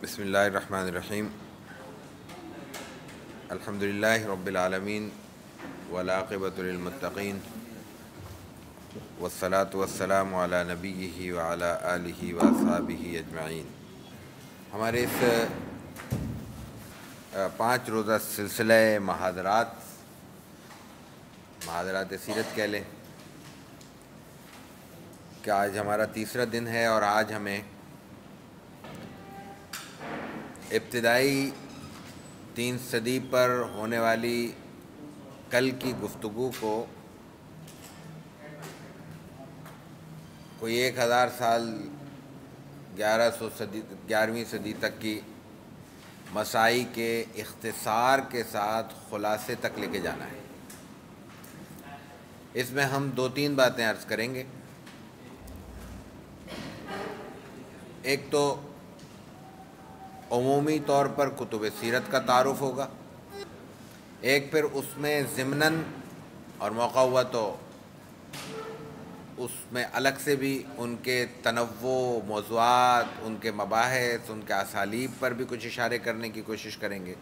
بسم اللہ الرحمن الرحیم الحمدللہ رب العالمین والعاقبۃ للمتقین والصلاة والسلام علی نبیہ وعلی آلہ واصحابہ اجمعین۔ ہمارے اس 5 روزہ سلسلہ محاضرات سیرت کہہ لیں کہ آج ہمارا تیسرا دن ہے، اور آج ہمیں ابتدائی 3 صدی پر ہونے والی کل کی گفتگو کو کوئی 1000 سال 11ویں صدی تک کی مسائی کے اختصار کے ساتھ خلاصے تک لے کے جانا ہے۔ اس میں ہم 2-3 باتیں عرض کریں گے۔ ایک تو عمومی طور پر کتب سیرت کا تعارف ہوگا، ایک پھر اس میں ضمناً اور موقع ہوا تو اس میں الگ سے بھی ان کے تنوع، موضوعات، ان کے مباحث، ان کے اسالیب پر بھی کچھ اشارے کرنے کی کوشش کریں گے۔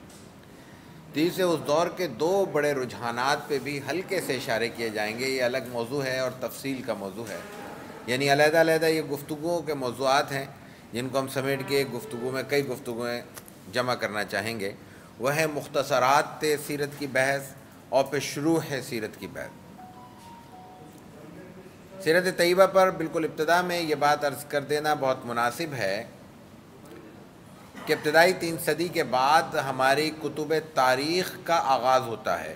تیسرے اس دور کے 2 بڑے رجحانات پہ بھی ہلکے سے اشارے کیے جائیں گے۔ یہ الگ موضوع ہے اور تفصیل کا موضوع ہے، یعنی علیحدہ علیحدہ یہ گفتگوؤں کے موضوعات ہیں جن کو ہم سمیٹ کے ایک گفتگو میں کئی گفتگویں جمع کرنا چاہیں گے۔ وہ ہے مختصرات سیرت کی بحث اور پھر شروح سیرت کی بحث۔ سیرت طیبہ پر بالکل ابتدا میں یہ بات عرض کر دینا بہت مناسب ہے کہ ابتدائی 3 صدی کے بعد ہماری کتب تاریخ کا آغاز ہوتا ہے۔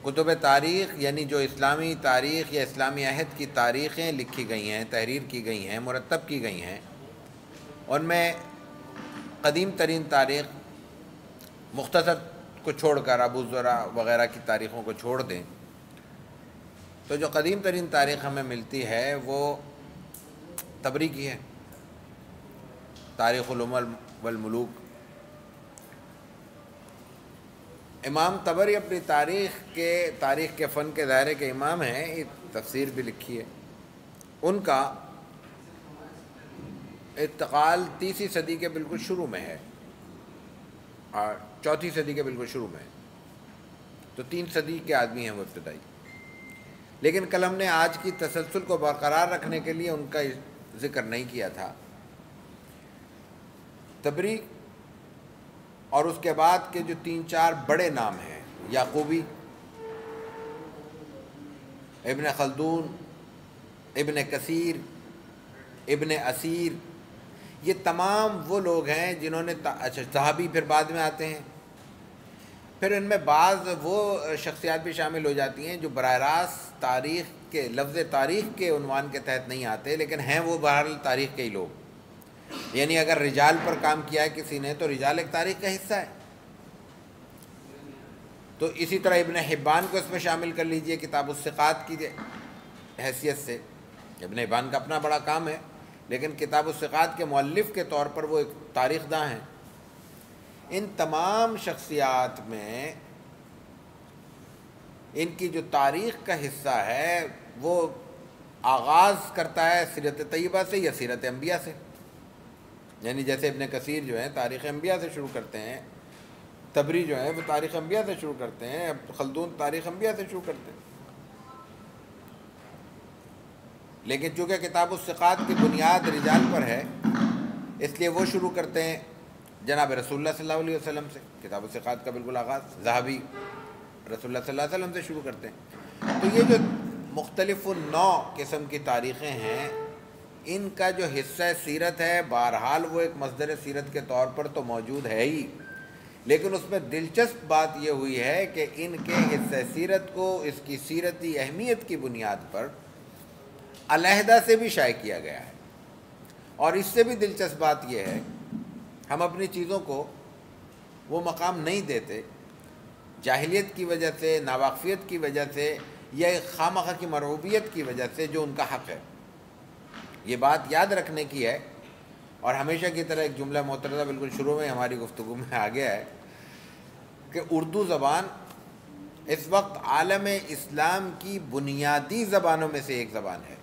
کتب تاریخ یعنی جو اسلامی تاریخ یا اسلامی عہد کی تاریخیں لکھی گئی ہیں، تحریر کی گئی ہیں، مرتب کی گئی ہیں، ان میں قدیم ترین تاریخ مختصر کو چھوڑ کر ابو زرع وغیرہ کی تاریخوں کو چھوڑ دیں تو جو قدیم ترین تاریخ ہمیں ملتی ہے وہ طبری کی ہے، تاریخ الامم والملوک۔ امام طبری اپنی تاریخ کے فن کے دائرے کے امام ہیں، یہ تفسیر بھی لکھی ہے۔ ان کا انتقال 3 صدی کے بالکل شروع میں ہے اور 4 صدی کے بالکل شروع میں ہے، تو 3 صدی کے آدمی ہیں وہ ابتدائی۔ لیکن کل ہم نے آج کی تسلسل کو برقرار رکھنے کے لیے ان کا ذکر نہیں کیا تھا۔ طبری اور اس کے بعد کے جو 3-4 بڑے نام ہیں، یعقوبی، ابن خلدون، ابن کثیر، ابن اسیر، یہ تمام وہ لوگ ہیں جنہوں نے صحابی پھر بعد میں آتے ہیں۔ پھر ان میں بعض وہ شخصیات بھی شامل ہو جاتی ہیں جو براہ راست تاریخ کے لفظ تاریخ کے عنوان کے تحت نہیں آتے، لیکن ہیں وہ بہرحال تاریخ کے ہی لوگ۔ یعنی اگر رجال پر کام کیا ہے کسی نے تو رجال ایک تاریخ کا حصہ ہے۔ تو اسی طرح ابن حبان کو اس میں شامل کر لیجئے کتاب الثقات کی حیثیت سے۔ ابن حبان کا اپنا بڑا کام ہے، لیکن کتاب الثقات کے مؤلف کے طور پر وہ ایک تاریخ داں ہیں۔ ان تمام شخصیات میں ان کی جو تاریخ کا حصہ ہے وہ آغاز کرتا ہے سیرت طیبہ سے یا سیرت انبیاء سے۔ یعنی جیسے ابن کثیر جو ہیں تاریخ انبیاء سے شروع کرتے ہیں، طبری جو ہیں وہ تاریخ انبیاء سے شروع کرتے ہیں، خلدون تاریخ انبیاء سے شروع کرتے ہیں۔ لیکن چونکہ کتاب الثقات کی بنیاد رجال پر ہے، اس لیے وہ شروع کرتے ہیں جناب رسول اللہ صلی اللہ علیہ وسلم سے۔ کتاب الثقات کا بالکل آغاز ذہبی رسول اللہ صلی اللہ علیہ وسلم سے شروع کرتے ہیں۔ تو یہ جو مختلف نوع قسم کی تاریخیں ہیں، ان کا جو حصہ سیرت ہے بہرحال وہ ایک مصدر سیرت کے طور پر تو موجود ہے ہی، لیکن اس میں دلچسپ بات یہ ہوئی ہے کہ ان کے حصہ سیرت کو اس کی سیرتی اہمیت کی بنیاد پر علیحدہ سے بھی شائع کیا گیا ہے۔ اور اس سے بھی دلچسپ بات یہ ہے، ہم اپنی چیزوں کو وہ مقام نہیں دیتے جاہلیت کی وجہ سے، ناواقفیت کی وجہ سے، یا خامخواہ کی مرعوبیت کی وجہ سے جو ان کا حق ہے۔ یہ بات یاد رکھنے کی ہے، اور ہمیشہ کی طرح ایک جملہ معترضہ بالکل شروع میں ہماری گفتگو میں آ گیا ہے کہ اردو زبان اس وقت عالم اسلام کی بنیادی زبانوں میں سے ایک زبان ہے،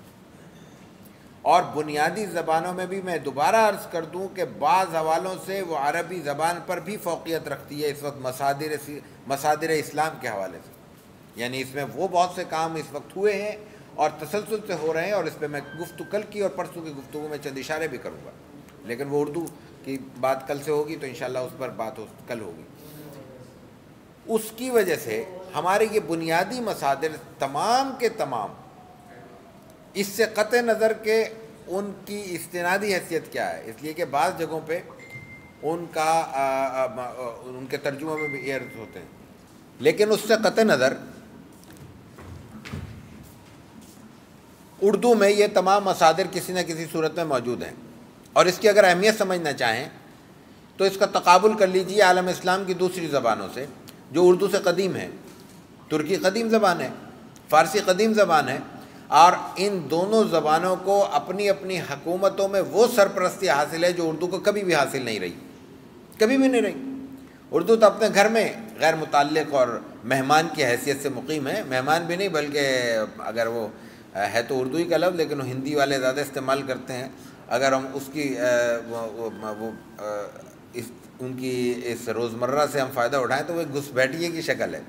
اور بنیادی زبانوں میں بھی میں دوبارہ عرض کر دوں کہ بعض حوالوں سے وہ عربی زبان پر بھی فوقیت رکھتی ہے اس وقت مصادر اسلام کے حوالے سے، یعنی اس میں وہ بہت سے کام اس وقت ہوئے ہیں اور تسلسل سے ہو رہے ہیں، اور اس پہ میں کل کی اور پرسوں کی گفتگو میں چند اشارے بھی کروں گا، لیکن وہ اردو کی بات کل سے ہوگی تو انشاءاللہ اس پر بات کل ہوگی۔ اس کی وجہ سے ہمارے یہ بنیادی مصادر تمام کے تمام، اس سے قطع نظر کہ ان کی استنادی حیثیت کیا ہے، اس لیے کہ بعض جگہوں پہ ان کے ترجموں میں بھی ایرز ہوتے ہیں، لیکن اس سے قطع نظر اردو میں یہ تمام مصادر کسی نہ کسی صورت میں موجود ہیں، اور اس کی اگر اہمیت سمجھنا چاہیں تو اس کا تقابل کر لیجیے عالم اسلام کی دوسری زبانوں سے جو اردو سے قدیم ہے۔ ترکی قدیم زبان ہے، فارسی قدیم زبان ہے، اور ان دونوں زبانوں کو اپنی اپنی حکومتوں میں وہ سرپرستی حاصل ہے جو اردو کو کبھی بھی حاصل نہیں رہی، کبھی بھی نہیں رہی۔ اردو تو اپنے گھر میں غیر متعلق اور مہمان کی حیثیت سے مقیم ہے، مہمان بھی نہیں بلکہ اگر وہ ہے تو اردو ہی کا لفظ، لیکن وہ ہندی والے زیادہ استعمال کرتے ہیں۔ اگر ہم اس کی ان کی اس روزمرہ سے ہم فائدہ اٹھائیں تو وہ گھس بیٹھیے کی شکل ہے۔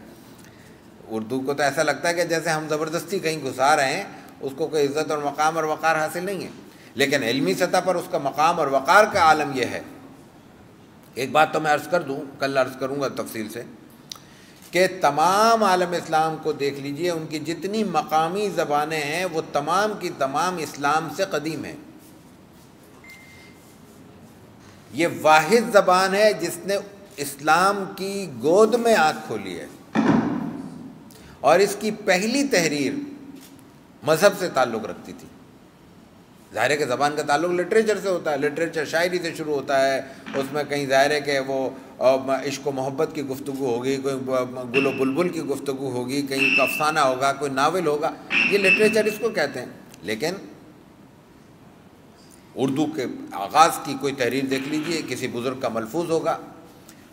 اردو کو تو ایسا لگتا ہے کہ جیسے ہم زبردستی کہیں گھسا رہے ہیں، اس کو کوئی عزت اور مقام اور وقار حاصل نہیں ہے، لیکن علمی سطح پر اس کا مقام اور وقار کا عالم یہ ہے۔ ایک بات تو میں عرض کر دوں، کل عرض کروں گا تفصیل سے، کہ تمام عالم اسلام کو دیکھ لیجئے، ان کی جتنی مقامی زبانیں ہیں وہ تمام کی تمام اسلام سے قدیم ہیں۔ یہ واحد زبان ہے جس نے اسلام کی گود میں آنکھ کھولی ہے، اور اس کی پہلی تحریر مذہب سے تعلق رکھتی تھی۔ ظاہر ہے کہ زبان کا تعلق لٹریچر سے ہوتا ہے، لٹریچر شاعری سے شروع ہوتا ہے، اس میں کہیں ظاہر ہے کہ وہ عشق و محبت کی گفتگو ہوگی، کوئی گل و بلبل کی گفتگو ہوگی، کہیں افسانہ ہوگا، کوئی ناول ہوگا، یہ لٹریچر اس کو کہتے ہیں۔ لیکن اردو کے آغاز کی کوئی تحریر دیکھ لیجئے، کسی بزرگ کا ملفوظ ہوگا،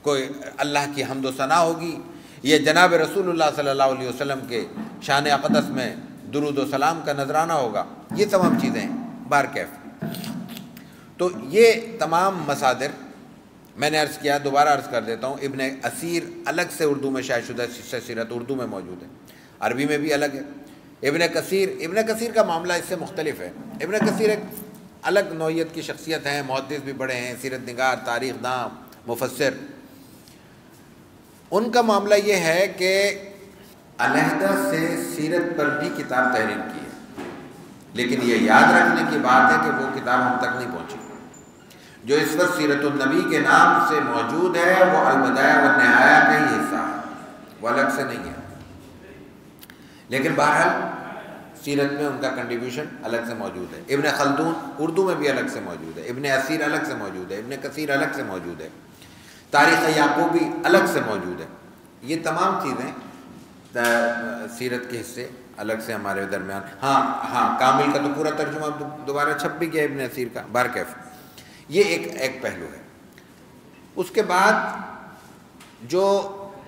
کوئی اللہ کی حمد و ثنا ہوگی، یہ جناب رسول اللہ صلی اللہ علیہ وسلم کے شان اقدس میں درود و سلام کا نذرانہ ہوگا، یہ تمام چیزیں ہیں بارکیف۔ تو یہ تمام مصادر میں نے عرض کیا، دوبارہ عرض کر دیتا ہوں، ابن اسیر الگ سے اردو میں شائع شدہ سیرت اردو میں موجود ہے، عربی میں بھی الگ ہے۔ ابن کثیر کا معاملہ اس سے مختلف ہے۔ ابن کثیر ایک الگ نوعیت کی شخصیت ہیں، محدث بھی بڑے ہیں، سیرت نگار، تاریخ داں، مفسر۔ ان کا معاملہ یہ ہے کہ علیحدہ سے سیرت پر بھی کتاب تحریر کی ہے، لیکن یہ یاد رکھنے کی بات ہے کہ وہ کتاب ہم تک نہیں پہنچی۔ جو اس وقت سیرت النبی کے نام سے موجود ہے وہ البدایہ والنہایہ کا ہی حصہ ہے، وہ الگ سے نہیں ہے، لیکن بہرحال سیرت میں ان کا کنٹریبیوشن الگ سے موجود ہے۔ ابن خلدون اردو میں بھی الگ سے موجود ہے، ابن اسیر الگ سے موجود ہے، ابن کثیر الگ سے موجود ہے، تاریخ یعقوبی الگ سے موجود ہے۔ یہ تمام چیزیں سیرت کے حصے الگ سے ہمارے درمیان۔ ہاں کامل کا تو پورا ترجمہ دوبارہ چھپ بھی گیا ابن اسیر کا، بارکیف۔ یہ ایک پہلو ہے۔ اس کے بعد جو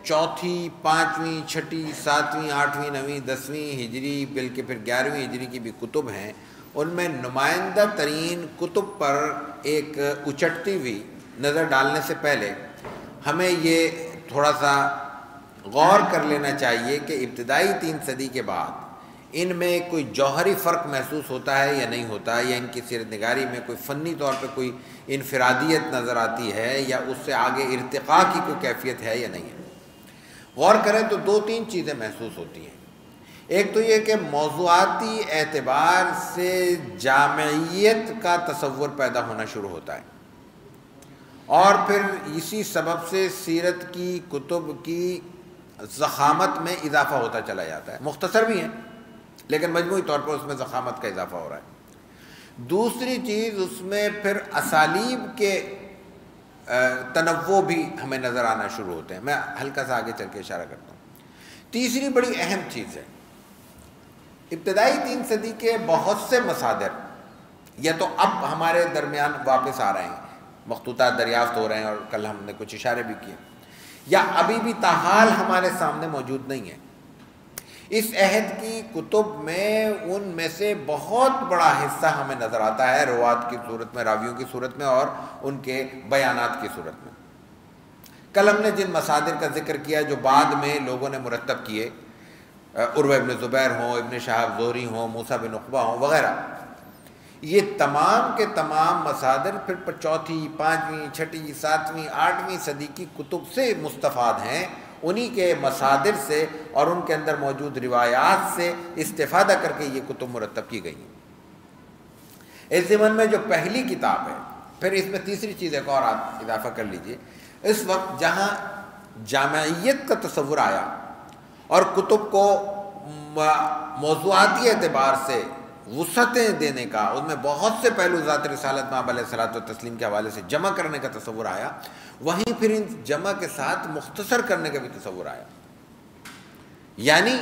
چوتھی، پانچویں، چھٹی، ساتویں، آٹھویں، نویں، 10ویں ہجری بلکہ پھر 11ویں ہجری کی بھی کتب ہیں، ان میں نمائندہ ترین کتب پر ایک اچٹتی ہوئی نظر ڈالنے سے پہلے ہمیں یہ تھوڑا سا غور کر لینا چاہیے کہ ابتدائی 3 صدی کے بعد ان میں کوئی جوہری فرق محسوس ہوتا ہے یا نہیں ہوتا ہے، یا ان کی سیرت نگاری میں کوئی فنی طور پہ کوئی انفرادیت نظر آتی ہے، یا اس سے آگے ارتقاء کی کوئی کیفیت ہے یا نہیں ہے۔ غور کریں تو 2-3 چیزیں محسوس ہوتی ہیں۔ ایک تو یہ کہ موضوعاتی اعتبار سے جامعیت کا تصور پیدا ہونا شروع ہوتا ہے، اور پھر اسی سبب سے سیرت کی کتب کی ضخامت میں اضافہ ہوتا چلا جاتا ہے۔ مختصر بھی ہیں لیکن مجموعی طور پر اس میں ضخامت کا اضافہ ہو رہا ہے۔ دوسری چیز، اس میں پھر اسالیب کے تنوع بھی ہمیں نظر آنا شروع ہوتے ہیں۔ میں ہلکا سا آگے چل کے اشارہ کرتا ہوں۔ تیسری بڑی اہم چیز ہے، ابتدائی 3 صدی کے بہت سے مصادر یا تو اب ہمارے درمیان واپس آ رہے ہیں، مخطوطات دریافت ہو رہے ہیں، اور کل ہم نے کچھ اشارے بھی کیے، یا ابھی بھی تاحال ہمارے سامنے موجود نہیں ہیں۔ اس عہد کی کتب میں ان میں سے بہت بڑا حصہ ہمیں نظر آتا ہے روات کی صورت میں، راویوں کی صورت میں اور ان کے بیانات کی صورت میں۔ کل ہم نے جن مصادر کا ذکر کیا جو بعد میں لوگوں نے مرتب کیے، عروہ ابن زبیر ہوں، ابن شہاب زہری ہوں، موسیٰ بن عقبہ ہوں وغیرہ، یہ تمام کے تمام مصادر پھر چوتھی، پانچویں، چھٹی، ساتویں، آٹھویں صدی کی کتب سے مستفاد ہیں، انہی کے مصادر سے اور ان کے اندر موجود روایات سے استفادہ کر کے یہ کتب مرتب کی گئی ہیں۔ اس ضمن میں جو پہلی کتاب ہے، پھر اس میں تیسری چیز ایک اور اضافہ کر لیجئے، اس وقت جہاں جامعیت کا تصور آیا اور کتب کو موضوعاتی اعتبار سے وسعتیں دینے کا، اس میں بہت سے پہلو ذات رسالت مآب علیہ الصلوۃ والتسلیم کے حوالے سے جمع کرنے کا تصور آیا، وہیں پھر ان جمع کے ساتھ مختصر کرنے کا بھی تصور آیا، یعنی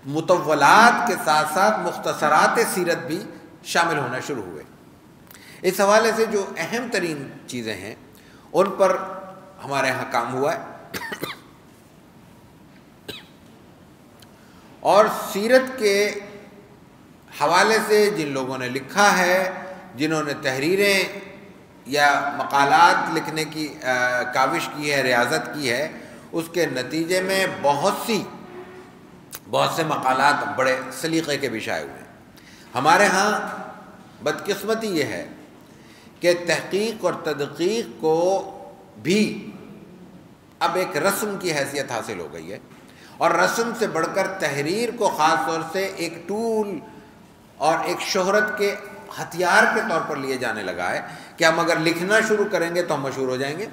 مطولات کے ساتھ ساتھ مختصرات سیرت بھی شامل ہونا شروع ہوئے۔ اس حوالے سے جو اہم ترین چیزیں ہیں ان پر ہمارے ہاں کام ہوا ہے، اور سیرت کے حوالے سے جن لوگوں نے لکھا ہے، جنہوں نے تحریریں یا مقالات لکھنے کی کاوش کی ہے، ریاضت کی ہے، اس کے نتیجے میں بہت سے مقالات بڑے سلیقے کے بھی شائع ہوئے ہیں۔ ہمارے ہاں بدقسمتی یہ ہے کہ تحقیق اور تدقیق کو بھی اب ایک رسم کی حیثیت حاصل ہو گئی ہے، اور رسم سے بڑھ کر تحریر کو خاص طور سے ایک ٹول اور ایک شہرت کے ہتھیار کے طور پر لیے جانے لگا ہے کہ ہم اگر لکھنا شروع کریں گے تو ہم مشہور ہو جائیں گے،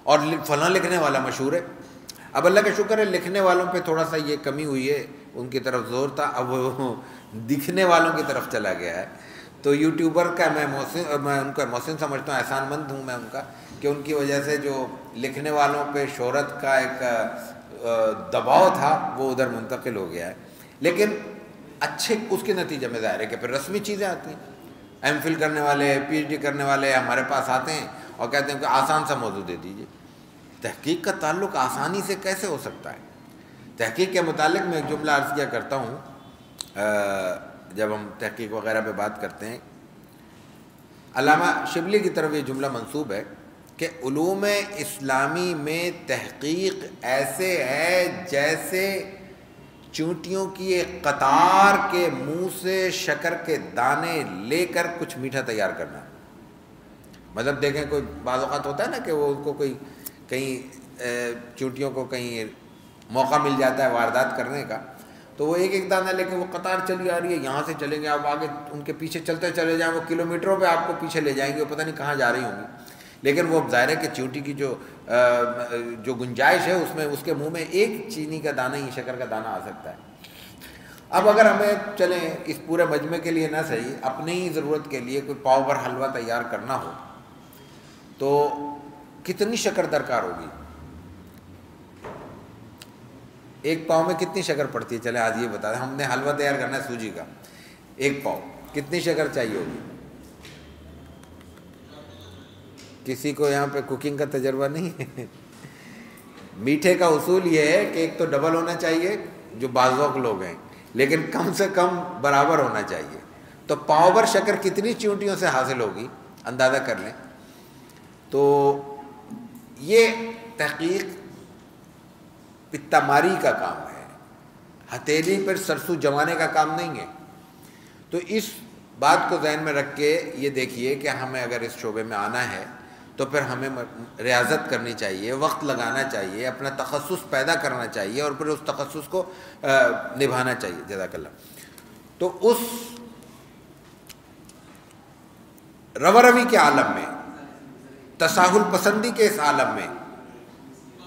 اور فلاں لکھنے والا مشہور ہے۔ اب اللہ کا شکر ہے لکھنے والوں پہ تھوڑا سا یہ کمی ہوئی ہے، ان کی طرف زور تھا، اب وہ دکھنے والوں کی طرف چلا گیا ہے۔ تو یوٹیوبر کا میں ان کا محسن سمجھتا ہوں، احسان مند ہوں میں ان کا، کہ ان کی وجہ سے جو لکھنے والوں پہ شہرت کا ایک دباؤ تھا وہ ادھر منتقل ہو گیا ہے۔ لیکن اچھے اس کے نتیجے میں ظاہر ہے کہ پھر رسمی چیزیں آتی ہیں، ایم فل کرنے والے، پی ایچ ڈی کرنے والے ہمارے پاس آتے ہیں اور کہتے ہیں کہ آسان سا موضوع دے دیجیے۔ تحقیق کا تعلق آسانی سے کیسے ہو سکتا ہے؟ تحقیق کے متعلق میں ایک جملہ عرض کیا کرتا ہوں جب ہم تحقیق وغیرہ پہ بات کرتے ہیں، علامہ شبلی کی طرف یہ جملہ منسوب ہے کہ علوم اسلامی میں تحقیق ایسے ہے جیسے چونٹیوں کی ایک قطار کے منہ سے شکر کے دانے لے کر کچھ میٹھا تیار کرنا۔ مطلب دیکھیں کوئی بعض اوقات ہوتا ہے نا کہ وہ ان کو کوئی کہیں چونٹیوں کو کہیں موقع مل جاتا ہے واردات کرنے کا، تو وہ ایک ایک دانہ لے کے وہ قطار چلی آ رہی ہے، یہاں سے چلیں گے آپ آگے ان کے پیچھے چلتے چلے جائیں، وہ کلومیٹروں پہ آپ کو پیچھے لے جائیں گے، وہ پتہ نہیں کہاں جا رہی ہوں گی، لیکن وہ ظاہر ہے کہ چونٹی کی جو گنجائش ہے اس میں اس کے منہ میں ایک چینی کا دانہ ہی، شکر کا دانہ آ سکتا ہے۔ اب اگر ہمیں چلیں اس پورے مجمع کے لیے نہ صحیح، اپنی ہی ضرورت کے لیے کوئی پاؤ بھر حلوہ تیار کرنا ہو تو کتنی شکر درکار ہوگی؟ ایک پاؤ میں کتنی شکر پڑتی ہے؟ چلیں آج یہ بتا دیں، ہم نے حلوہ تیار کرنا ہے سوجی کا، ایک پاؤ کتنی شکر چاہیے ہوگی؟ کسی کو یہاں پہ کوکنگ کا تجربہ نہیں ہے؟ میٹھے کا اصول یہ ہے کہ ایک تو ڈبل ہونا چاہیے جو بعض لوگ ہیں، لیکن کم سے کم برابر ہونا چاہیے۔ تو پاؤ بھر شکر کتنی چونٹیوں سے حاصل ہوگی اندازہ کر لیں۔ تو یہ تحقیق پتا ماری کا کام ہے، ہتھیلی پر سرسو جمانے کا کام نہیں ہے۔ تو اس بات کو ذہن میں رکھ کے یہ دیکھیے کہ ہمیں اگر اس شعبے میں آنا ہے تو پھر ہمیں ریاضت کرنی چاہیے، وقت لگانا چاہیے، اپنا تخصص پیدا کرنا چاہیے اور پھر اس تخصص کو نبھانا چاہیے۔ جزاک اللہ۔ تو اس روی کے عالم میں، تساہل پسندی کے اس عالم میں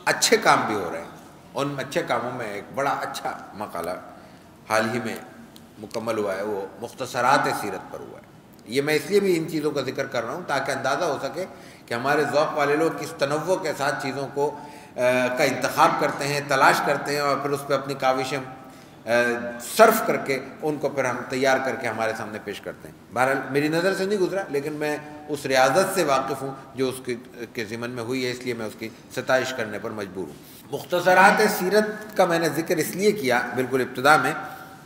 اچھے کام بھی ہو رہے ہیں۔ ان اچھے کاموں میں ایک بڑا اچھا مقالہ حال ہی میں مکمل ہوا ہے، وہ مختصرات سیرت پر ہوا ہے۔ یہ میں اس لیے بھی ان چیزوں کا ذکر کر رہا ہوں تاکہ اندازہ ہو سکے کہ ہمارے ذوق والے لوگ کس تنوع کے ساتھ چیزوں کو کا انتخاب کرتے ہیں، تلاش کرتے ہیں، اور پھر اس پہ اپنی کاوشیں صرف کر کے ان کو پھر ہم تیار کر کے ہمارے سامنے پیش کرتے ہیں۔ بہرحال میری نظر سے نہیں گزرا، لیکن میں اس ریاضت سے واقف ہوں جو اس کے ضمن میں ہوئی ہے، اس لیے میں اس کی ستائش کرنے پر مجبور ہوں۔ مختصرات سیرت کا میں نے ذکر اس لیے کیا بالکل ابتدا میں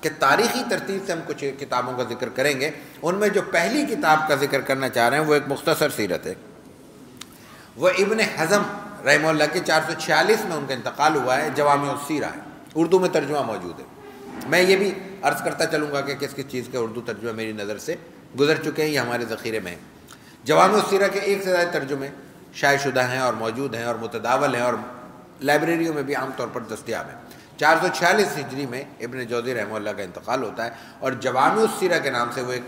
کہ تاریخی ترتیب سے ہم کچھ کتابوں کا ذکر کریں گے. ان میں جو پہلی کتاب کا ذکر کرنا چاہ رہے ہیں وہ ایک مختصر سیرت ہے. وہ ابن حزم رحمہ اللہ کے 446 میں ان کا انتقال ہوا ہے. جوامع السیرہ ہے, اردو میں ترجمہ موجود ہے. میں یہ بھی عرض کرتا چلوں گا کہ کس کس چیز کے اردو ترجمہ میری نظر سے گزر چکے ہیں, یہ ہمارے ذخیرے میں ہیں. جوامع السیرہ کے ایک سے زیادہ ترجمے شائع شدہ ہیں اور موجود ہیں اور متداول ہیں اور لائبریریوں میں بھی عام طور پر دستیاب ہیں. 446 ہجری میں ابن جوزی رحمہ اللہ کا انتقال ہوتا ہے اور جوامع السیرہ کے نام سے وہ ایک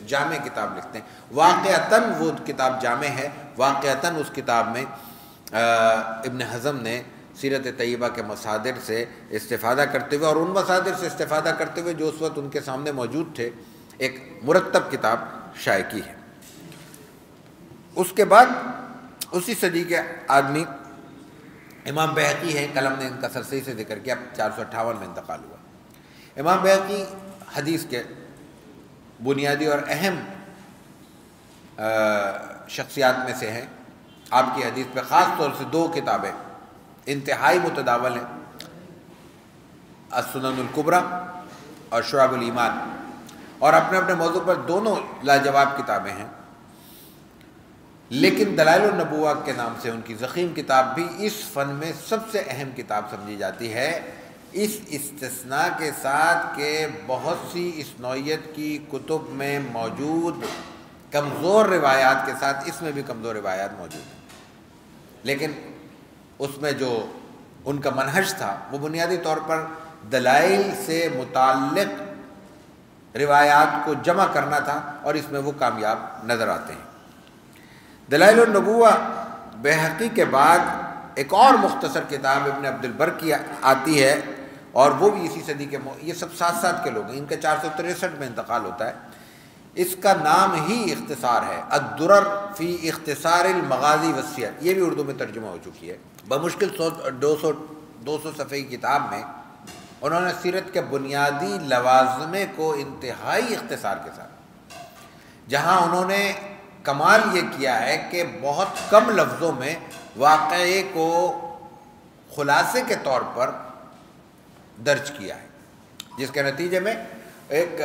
جامع کتاب لکھتے ہیں. واقعتاً وہ کتاب جامع ہے. واقعتاً اس کتاب میں ابن حزم نے سیرت طیبہ کے مصادر سے استفادہ کرتے ہوئے اور ان مصادر سے استفادہ کرتے ہوئے جو اس وقت ان کے سامنے موجود تھے ایک مرتب کتاب شائع کی ہے. اس کے بعد اسی صدی کے آدمی امام بہقی ہیں, قلم نے ان کا سرسری سے ذکر کیا, 458 میں انتقال ہوا. امام بہقی حدیث کے بنیادی اور اہم شخصیات میں سے ہیں. آپ کی حدیث پہ خاص طور سے 2 کتابیں انتہائی متداول ہیں, السنن الکبریٰ اور شعب الایمان, اور اپنے اپنے موضوع پر دونوں لاجواب کتابیں ہیں. لیکن دلائل النبوہ کے نام سے ان کی ضخیم کتاب بھی اس فن میں سب سے اہم کتاب سمجھی جاتی ہے, اس استثناء کے ساتھ کہ بہت سی اس نوعیت کی کتب میں موجود کمزور روایات کے ساتھ اس میں بھی کمزور روایات موجود ہیں. لیکن اس میں جو ان کا منہج تھا وہ بنیادی طور پر دلائل سے متعلق روایات کو جمع کرنا تھا اور اس میں وہ کامیاب نظر آتے ہیں. دلائل النبوہ بہقی کے بعد ایک اور مختصر کتاب ابن عبد البر کی آتی ہے اور وہ بھی اسی صدی کے یہ سب ساتھ ساتھ کے لوگ ہیں. ان کا 463 میں انتقال ہوتا ہے. اس کا نام ہی اختصار ہے, الدرر فی اختصار المغازی والسیر. یہ بھی اردو میں ترجمہ ہو چکی ہے. بمشکل 200 صفحے کی کتاب میں انہوں نے سیرت کے بنیادی لوازمے کو انتہائی اختصار کے ساتھ, جہاں انہوں نے کمال یہ کیا ہے کہ بہت کم لفظوں میں واقعے کو خلاصے کے طور پر درج کیا ہے, جس کے نتیجے میں ایک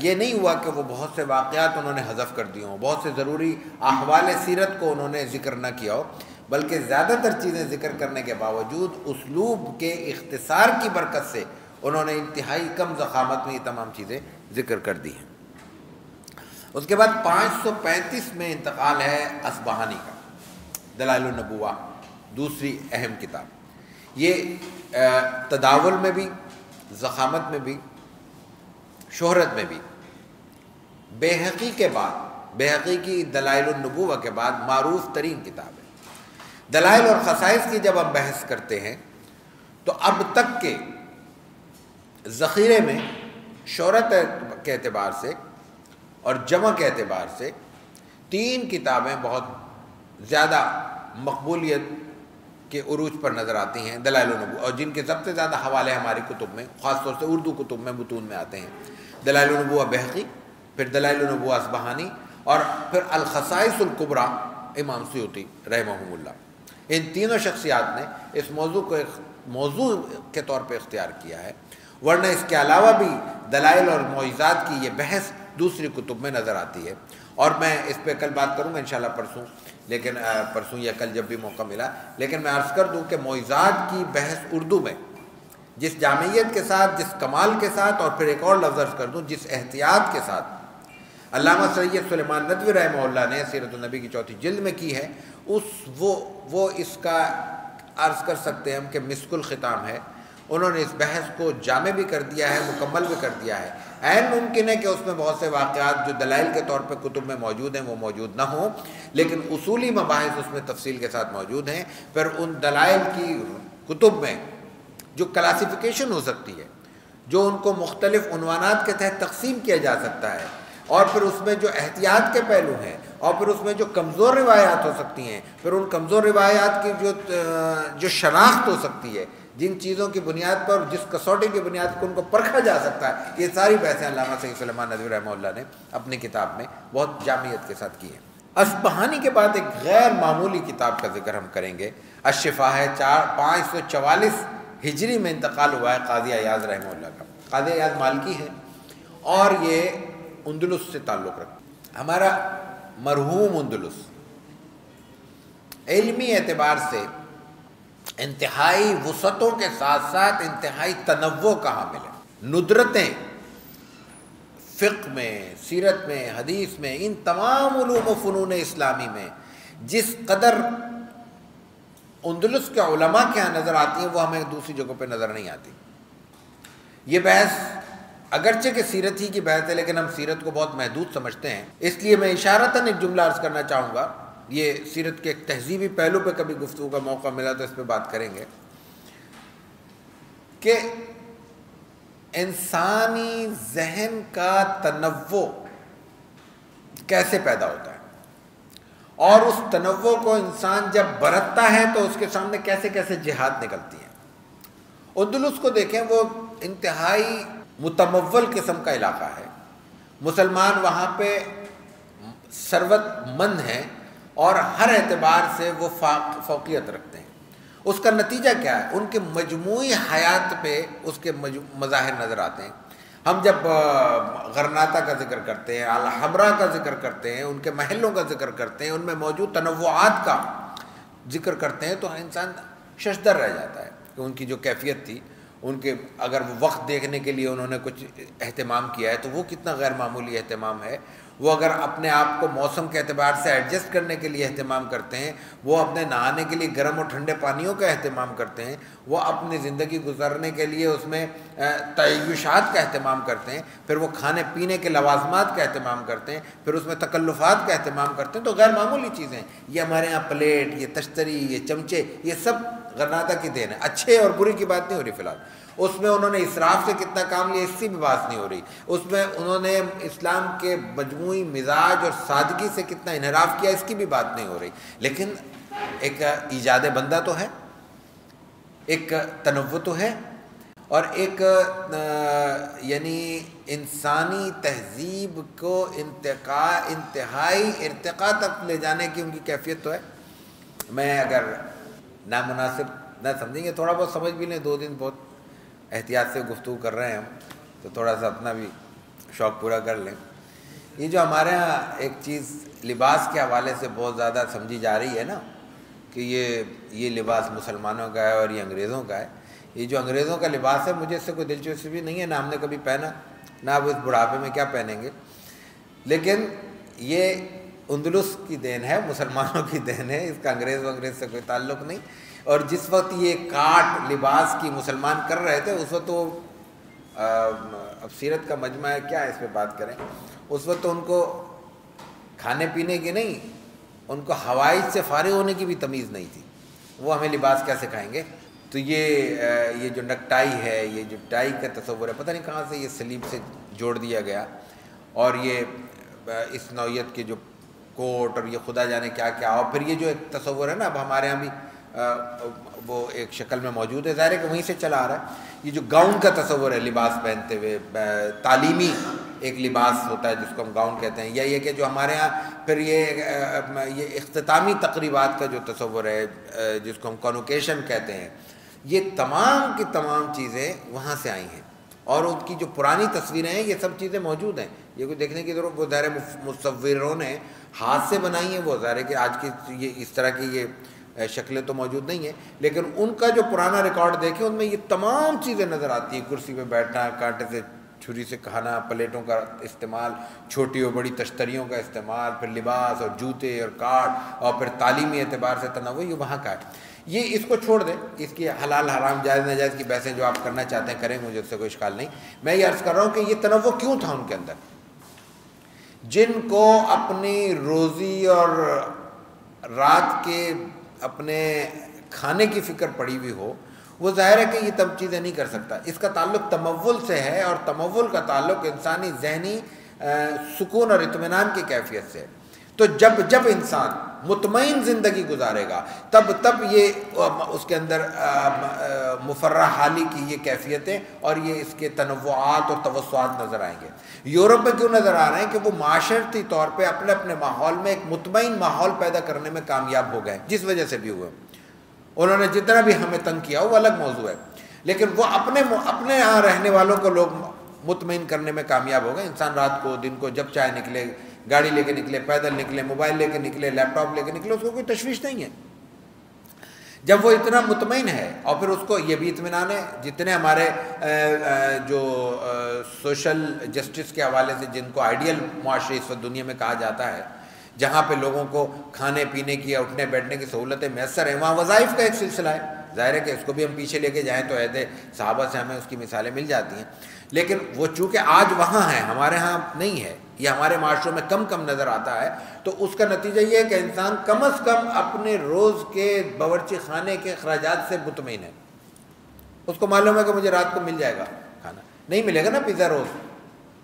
یہ نہیں ہوا کہ وہ بہت سے واقعات انہوں نے حذف کر دیے ہوں, بہت سے ضروری احوال سیرت کو انہوں نے ذکر نہ کیا ہو, بلکہ زیادہ تر چیزیں ذکر کرنے کے باوجود اسلوب کے اختصار کی برکت سے انہوں نے انتہائی کم ضخامت میں یہ تمام چیزیں ذکر کر دی ہیں. اس کے بعد 535 میں انتقال ہے اصبہانی کا, دلائل النبوہ دوسری اہم کتاب. یہ تداول میں بھی, ضخامت میں بھی, شہرت میں بھی بہقی کے بعد, بہقی کی دلائل النبوہ کے بعد معروف ترین کتاب ہے. دلائل اور خصائص کی جب ہم بحث کرتے ہیں تو اب تک کے ذخیرے میں شہرت کے اعتبار سے اور جمع کے اعتبار سے 3 کتابیں بہت زیادہ مقبولیت کے عروج پر نظر آتی ہیں, دلائل النبوہ, اور جن کے سب سے زیادہ حوالے ہماری کتب میں, خاص طور سے اردو کتب میں, متون میں آتے ہیں. دلائل النبوہ بہقی, پھر دلائل النبوہ اصبہانی, اور پھر الخصائص الکبریٰ امام سیوطی رحمہم اللہ. ان تینوں شخصیات نے اس موضوع کو ایک موضوع کے طور پہ اختیار کیا ہے, ورنہ اس کے علاوہ بھی دلائل اور معجزات کی یہ بحث دوسری کتب میں نظر آتی ہے. اور میں اس پہ کل بات کروں گا انشاءاللہ پرسوں, لیکن پرسوں یا کل جب بھی موقع ملا. لیکن میں عرض کر دوں کہ معجزات کی بحث اردو میں جس جامعیت کے ساتھ, جس کمال کے ساتھ, اور پھر ایک اور لفظ عرض کر دوں جس احتیاط کے ساتھ علامہ سید سلیمان ندوی رحمہ اللہ نے سیرت النبی کی 4تھی جلد میں کی ہے, وہ اس کا عرض کر سکتے ہیں ہم کہ مسک الختام ہے. انہوں نے اس بحث کو جامع بھی کر دیا ہے, مکمل بھی کر دیا ہے. عین ممکن ہے کہ اس میں بہت سے واقعات جو دلائل کے طور پہ کتب میں موجود ہیں وہ موجود نہ ہوں, لیکن اصولی مباحث اس میں تفصیل کے ساتھ موجود ہیں. پھر ان دلائل کی کتب میں جو کلاسیفیکیشن ہو سکتی ہے, جو ان کو مختلف عنوانات کے تحت تقسیم کیا جا سکتا ہے, اور پھر اس میں جو احتیاط کے پہلو ہیں, اور پھر اس میں جو کمزور روایات ہو سکتی ہیں, پھر ان کمزور روایات کی جو شناخت ہو سکتی ہے, جن چیزوں کی بنیاد پر, جس کسوٹی کی بنیاد پر ان کو پرکھا جا سکتا ہے, یہ ساری بحثیں علامہ سید سلیمان ندوی رحمہ اللہ نے اپنی کتاب میں بہت جامعیت کے ساتھ کی ہیں. اصبہانی کے بعد ایک غیر معمولی کتاب کا ذکر ہم کریں گے، الشفا ہے، 544 ہجری میں انتقال ہوا ہے قاضی ایاز رحمہ اللہ کا۔ قاضی ایاز مالکی ہے اور یہ اندلس سے تعلق رکھتا ہے۔ ہمارا مرحوم اندلس علمی اعتبار سے انتہائی وسعتوں کے ساتھ ساتھ انتہائی تنوع کا حامل ہے۔ ندرتیں فقہ میں، سیرت میں، حدیث میں، ان تمام علوم و فنون اسلامی میں جس قدر اندلس کے علماء کے یہاں نظر آتی ہیں وہ ہمیں دوسری جگہوں پہ نظر نہیں آتی۔ یہ بحث اگرچہ کہ سیرت ہی کی بحث ہے لیکن ہم سیرت کو بہت محدود سمجھتے ہیں، اس لیے میں اشارتاً ایک جملہ عرض کرنا چاہوں گا۔ یہ سیرت کے ایک تہذیبی پہلو پہ کبھی گفتگو کا موقع ملا تو اس پہ بات کریں گے کہ انسانی ذہن کا تنوع کیسے پیدا ہوتا ہے اور اس تنوع کو انسان جب برتتا ہے تو اس کے سامنے کیسے کیسے جہاد نکلتی ہیں۔ اندلس کو دیکھیں، وہ انتہائی متمول قسم کا علاقہ ہے، مسلمان وہاں پہ ثروت مند ہیں اور ہر اعتبار سے وہ فوقیت رکھتے ہیں۔ اس کا نتیجہ کیا ہے؟ ان کے مجموعی حیات پہ اس کے مظاہر نظر آتے ہیں۔ ہم جب غرناطہ کا ذکر کرتے ہیں، الحمرا کا ذکر کرتے ہیں، ان کے محلوں کا ذکر کرتے ہیں، ان میں موجود تنوعات کا ذکر کرتے ہیں تو انسان ششدر رہ جاتا ہے کہ ان کی جو کیفیت تھی، ان کے اگر وہ وقت دیکھنے کے لیے انہوں نے کچھ اہتمام کیا ہے تو وہ کتنا غیر معمولی اہتمام ہے۔ وہ اگر اپنے آپ کو موسم کے اعتبار سے ایڈجسٹ کرنے کے لیے اہتمام کرتے ہیں، وہ اپنے نہانے کے لیے گرم اور ٹھنڈے پانیوں کا اہتمام کرتے ہیں، وہ اپنی زندگی گزارنے کے لیے اس میں تعیشات کا اہتمام کرتے ہیں، پھر وہ کھانے پینے کے لوازمات کا اہتمام کرتے ہیں، پھر اس میں تکلفات کا اہتمام کرتے ہیں، تو غیر معمولی چیزیں۔ یہ ہمارے ہاں پلیٹ، یہ تشتری، یہ چمچے، یہ سب غرناطہ کی دین ہے۔ اچھے اور بری کی بات نہیں ہو رہی فی الحال، اس میں انہوں نے اسراف سے کتنا کام لیا اس کی بھی بات نہیں ہو رہی، اس میں انہوں نے اسلام کے مجموعی مزاج اور سادگی سے کتنا انحراف کیا اس کی بھی بات نہیں ہو رہی، لیکن ایک ایجاد بندہ تو ہے، ایک تنوع تو ہے، اور ایک یعنی انسانی تہذیب کو انتہائی ارتقاء تک لے جانے کی ان کی کیفیت تو ہے۔ میں اگر نامناسب نہ سمجھیں گے، تھوڑا بہت سمجھ بھی لیں، 2 دن بہت احتیاط سے گفتگو کر رہے ہیں ہم، تو تھوڑا سا اپنا بھی شوق پورا کر لیں۔ یہ جو ہمارے ہاں ایک چیز لباس کے حوالے سے بہت زیادہ سمجھی جا رہی ہے نا کہ یہ لباس مسلمانوں کا ہے اور یہ انگریزوں کا ہے، یہ جو انگریزوں کا لباس ہے مجھے اس سے کوئی دلچسپی بھی نہیں ہے، نہ ہم نے کبھی پہنا، نہ اب اس بڑھاپے میں کیا پہنیں گے، لیکن یہ اندلس کی دین ہے، مسلمانوں کی دین ہے، اس کا انگریز سے کوئی تعلق نہیں۔ اور جس وقت یہ کاٹ لباس کی مسلمان کر رہے تھے اس وقت تو اب سیرت کا مجمع ہے، کیا اس پہ بات کریں، اس وقت تو ان کو کھانے پینے کی نہیں، ان کو حوائج سے فارغ ہونے کی بھی تمیز نہیں تھی، وہ ہمیں لباس کیا سکھائیں گے۔ تو یہ جو نکٹائی ہے، یہ جو ٹائی کا تصور ہے، پتہ نہیں کہاں سے یہ سلیب سے جوڑ دیا گیا، اور یہ اس نوعیت کے جو کوٹ اور یہ خدا جانے کیا کیا، اور پھر یہ جو ایک تصور ہے نا اب ہمارے ہاں بھی وہ ایک شکل میں موجود ہے، ظاہر ہے کہ وہیں سے چلا آ رہا ہے۔ یہ جو گاؤن کا تصور ہے لباس پہنتے ہوئے، تعلیمی ایک لباس ہوتا ہے جس کو ہم گاؤن کہتے ہیں، یا یہ کہ جو ہمارے ہاں پھر یہ اختتامی تقریبات کا جو تصور ہے جس کو ہم کانوکیشن کہتے ہیں، یہ تمام کی تمام چیزیں وہاں سے آئی ہیں، اور ان کی جو پرانی تصویریں ہیں یہ سب چیزیں موجود ہیں، یہ کوئی دیکھنے کی ضرورت، وہ ظاہر مصوروں نے ہاتھ سے بنائی ہیں، وہ ظاہر ہے کہ آج کی یہ اس طرح کی یہ شکلیں تو موجود نہیں ہیں، لیکن ان کا جو پرانا ریکارڈ دیکھیں ان میں یہ تمام چیزیں نظر آتی ہیں، کرسی پہ بیٹھنا، کانٹے سے چھری سے کھانا، پلیٹوں کا استعمال، چھوٹی اور بڑی تشتریوں کا استعمال، پھر لباس اور جوتے اور کاٹ، اور پھر تعلیمی اعتبار سے تنوع، یہ وہاں کا ہے۔ یہ اس کو چھوڑ دیں، اس کی حلال حرام جائز ناجائز کی بحثیں جو آپ کرنا چاہتے ہیں کریں، مجھے اس سے کوئی اشکال نہیں۔ میں یہ عرض کر رہا ہوں کہ یہ تنوع کیوں تھا ان کے اندر؟ جن کو اپنی روزی اور رات کے اپنے کھانے کی فکر پڑی ہوئی ہو، وہ ظاہر ہے کہ یہ تب چیزیں نہیں کر سکتا۔ اس کا تعلق تمول سے ہے، اور تمول کا تعلق انسانی ذہنی سکون اور اطمینان کی کیفیت سے ہے۔ تو جب انسان مطمئن زندگی گزارے گا، تب یہ اس کے اندر مفرح حالی کی یہ کیفیتیں اور یہ اس کے تنوعات اور توسعات نظر آئیں گے۔ یورپ میں کیوں نظر آ رہے ہیں کہ وہ معاشرتی طور پہ اپنے اپنے ماحول میں ایک مطمئن ماحول پیدا کرنے میں کامیاب ہو گئے، جس وجہ سے بھی ہوئے، انہوں نے جتنا بھی ہمیں تنگ کیا وہ الگ موضوع ہے، لیکن وہ اپنے یہاں رہنے والوں کو لوگ مطمئن کرنے میں کامیاب ہو گئے۔ انسان رات کو دن کو جب چاہے نکلے، گاڑی لے کے نکلے، پیدل نکلے، موبائل لے کے نکلے، لیپ ٹاپ لے کے نکلے، اس کو کوئی تشویش نہیں ہے۔ جب وہ اتنا مطمئن ہے، اور پھر اس کو یہ بھی اطمینان ہے، جتنے ہمارے جو سوشل جسٹس کے حوالے سے جن کو آئیڈیل معاشرے اس وقت دنیا میں کہا جاتا ہے، جہاں پہ لوگوں کو کھانے پینے کی، اٹھنے بیٹھنے کی سہولتیں میسر ہیں، وہاں وظائف کا ایک سلسلہ ہے۔ ظاہر ہے کہ اس کو بھی ہم پیچھے لے کے جائیں تو عہد صحابہ سے ہمیں اس کی مثالیں مل جاتی ہیں، لیکن وہ چونکہ آج وہاں ہے، ہمارے ہاں نہیں ہے، یہ ہمارے معاشروں میں کم نظر آتا ہے، تو اس کا نتیجہ یہ ہے کہ انسان کم از کم اپنے روز کے باورچی خانے کے اخراجات سے مطمئن ہے۔ اس کو معلوم ہے کہ مجھے رات کو مل جائے گا کھانا، نہیں ملے گا نا پیزا روز،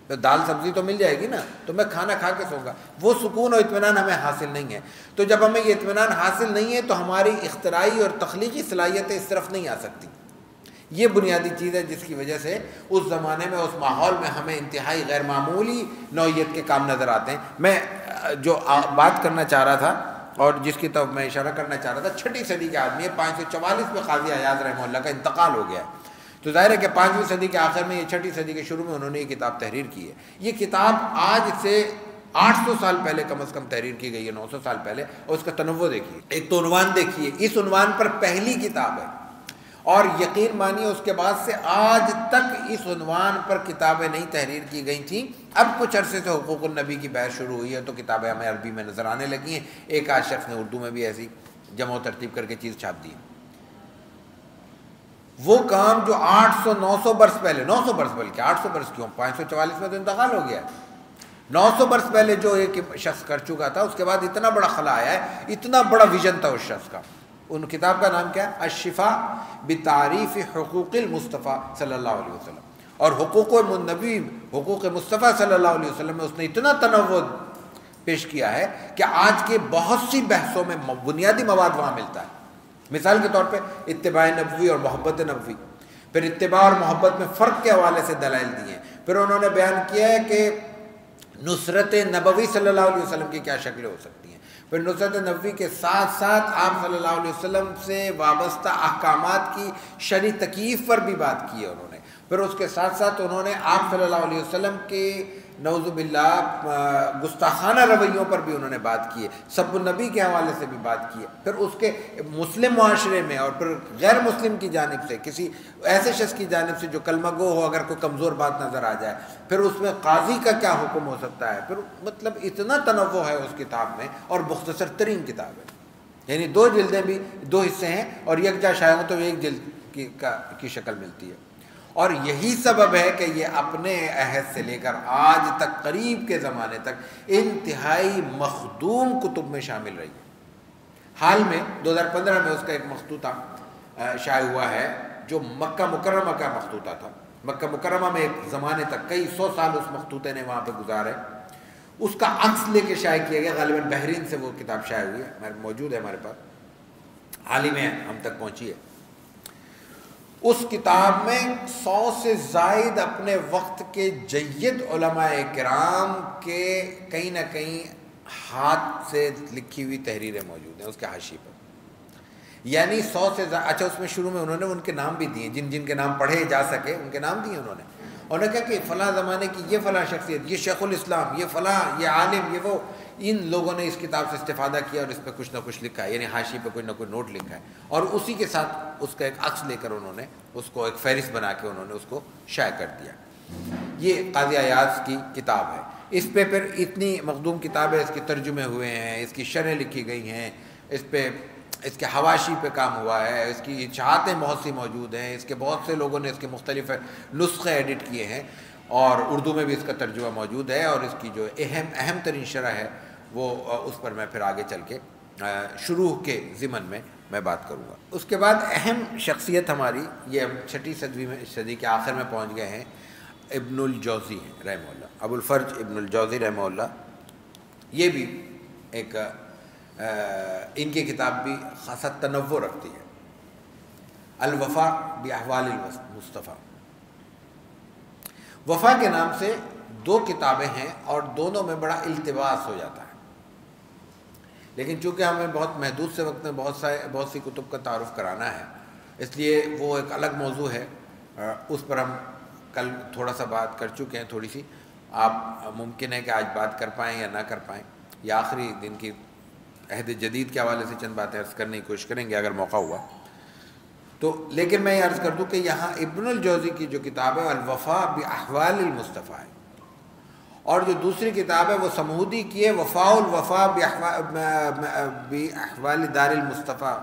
تو دال سبزی تو مل جائے گی نا، تو میں کھانا کھا کے سوں گا۔ وہ سکون اور اطمینان ہمیں حاصل نہیں ہے۔ تو جب ہمیں یہ اطمینان حاصل نہیں ہے تو ہماری اختراعی اور تخلیقی صلاحیتیں اس طرف نہیں آ سکتی۔ یہ بنیادی چیز ہے جس کی وجہ سے اس زمانے میں، اس ماحول میں ہمیں انتہائی غیر معمولی نوعیت کے کام نظر آتے ہیں۔ میں جو بات کرنا چاہ رہا تھا اور جس کی طرف میں اشارہ کرنا چاہ رہا تھا، 6 صدی کے آدمی ہے، 544 میں قاضی عیاض رحمہ اللہ کا انتقال ہو گیا ہے۔ تو ظاہر ہے کہ 5ویں صدی کے آخر میں، یہ 6 صدی کے شروع میں انہوں نے یہ کتاب تحریر کی ہے۔ یہ کتاب آج سے 800 سال پہلے کم از کم تحریر کی گئی ہے، 900 سال پہلے، اور اس کا تنوع دیکھیے۔ ایک تو عنوان دیکھیے، اس عنوان پر پہلی کتاب ہے، اور یقین مانیے اس کے بعد سے آج تک اس عنوان پر کتابیں نہیں تحریر کی گئی تھیں۔ اب کچھ عرصے سے حقوق النبی کی بحث شروع ہوئی ہے تو کتابیں ہمیں عربی میں نظر آنے لگی ہیں، ایک آدھ شخص نے اردو میں بھی ایسی جمع و ترتیب کر کے چیز چھاپ دی ہے۔ وہ کام جو 800-900 برس پہلے، 900 برس بلکہ 800 برس کیوں، 544 میں تو انتقال ہو گیا ہے، 900 برس پہلے جو ایک شخص کر چکا تھا، اس کے بعد اتنا بڑا خلا آیا ہے، اتنا بڑا ویژن تھا اس شخص کا۔ ان کتاب کا نام کیا ہے؟ الشفاء بتعریف حقوق المصطفیٰ صلی اللہ علیہ وسلم۔ اور حقوق النبی، حقوق مصطفیٰ صلی اللہ علیہ وسلم میں اس نے اتنا تنوع پیش کیا ہے کہ آج کے بہت سی بحثوں میں بنیادی مواد وہاں ملتا ہے۔ مثال کے طور پہ اتباع نبوی اور محبت نبوی، پھر اتباع اور محبت میں فرق کے حوالے سے دلائل دیے ہیں، پھر انہوں نے بیان کیا ہے کہ نصرت نبوی صلی اللہ علیہ وسلم کی کیا شکلیں ہو سکتی ہیں، پھر نصرت نبوی کے ساتھ ساتھ آپ صلی اللہ علیہ وسلم سے وابستہ احکامات کی شرعی تکییف پر بھی بات کی ہے انہوں نے، پھر اس کے ساتھ ساتھ انہوں نے آپ صلی اللہ علیہ وسلم کے نعوذ باللہ گستاخانہ رویوں پر بھی انہوں نے بات کی ہے، سب النبی کے حوالے سے بھی بات کی ہے، پھر اس کے مسلم معاشرے میں اور پھر غیر مسلم کی جانب سے، کسی ایسے شخص کی جانب سے جو کلمہ گو ہو، اگر کوئی کمزور بات نظر آ جائے، پھر اس میں قاضی کا کیا حکم ہو سکتا ہے، پھر مطلب اتنا تنوع ہے اس کتاب میں، اور مختصر ترین کتاب ہے، یعنی 2 جلدیں بھی 2 حصے ہیں، اور یکجا شائع ہوں تو 1 جلد کی شکل ملتی ہے۔ اور یہی سبب ہے کہ یہ اپنے عہد سے لے کر آج تک، قریب کے زمانے تک، انتہائی مخدوم کتب میں شامل رہی ہے۔ حال میں 2015 میں اس کا ایک مخطوطہ شائع ہوا ہے جو مکہ مکرمہ کا مخطوطہ تھا۔ مکہ مکرمہ میں ایک زمانے تک کئی 100 سال اس مخطوطے نے وہاں پہ گزارے، اس کا عکس لے کے شائع کیا گیا، غالباً بحرین سے وہ کتاب شائع ہوئی ہے، موجود ہے ہمارے پاس، حال ہی میں ہم تک پہنچی ہے۔ اس کتاب میں 100 سے زائد اپنے وقت کے جید علماء کرام کے کہیں نہ کہیں ہاتھ سے لکھی ہوئی تحریریں موجود ہیں اس کے حاشیے پر، یعنی 100 سے زائد۔ اچھا، اس میں شروع میں انہوں نے ان کے نام بھی دیے، جن جن کے نام پڑھے جا سکے ان کے نام دیے انہوں نے کہا کہ فلاں زمانے کی یہ فلاں شخصیت، یہ شیخ الاسلام، یہ فلاں، یہ عالم، یہ وہ، ان لوگوں نے اس کتاب سے استفادہ کیا اور اس پہ کچھ نہ کچھ لکھا ہے، یعنی حاشیے پہ کوئی نہ کوئی نوٹ لکھا ہے، اور اسی کے ساتھ اس کا ایک عکس لے کر انہوں نے اس کو ایک فہرست بنا کے انہوں نے اس کو شائع کر دیا۔ یہ قاضی عیاض کی کتاب ہے، اس پہ پھر اتنی مخدوم کتاب ہے، اس کے ترجمے ہوئے ہیں، اس کی شرحیں لکھی گئی ہیں، اس پہ اس کے حواشی پہ کام ہوا ہے، اس کی اشاعتیں بہت سی موجود ہیں، اس کے بہت سے لوگوں نے اس کے مختلف نسخے ایڈٹ کیے ہیں، اور اردو میں بھی اس کا ترجمہ موجود ہے، اور اس کی جو اہم ترین شرح ہے وہ اس پر میں پھر آگے چل کے شروع کے ضمن میں بات کروں گا۔ اس کے بعد اہم شخصیت ہماری، یہ ہم 6 صدی کے آخر میں پہنچ گئے ہیں، ابن الجوزی ہیں رحمہ اللہ، ابو الفرج ابن الجوزی رحمہ اللہ۔ یہ بھی ایک ان کی کتاب بھی خاصا تنوع رکھتی ہے، الوفا باحوال المصطفیٰ۔ وفا کے نام سے 2 کتابیں ہیں اور دونوں میں بڑا التباس ہو جاتا ہے، لیکن چونکہ ہمیں بہت محدود سے وقت میں بہت سی کتب کا تعارف کرانا ہے، اس لیے وہ ایک الگ موضوع ہے، اس پر ہم کل تھوڑا سا بات کر چکے ہیں تھوڑی سی۔ آپ ممکن ہے کہ آج بات کر پائیں یا نہ کر پائیں، یا آخری دن کی عہد جدید کے حوالے سے چند باتیں عرض کرنے کی کوشش کریں گے اگر موقع ہوا تو۔ لیکن میں یہ عرض کر دوں کہ یہاں ابن الجوزی کی جو کتاب ہے الوفا باحوال المصطفیٰ ہے، اور جو دوسری کتاب ہے وہ سمہودی کی ہے وفاء الوفا باحوال دار المصطفیٰ،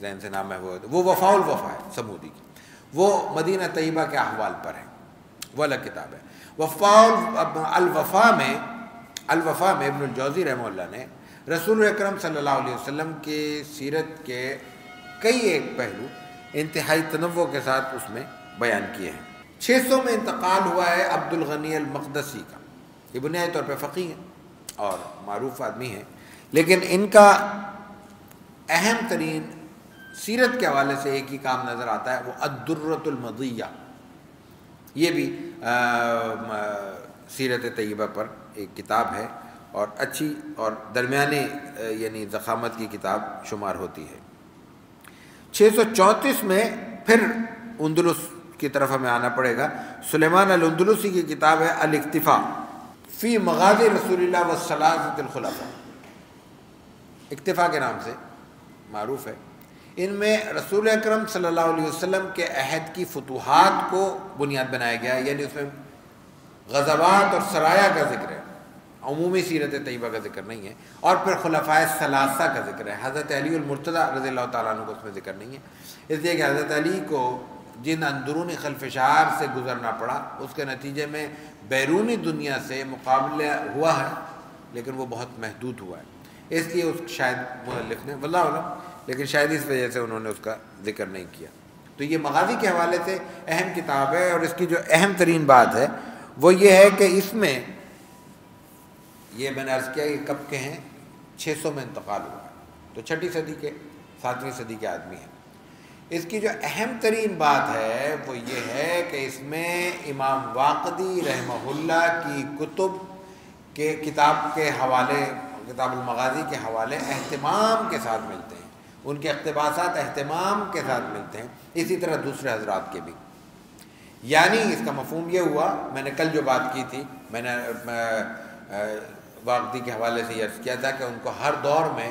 ذہن سے نام ہے وہ وفاء الوفا ہے سمہودی کی، وہ مدینہ طیبہ کے احوال پر ہے، وہ الگ کتاب ہے۔ الوفا میں ابن الجوزی رحمہ اللہ نے رسول اکرم صلی اللہ علیہ وسلم کی سیرت کے کئی ایک پہلو انتہائی تنوع کے ساتھ اس میں بیان کیے ہیں۔ 600 میں انتقال ہوا ہے عبد الغنی المقدسی کا، یہ بنیادی طور پہ فقیہ ہیں اور معروف آدمی ہیں، لیکن ان کا اہم ترین سیرت کے حوالے سے ایک ہی کام نظر آتا ہے، وہ الدرۃ المضیہ، یہ بھی سیرت طیبہ پر ایک کتاب ہے اور اچھی اور درمیانے یعنی ضخامت کی کتاب شمار ہوتی ہے۔ 634 میں پھر اندلس کی طرف ہمیں آنا پڑے گا۔ سلیمان الاندلسی کی کتاب ہے الاکتفاء فی مغازی رسول اللہ والثلاثۃ الخلفاء، اکتفاء کے نام سے معروف ہے۔ ان میں رسول اکرم صلی اللہ علیہ وسلم کے عہد کی فتوحات کو بنیاد بنایا گیا ہے، یعنی اس میں غزوات اور سرایا کا ذکر ہے، عمومی سیرت طیبہ کا ذکر نہیں ہے، اور پھر خلفائے ثلاثہ کا ذکر ہے۔ حضرت علی المرتضیٰ رضی اللہ تعالیٰ عنہ کو اس میں ذکر نہیں ہے، اس لیے کہ حضرت علی کو جن اندرونی خلفشار سے گزرنا پڑا اس کے نتیجے میں بیرونی دنیا سے مقابلہ ہوا ہے، لیکن وہ بہت محدود ہوا ہے، اس لیے اس شاید مؤلف نے واللہ اعلم، لیکن شاید اس وجہ سے انہوں نے اس کا ذکر نہیں کیا۔ تو یہ مغازی کے حوالے سے اہم کتاب ہے، اور اس کی جو اہم ترین بات ہے وہ یہ ہے کہ اس میں یہ میں نے عرض کیا کہ کب کے ہیں، 600 میں انتقال ہوا ہے، تو 6ٹھی صدی کے 7ویں صدی کے آدمی ہیں۔ اس کی جو اہم ترین بات ہے وہ یہ ہے کہ اس میں امام واقدی رحمہ اللہ کی کتب کے کتاب کے حوالے، کتاب المغازی کے حوالے اہتمام کے ساتھ ملتے ہیں، ان کے اقتباسات اہتمام کے ساتھ ملتے ہیں، اسی طرح دوسرے حضرات کے بھی۔ یعنی اس کا مفہوم یہ ہوا، میں نے کل جو بات کی تھی، میں نے واقدی کے حوالے سے یہ عرض کیا تھا کہ ان کو ہر دور میں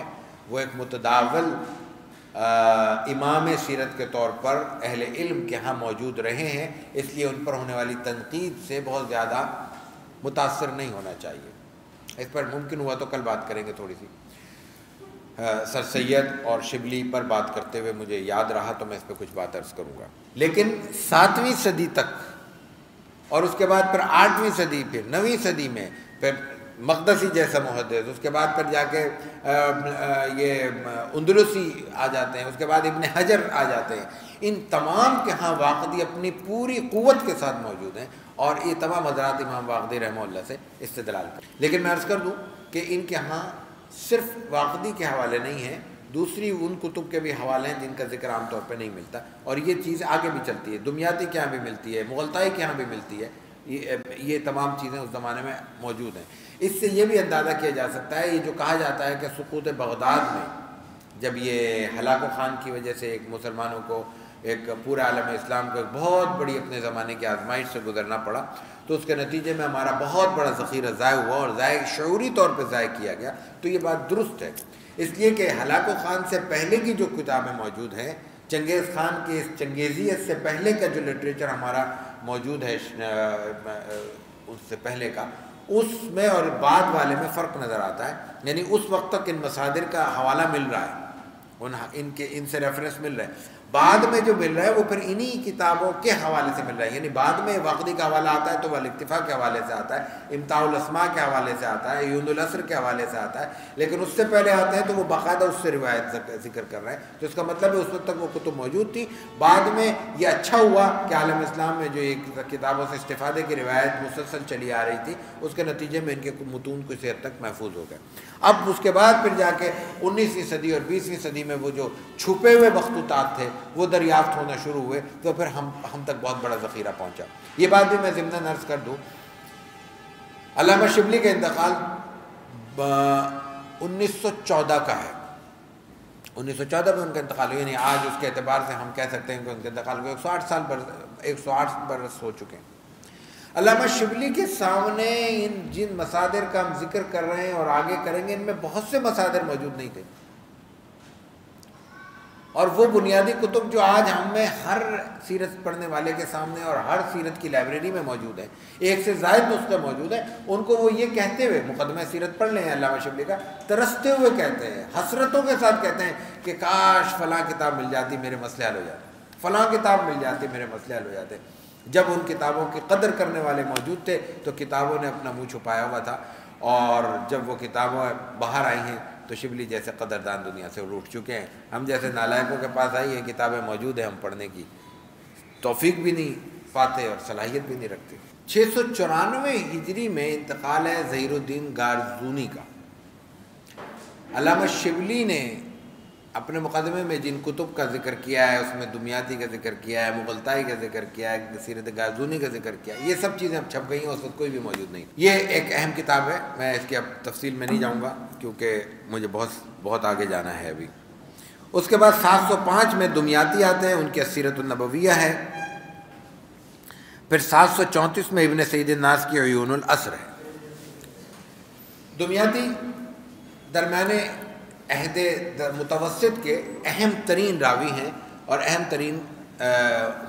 وہ ایک متداول امام سیرت کے طور پر اہل علم کے ہاں موجود رہے ہیں، اس لیے ان پر ہونے والی تنقید سے بہت زیادہ متاثر نہیں ہونا چاہیے۔ اس پر ممکن ہوا تو کل بات کریں گے تھوڑی سی۔ سر سید اور شبلی پر بات کرتے ہوئے مجھے یاد رہا تو میں اس پہ کچھ بات عرض کروں گا۔ لیکن 7ویں صدی تک، اور اس کے بعد پھر 8ویں صدی، پھر 9ویں صدی میں پھر مقدسی جیسا محدث، اس کے بعد پھر جا کے یہ اندلسی آ جاتے ہیں، اس کے بعد ابن حجر آ جاتے ہیں، ان تمام کے ہاں واقدی اپنی پوری قوت کے ساتھ موجود ہیں، اور یہ تمام حضرات امام واقدی رحمہ اللہ سے استدلال کریں۔ لیکن میں عرض کر دوں کہ ان کے ہاں صرف واقدی کے حوالے نہیں ہیں، دوسری ان کتب کے بھی حوالے ہیں جن کا ذکر عام طور پہ نہیں ملتا، اور یہ چیز آگے بھی چلتی ہے، دمیاتی کے ہاں بھی ملتی ہے، مغلطائی کے ہاں بھی ملتی ہے، یہ تمام چیزیں اس زمانے میں موجود ہیں۔ اس سے یہ بھی اندازہ کیا جا سکتا ہے، یہ جو کہا جاتا ہے کہ سقوط بغداد میں جب یہ ہلاکو خان کی وجہ سے ایک مسلمانوں کو، ایک پورے عالم اسلام کو ایک بہت بڑی اپنے زمانے کی آزمائش سے گزرنا پڑا، تو اس کے نتیجے میں ہمارا بہت بڑا ذخیرہ ضائع ہوا، اور ضائع شعوری طور پہ ضائع کیا گیا، تو یہ بات درست ہے، اس لیے کہ ہلاکو خان سے پہلے کی جو کتابیں موجود ہیں، چنگیز خان کی اس چنگیزیت سے پہلے کا جو لٹریچر ہمارا موجود ہے اس سے پہلے کا، اس میں اور بعد والے میں فرق نظر آتا ہے، یعنی اس وقت تک ان مصادر کا حوالہ مل رہا ہے، ان سے ریفرنس مل رہا ہے۔ بعد میں جو مل رہا ہے وہ پھر انہی کتابوں کے حوالے سے مل رہا ہے، یعنی بعد میں واقعی کا حوالہ آتا ہے تو وہ الاکتفاء کے حوالے سے آتا ہے، امتاع الاسماء کے حوالے سے آتا ہے، عیون العصر کے حوالے سے آتا ہے، لیکن اس سے پہلے آتے ہیں تو وہ باقاعدہ اس سے روایت ذکر کر رہے ہیں، تو اس کا مطلب ہے اس وقت تک وہ کتب موجود تھی، بعد میں یہ اچھا ہوا کہ عالم اسلام میں جو ایک کتابوں سے استفادے کی روایت مسلسل چلی آ رہی تھی، اس کے نتیجے میں ان کے متون کسی حد تک محفوظ ہو گئے۔ اب اس کے بعد پھر جا کے 19ویں صدی اور 20ویں صدی میں وہ جو چھپے ہوئے مخطوطات تھے وہ دریافت ہونا شروع ہوئے، تو پھر ہم تک بہت بڑا ذخیرہ پہنچا۔ یہ بات بھی میں ضمناً عرض کر دوں، علامہ شبلی کا انتقال 1914 کا ہے، 1914 میں ان کا انتقال ہوا، یعنی آج اس کے اعتبار سے ہم کہہ سکتے ہیں کہ ان کا انتقال ہوا 108 برس ہو چکے ہیں۔ علامہ شبلی کے سامنے جن مصادر کا ہم ذکر کر رہے ہیں اور آگے کریں گے، ان میں بہت سے مصادر موجود نہیں تھے، اور وہ بنیادی کتب جو آج ہم میں ہر سیرت پڑھنے والے کے سامنے اور ہر سیرت کی لائبریری میں موجود ہیں، ایک سے زائد نسخے موجود ہیں، ان کو وہ یہ کہتے ہوئے مقدمہ سیرت پڑھ لیں علامہ شبلی کا، ترستے ہوئے کہتے ہیں، حسرتوں کے ساتھ کہتے ہیں کہ کاش فلاں کتاب مل جاتی میرے مسئلے حل ہو جاتے، فلاں کتاب مل جاتی میرے مسئلے حل ہو جاتے۔ جب ان کتابوں کی قدر کرنے والے موجود تھے تو کتابوں نے اپنا منہ چھپایا ہوا تھا، اور جب وہ کتابیں باہر آئی ہیں تو شبلی جیسے قدردان دنیا سے روٹ چکے ہیں، ہم جیسے نالائقوں کے پاس آئی یہ کتابیں موجود ہیں، ہم پڑھنے کی توفیق بھی نہیں پاتے اور صلاحیت بھی نہیں رکھتے۔ 694 ہجری میں انتقال ہے ظہیر الدین گارزونی کا۔ علامہ شبلی نے اپنے مقدمے میں جن کتب کا ذکر کیا ہے، اس میں دمیاتی کا ذکر کیا ہے، مغلطائی کا ذکر کیا ہے، سیرت گارزونی کا ذکر کیا ہے، یہ سب چیزیں اب چھپ گئی ہیں، اس وقت کوئی بھی موجود نہیں۔ یہ ایک اہم کتاب ہے، میں اس کی اب تفصیل میں نہیں جاؤں گا کیونکہ مجھے بہت آگے جانا ہے ابھی۔ اس کے بعد 705 میں دمیاتی آتے ہیں، ان کی السیرۃ النبویہ ہے۔ پھر 734 میں ابن سعید الناس کی عیون العصر ہے۔ دمیاتی درمیانے عہد متوسط کے اہم ترین راوی ہیں اور اہم ترین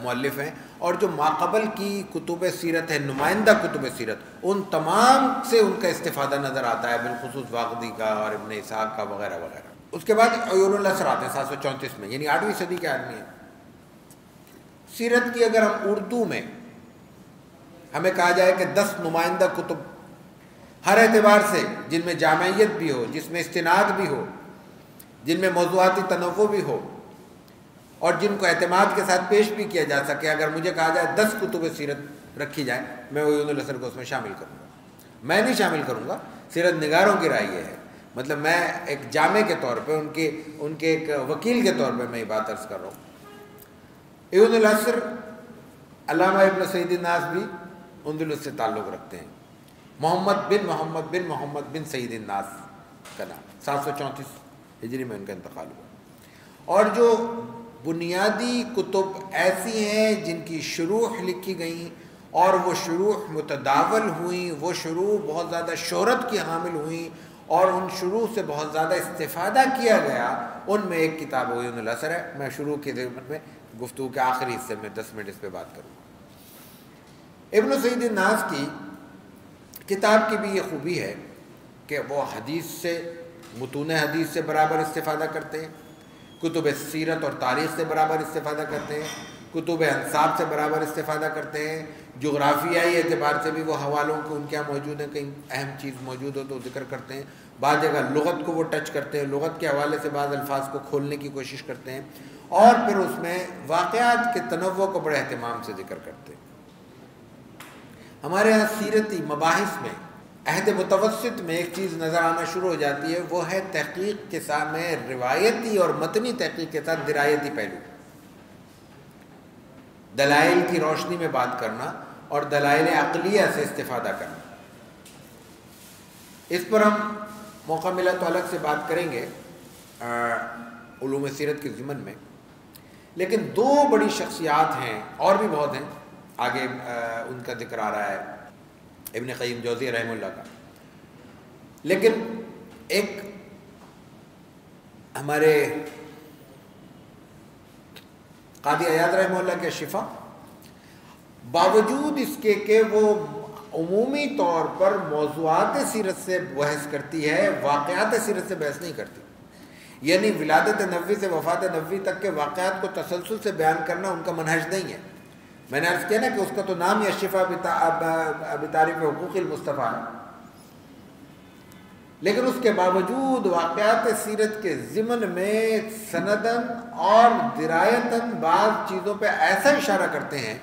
مؤلف ہیں، اور جو ماقبل کی کتب سیرت ہے، نمائندہ کتب سیرت، ان تمام سے ان کا استفادہ نظر آتا ہے، بالخصوص واقدی کا اور ابن اسحاق کا وغیرہ وغیرہ۔ اس کے بعد عیون العصر آتے ہیں 734 میں، یعنی 8ویں صدی کے آدمی ہیں۔ سیرت کی اگر ہم اردو میں ہمیں کہا جائے کہ 10 نمائندہ کتب ہر اعتبار سے، جن میں جامعیت بھی ہو، جس میں استناد بھی ہو، جن میں موضوعاتی تنوع بھی ہو، اور جن کو اعتماد کے ساتھ پیش بھی کیا جا سکے، اگر مجھے کہا جائے 10 کتب سیرت رکھی جائیں، میں عیون العصر کو اس میں شامل کروں گا۔ میں نہیں شامل کروں گا، سیرت نگاروں کی رائے یہ ہے، مطلب میں ایک جامع کے طور پہ، ان کے ایک وکیل کے طور پہ میں یہ بات عرض کر رہا ہوں۔ عیون العصر علامہ ابن سعید الناس بھی اندلس سے تعلق رکھتے ہیں، محمد بن سعید الناس کا نام، 734 ہجری میں ان کا انتقال ہوا۔ اور جو بنیادی کتب ایسی ہیں جن کی شروح لکھی گئیں اور وہ شروح متداول ہوئیں، وہ شروح بہت زیادہ شہرت کی حامل ہوئیں اور ان شروح سے بہت زیادہ استفادہ کیا گیا، ان میں ایک کتاب عیون العصر ہے۔ میں شروع کی ضمن میں گفتگو کے آخری حصے میں 10 منٹ اس پہ بات کروں گا۔ ابن سعید الناس کی کتاب کی بھی یہ خوبی ہے کہ وہ حدیث سے، متون حدیث سے برابر استفادہ کرتے ہیں، کتب سیرت اور تاریخ سے برابر استفادہ کرتے ہیں، کتب انساب سے برابر استفادہ کرتے ہیں، جغرافیائی اعتبار سے بھی وہ حوالوں کو ان کے یہاں موجود ہیں، کہیں اہم چیز موجود ہو تو ذکر کرتے ہیں، بعض جگہ لغت کو وہ ٹچ کرتے ہیں، لغت کے حوالے سے بعض الفاظ کو کھولنے کی کوشش کرتے ہیں، اور پھر اس میں واقعات کے تنوع کو بڑے اہتمام سے ذکر کرتے ہیں۔ ہمارے ہاں سیرتی مباحث میں عہد متوسط میں ایک چیز نظر آنا شروع ہو جاتی ہے، وہ ہے تحقیق کے ساتھ میں روایتی اور متنی تحقیق کے ساتھ درایتی پہلو، دلائل کی روشنی میں بات کرنا اور دلائل عقلیہ سے استفادہ کرنا۔ اس پر ہم موقع ملا تو الگ سے بات کریں گے علوم سیرت کے ضمن میں، لیکن 2 بڑی شخصیات ہیں، اور بھی بہت ہیں، آگے ان کا ذکر آ رہا ہے ابن قیم جوزی رحمہ اللہ کا، لیکن ایک ہمارے قاضی عیاض رحمہ اللہ کے شفا، باوجود اس کے کہ وہ عمومی طور پر موضوعات سیرت سے بحث کرتی ہے، واقعات سیرت سے بحث نہیں کرتی، یعنی ولادت نبوی سے وفات نبوی تک کے واقعات کو تسلسل سے بیان کرنا ان کا منہج نہیں ہے. میں نے عرض کیا نا کہ اس کا تو نام ہی الشفاء بتعریف حقوق المصطفیٰ ہے، لیکن اس کے باوجود واقعات سیرت کے ضمن میں سندن اور درایتاً بعض چیزوں پہ ایسا اشارہ کرتے ہیں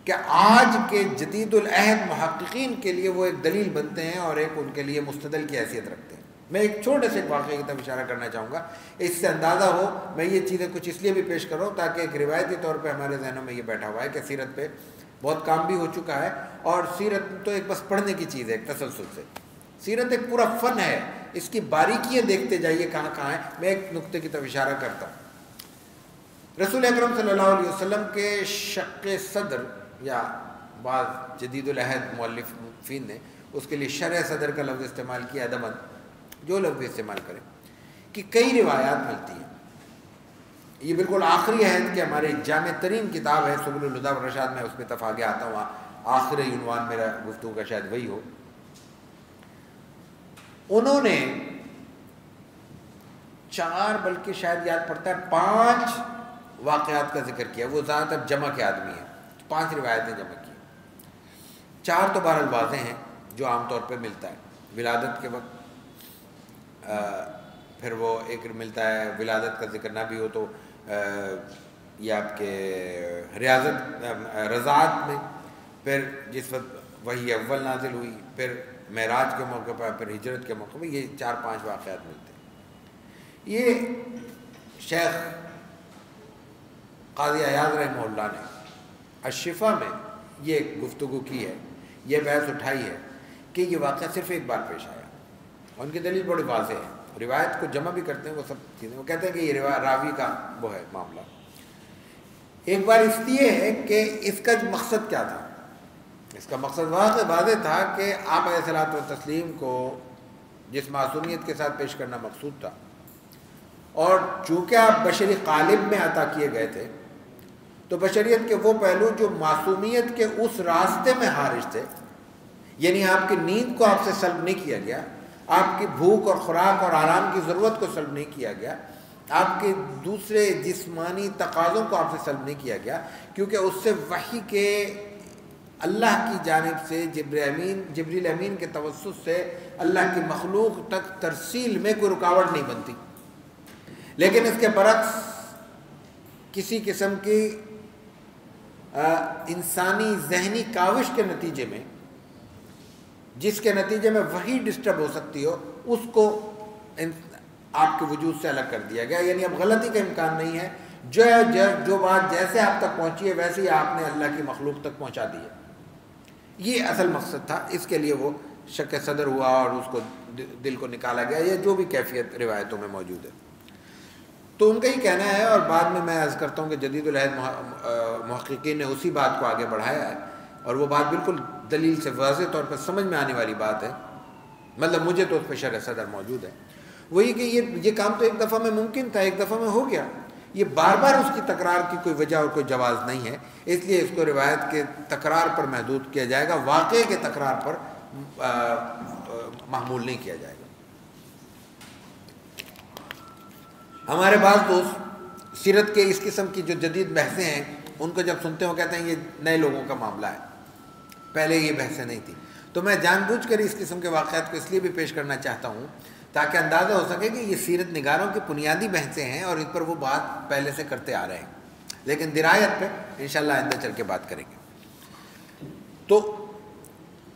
کہ آج کے جدید العہد محققین کے لیے وہ ایک دلیل بنتے ہیں اور ایک ان کے لیے مستدل کی حیثیت رکھتے ہیں. میں ایک چھوٹے سے واقعے کی طرف اشارہ کرنا چاہوں گا، اس سے اندازہ ہو. میں یہ چیزیں کچھ اس لیے بھی پیش کر رہا ہوں تاکہ ایک روایتی طور پہ ہمارے ذہنوں میں یہ بیٹھا ہوا ہے کہ سیرت پہ بہت کام بھی ہو چکا ہے، اور سیرت تو ایک بس پڑھنے کی چیز ہے ایک تسلسل سے. سیرت ایک پورا فن ہے، اس کی باریکیاں دیکھتے جائیے کہاں کہاں ہیں. میں ایک نقطے کی طرف اشارہ کرتا ہوں. رسول اکرم صلی اللہ علیہ وسلم کے شق صدر، یا بعض جدید العہد مؤلفین نے اس کے لیے شرح صدر کا لفظ استعمال کیا، ادباً جو لفظ استعمال کریں، کہ کئی روایات ملتی ہیں. یہ بالکل آخری عہد کے ہمارے جامع ترین کتاب ہے سبل الہدی والرشاد، میں اس میں تفاقے آتا ہوں، آخری عنوان میرا گفتگو کا شاید وہی ہو. انہوں نے 4 بلکہ شاید یاد پڑتا ہے 5 واقعات کا ذکر کیا. وہ زیادہ تر جمع کے آدمی ہیں، 5 روایتیں جمع کی. 4 تو بہرحال واضح ہیں جو عام طور پہ ملتا ہے ولادت کے وقت، پھر وہ ایک ملتا ہے ولادت کا ذکر نہ بھی ہو تو یہ آپ کے ریاضت رضاعت میں، پھر جس وقت وحی اول نازل ہوئی، پھر معراج کے موقع پر، پھر ہجرت کے موقع پر. یہ 4-5 واقعات ملتے ہیں. یہ شیخ قاضی عیاض رحمہ اللہ نے الشفا میں یہ گفتگو کی ہے، یہ بحث اٹھائی ہے کہ یہ واقعہ صرف ایک بار پیش آیا. اور ان کی دلیل بڑی واضح ہے، روایت کو جمع بھی کرتے ہیں وہ سب چیزیں. وہ کہتے ہیں کہ یہ راوی کا وہ ہے معاملہ. ایک بار اس لیے ہے کہ اس کا مقصد کیا تھا. اس کا مقصد واضح تھا کہ آپ علیہ الصلوۃ والتسلیم کو جس معصومیت کے ساتھ پیش کرنا مقصود تھا، اور چونکہ آپ بشری قالب میں عطا کیے گئے تھے، تو بشریت کے وہ پہلو جو معصومیت کے اس راستے میں خارج تھے، یعنی آپ کی نیند کو آپ سے سلب نہیں کیا گیا، آپ کی بھوک اور خوراک اور آرام کی ضرورت کو سلب نہیں کیا گیا، آپ کے دوسرے جسمانی تقاضوں کو آپ سے سلب نہیں کیا گیا، کیونکہ اس سے وحی کے اللہ کی جانب سے جبریل امین کے توسط سے اللہ کی مخلوق تک ترسیل میں کوئی رکاوٹ نہیں بنتی. لیکن اس کے برعکس کسی قسم کی انسانی ذہنی کاوش کے نتیجے میں، جس کے نتیجے میں وہی ڈسٹرب ہو سکتی ہو، اس کو آپ کے وجود سے الگ کر دیا گیا. یعنی اب غلطی کا امکان نہیں ہے، جو بات جیسے آپ تک پہنچی ہے ویسے ہی آپ نے اللہ کی مخلوق تک پہنچا دی ہے. یہ اصل مقصد تھا. اس کے لیے وہ شق صدر ہوا اور اس کو دل کو نکالا گیا، یا جو بھی کیفیت روایتوں میں موجود ہے. تو ان کا ہی کہنا ہے، اور بعد میں عرض کرتا ہوں کہ جدید العہد محققین نے اسی بات کو آگے بڑھایا ہے، اور وہ بات بالکل دلیل سے واضح طور پر سمجھ میں آنے والی بات ہے. مطلب مجھے تو اس پہ شرح صدر موجود ہے. وہی کہ یہ کام تو ایک دفعہ میں ممکن تھا، ایک دفعہ میں ہو گیا. یہ بار بار اس کی تکرار کی کوئی وجہ اور کوئی جواز نہیں ہے، اس لیے اس کو روایت کے تکرار پر محدود کیا جائے گا، واقعے کے تکرار پر محمول نہیں کیا جائے گا. ہمارے بعض دوست سیرت کے اس قسم کی جو جدید بحثیں ہیں ان کو جب سنتے ہیں وہ کہتے ہیں یہ نئے لوگوں کا معاملہ ہے، پہلے یہ بحثیں نہیں تھی. تو میں جان بوجھ کر اس قسم کے واقعات کو اس لیے بھی پیش کرنا چاہتا ہوں تاکہ اندازہ ہو سکے کہ یہ سیرت نگاروں کی بنیادی بحثیں ہیں اور ان پر وہ بات پہلے سے کرتے آ رہے ہیں، لیکن درایت پہ انشاءاللہ آئندہ چل کے بات کریں گے. تو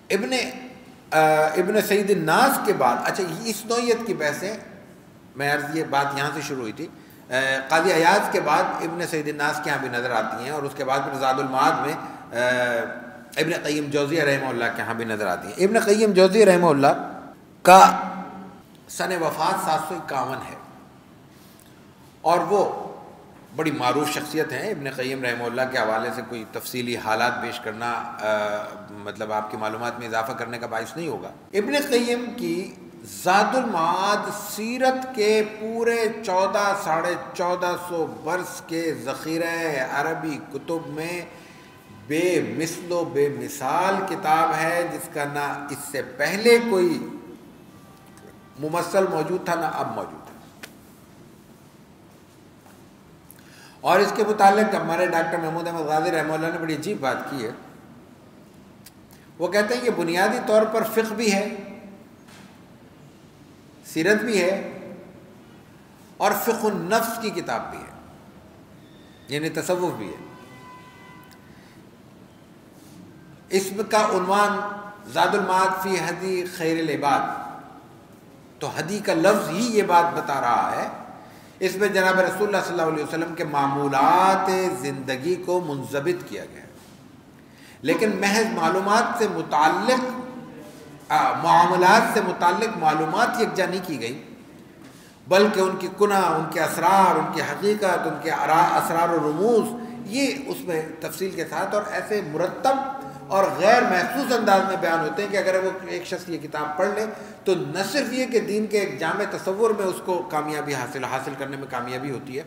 ابن سعید الناس کے بعد، اچھا اس نوعیت کی بحثیں، میں عرض یہ بات یہاں سے شروع ہوئی تھی، قاضی عیاض کے بعد ابن سعید الناس کے یہاں بھی نظر آتی ہیں، اور اس کے بعد پھر زاد المعاد میں ابن قیم جوزیہ رحمہ اللہ کے یہاں بھی نظر آتی ہیں. ابن قیم جوزیہ رحمہ اللہ کا سن وفات 751 ہے، اور وہ بڑی معروف شخصیت ہیں. ابن قیم رحمہ اللہ کے حوالے سے کوئی تفصیلی حالات پیش کرنا مطلب آپ کی معلومات میں اضافہ کرنے کا باعث نہیں ہوگا. ابن قیم کی زاد المعاد سیرت کے پورے 1400 برس کے ذخیرہ عربی کتب میں بے مثل و بے مثال کتاب ہے، جس کا نہ اس سے پہلے کوئی ممثل موجود تھا نہ اب موجود ہے. اور اس کے متعلق ہمارے ڈاکٹر محمود احمد غازی رحمہ اللہ نے بڑی عجیب بات کی ہے. وہ کہتے ہیں یہ بنیادی طور پر فقہ بھی ہے، سیرت بھی ہے، اور فقہ النفس کی کتاب بھی ہے، یعنی تصوف بھی ہے. اس کا عنوان زاد المعاد فی ہدی خیر العباد، تو ہدی کا لفظ ہی یہ بات بتا رہا ہے. اس میں جناب رسول اللہ صلی اللہ علیہ وسلم کے معمولات زندگی کو منضبط کیا گیا ہے، لیکن محض معلومات سے متعلق معاملات سے متعلق معلومات یکجا نہیں کی گئی، بلکہ ان کی کنہ، ان کے اسرار، ان کی حقیقت، ان کے اسرار و رموز، یہ اس میں تفصیل کے ساتھ اور ایسے مرتب اور غیر محسوس انداز میں بیان ہوتے ہیں کہ اگر وہ ایک شخص یہ کتاب پڑھ لے تو نہ صرف یہ کہ دین کے ایک جامع تصور میں اس کو کامیابی حاصل کرنے میں کامیابی ہوتی ہے،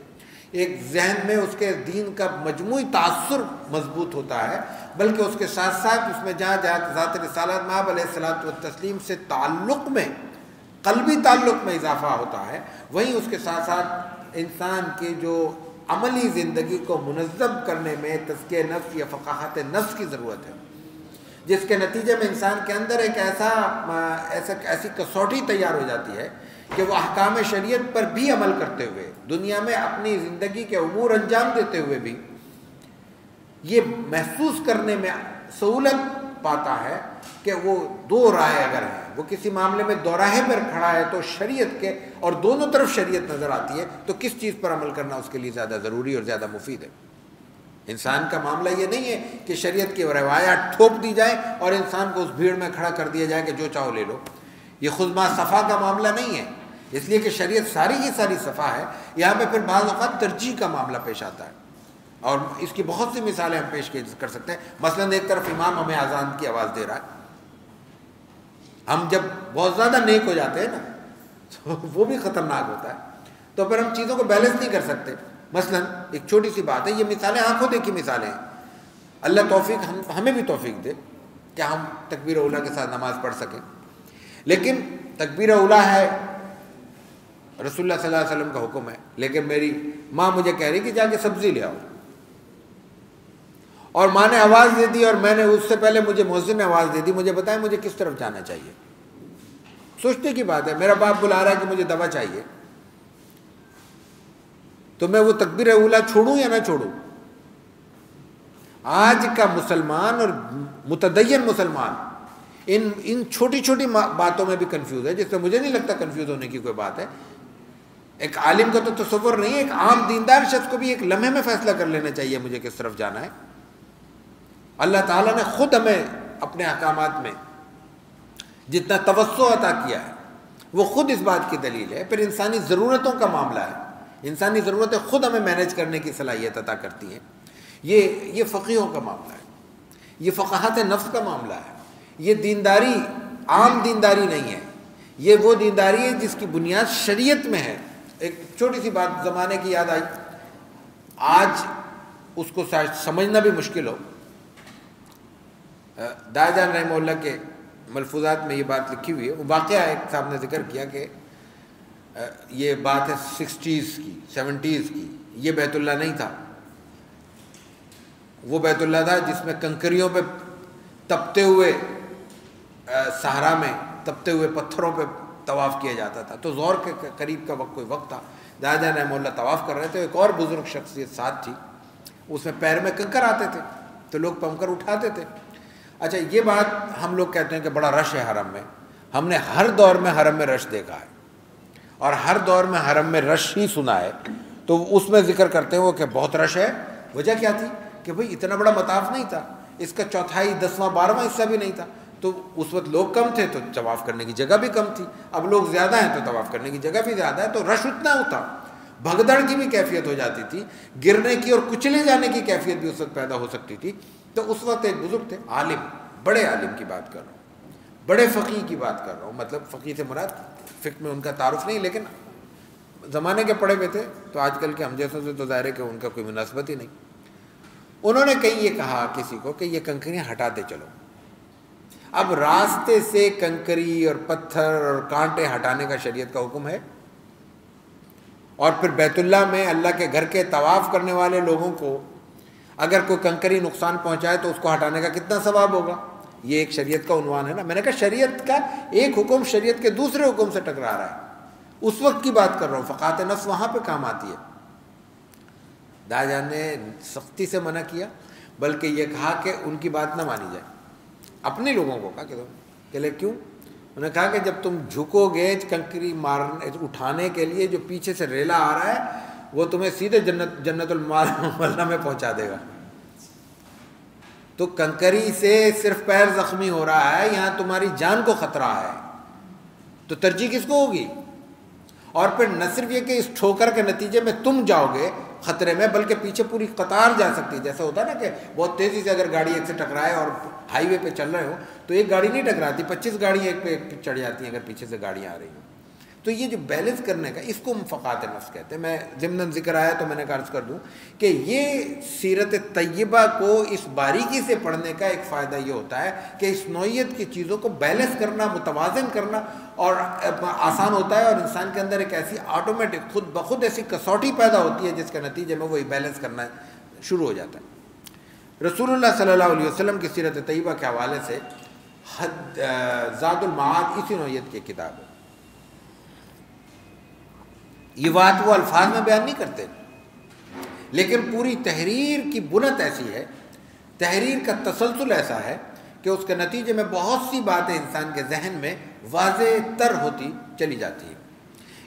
ایک ذہن میں اس کے دین کا مجموعی تاثر مضبوط ہوتا ہے، بلکہ اس کے ساتھ ساتھ اس میں جہاں ذات رسالت مآب علیہ الصلوۃ والتسلیم سے تعلق میں، قلبی تعلق میں اضافہ ہوتا ہے، وہیں اس کے ساتھ ساتھ انسان کی جو عملی زندگی کو منظم کرنے میں تزکیہ نفس یا فقاہت نفس کی ضرورت ہے، جس کے نتیجے میں انسان کے اندر ایک ایسی کسوٹی تیار ہو جاتی ہے کہ وہ احکام شریعت پر بھی عمل کرتے ہوئے، دنیا میں اپنی زندگی کے امور انجام دیتے ہوئے بھی یہ محسوس کرنے میں سہولت پاتا ہے کہ وہ دو رائے اگر ہیں، وہ کسی معاملے میں دوراہے پر کھڑا ہے تو شریعت کے اور دونوں طرف شریعت نظر آتی ہے، تو کس چیز پر عمل کرنا اس کے لیے زیادہ ضروری اور زیادہ مفید ہے. انسان کا معاملہ یہ نہیں ہے کہ شریعت کی روایات ٹھوپ دی جائیں اور انسان کو اس بھیڑ میں کھڑا کر دیا جائے کہ جو چاہو لے لو. یہ خود ما صفا کا معاملہ نہیں ہے، اس لیے کہ شریعت ساری کی ساری صفا ہے. یہاں پہ پھر بعض اوقات ترجیح کا معاملہ پیش آتا ہے، اور اس کی بہت سی مثالیں ہم پیش کر سکتے ہیں. مثلا ایک طرف امام ہمیں اذان کی آواز دے رہا ہے، ہم جب بہت زیادہ نیک ہو جاتے ہیں نا تو وہ بھی خطرناک ہوتا ہے، تو پھر ہم چیزوں کو بیلنس نہیں کر سکتے. مثلا ایک چھوٹی سی بات ہے، یہ مثالیں آنکھوں دیکھی مثالیں ہیں. اللہ توفیق ہمیں بھی توفیق دے کہ ہم تکبیر اولیٰ کے ساتھ نماز پڑھ سکیں. لیکن تکبیر اولیٰ ہے، رسول اللہ صلی اللہ علیہ وسلم کا حکم ہے، لیکن میری ماں مجھے کہہ رہی کہ جا کے سبزی لے آؤ، اور ماں نے آواز دے دی اور میں نے اس سے پہلے مجھے مؤذن نے آواز دے دی، مجھے بتائیں مجھے کس طرف جانا چاہیے. سوچنے کی بات ہے، میرا باپ بلا رہا ہے کہ مجھے دوا چاہیے، تو میں وہ تکبیر اولیٰ چھوڑوں یا نہ چھوڑوں؟ آج کا مسلمان اور متدین مسلمان ان چھوٹی چھوٹی باتوں میں بھی کنفیوز ہے، جس سے مجھے نہیں لگتا کنفیوز ہونے کی کوئی بات ہے. ایک عالم کا تو تصور نہیں ہے، ایک عام دیندار شخص کو بھی ایک لمحے میں فیصلہ کر لینا چاہیے مجھے کس طرف جانا ہے. اللہ تعالیٰ نے خود ہمیں اپنے احکامات میں جتنا توسع عطا کیا ہے وہ خود اس بات کی دلیل ہے. پھر انسانی ضرورتوں کا معاملہ ہے، انسانی ضرورتیں خود ہمیں مینیج کرنے کی صلاحیت عطا کرتی ہیں. یہ فقیہوں کا معاملہ ہے، یہ فقاہت نفس کا معاملہ ہے. یہ دینداری عام دینداری نہیں ہے، یہ وہ دینداری ہے جس کی بنیاد شریعت میں ہے. ایک چھوٹی سی بات زمانے کی یاد آئی، آج اس کو سمجھنا بھی مشکل ہو. دادا جان رحمہ اللہ کے ملفوظات میں یہ بات لکھی ہوئی ہے. وہ واقعہ ایک صاحب نے ذکر کیا کہ یہ بات ہے 60s کی 70s کی. یہ بیت اللہ نہیں تھا، وہ بیت اللہ تھا جس میں کنکریوں پہ تپتے ہوئے صحرا میں تپتے ہوئے پتھروں پہ طواف کیا جاتا تھا. تو ظہر کے قریب کا کوئی وقت تھا، دادا جان رحمہ اللہ طواف کر رہے تھے، ایک اور بزرگ شخصیت ساتھ تھی، اس میں پیر میں کنکر آتے تھے تو لوگ کنکر اٹھاتے تھے. اچھا یہ بات ہم لوگ کہتے ہیں کہ بڑا رش ہے حرم میں. ہم نے ہر دور میں حرم میں رش دیکھا ہے اور ہر دور میں حرم میں رش ہی سنا ہے، تو اس میں ذکر کرتے ہیں وہ کہ بہت رش ہے. وجہ کیا تھی کہ بھئی اتنا بڑا مطاف نہیں تھا، اس کا چوتھائی 10واں 12واں حصہ بھی نہیں تھا، تو اس وقت لوگ کم تھے تو طواف کرنے کی جگہ بھی کم تھی. اب لوگ زیادہ ہیں تو طواف کرنے کی جگہ بھی زیادہ ہے، تو رش اتنا ہوتا، بھگدڑ کی بھی کیفیت ہو جاتی تھی، گرنے کی اور کچلے جانے کی کیفیت بھی اس وقت پیدا ہو سکتی تھی. تو اس وقت ایک بزرگ تھے، عالم، بڑے عالم کی بات کر رہا ہوں، بڑے فقیہ کی بات کر رہا ہوں. مطلب فقیہ سے مراد فقہ میں ان کا تعارف نہیں، لیکن زمانے کے پڑھے ہوئے تھے، تو آج کل کے ہم جیسوں سے تو ظاہر ہے کہ ان کا کوئی مناسبت ہی نہیں. انہوں نے کہیں یہ کہا کسی کو کہ یہ کنکریاں ہٹاتے چلو. اب راستے سے کنکری اور پتھر اور کانٹے ہٹانے کا شریعت کا حکم ہے، اور پھر بیت اللہ میں اللہ کے گھر کے طواف کرنے والے لوگوں کو اگر کوئی کنکری نقصان پہنچائے تو اس کو ہٹانے کا کتنا ثواب ہوگا؟ یہ ایک شریعت کا عنوان ہے نا. میں نے کہا شریعت کا ایک حکم شریعت کے دوسرے حکم سے ٹکرا رہا ہے، اس وقت کی بات کر رہا ہوں. فقاہت نفس وہاں پہ کام آتی ہے. دادا جان نے سختی سے منع کیا، بلکہ یہ کہا کہ ان کی بات نہ مانی جائے. اپنے لوگوں کو کہا کہ لے کیوں؟ انہوں نے کہا کہ جب تم جھکو گے کنکری مارنے اٹھانے کے لیے، جو پیچھے سے ریلا آ رہا ہے وہ تمہیں سیدھے جنت المعلا میں پہنچا دے گا. تو کنکری سے صرف پیر زخمی ہو رہا ہے، یہاں تمہاری جان کو خطرہ ہے، تو ترجیح کس کو ہوگی؟ اور پھر نہ صرف یہ کہ اس ٹھوکر کے نتیجے میں تم جاؤ گے خطرے میں، بلکہ پیچھے پوری قطار جا سکتی ہے. جیسا ہوتا ہے نا کہ بہت تیزی سے اگر گاڑی ایک سے ٹکرائے اور ہائی وے پہ چل رہے ہو تو ایک گاڑی نہیں ٹکراتی، 25 گاڑی ایک پہ ایک چڑھ جاتی ہیں اگر پیچھے سے گاڑیاں آ رہی ہوں. تو یہ جو بیلنس کرنے کا، اس کو ہم فقاہت نفس کہتے ہیں. میں ضمناً ذکر آیا تو میں نے عرض کر دوں کہ یہ سیرت طیبہ کو اس باریکی سے پڑھنے کا ایک فائدہ یہ ہوتا ہے کہ اس نوعیت کی چیزوں کو بیلنس کرنا، متوازن کرنا اور آسان ہوتا ہے، اور انسان کے اندر ایک ایسی آٹومیٹک خود بخود ایسی کسوٹی پیدا ہوتی ہے جس کے نتیجے میں وہی بیلنس کرنا شروع ہو جاتا ہے. رسول اللہ صلی اللہ علیہ وسلم کی سیرت طیبہ کے حوالے سے زاد المعاد اسی نوعیت کی کتاب ہے. یہ بات وہ الفاظ میں بیان نہیں کرتے، لیکن پوری تحریر کی بنت ایسی ہے، تحریر کا تسلسل ایسا ہے کہ اس کے نتیجے میں بہت سی باتیں انسان کے ذہن میں واضح تر ہوتی چلی جاتی ہیں.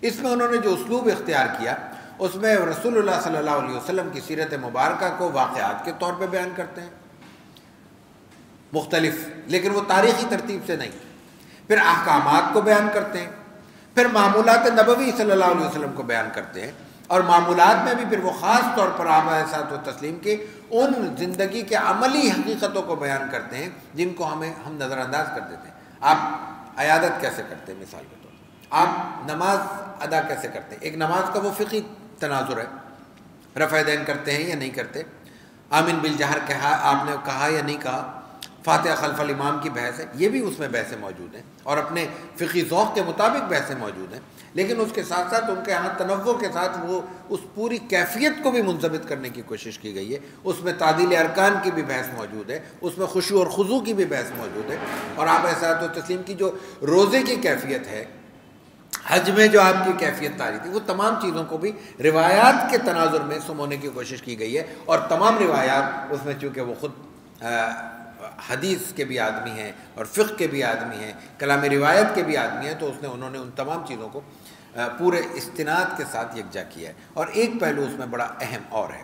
اس میں انہوں نے جو اسلوب اختیار کیا اس میں رسول اللہ صلی اللہ علیہ وسلم کی سیرت مبارکہ کو واقعات کے طور پہ بیان کرتے ہیں مختلف، لیکن وہ تاریخی ترتیب سے نہیں. پھر احکامات کو بیان کرتے ہیں، پھر معمولات نبوی صلی اللہ علیہ وسلم کو بیان کرتے ہیں، اور معمولات میں بھی پھر وہ خاص طور پر آباء صلاۃ و تسلیم کے ان زندگی کے عملی حقیقتوں کو بیان کرتے ہیں جن کو ہم نظر انداز کر دیتے ہیں. آپ عیادت کیسے کرتے ہیں مثال کے طور پر، آپ نماز ادا کیسے کرتے ہیں، ایک نماز کا وہ فقہی تناظر ہے، رفع دین کرتے ہیں یا نہیں کرتے، آمین بالجہر کہا آپ نے کہا یا نہیں کہا، فاتحہ خلف الامام کی بحث ہے، یہ بھی اس میں بحثیں موجود ہیں اور اپنے فقہی ذوق کے مطابق بحثیں موجود ہیں. لیکن اس کے ساتھ ساتھ ان کے ہاں تنوع کے ساتھ وہ اس پوری کیفیت کو بھی منضبط کرنے کی کوشش کی گئی ہے. اس میں تعدیل ارکان کی بھی بحث موجود ہے، اس میں خشوع اور خضوع کی بھی بحث موجود ہے، اور آپ صلاۃ و تسلیم کی جو روزے کی کیفیت ہے، حج میں جو آپ کی کیفیت تاری تھی، وہ تمام چیزوں کو بھی روایات کے تناظر میں سمونے کی کوشش کی گئی ہے. اور تمام روایات اس میں چونکہ وہ خود حدیث کے بھی آدمی ہیں اور فقہ کے بھی آدمی ہیں، کلام روایت کے بھی آدمی ہیں، تو انہوں نے ان تمام چیزوں کو پورے استناد کے ساتھ یکجا کیا ہے. اور ایک پہلو اس میں بڑا اہم اور ہے،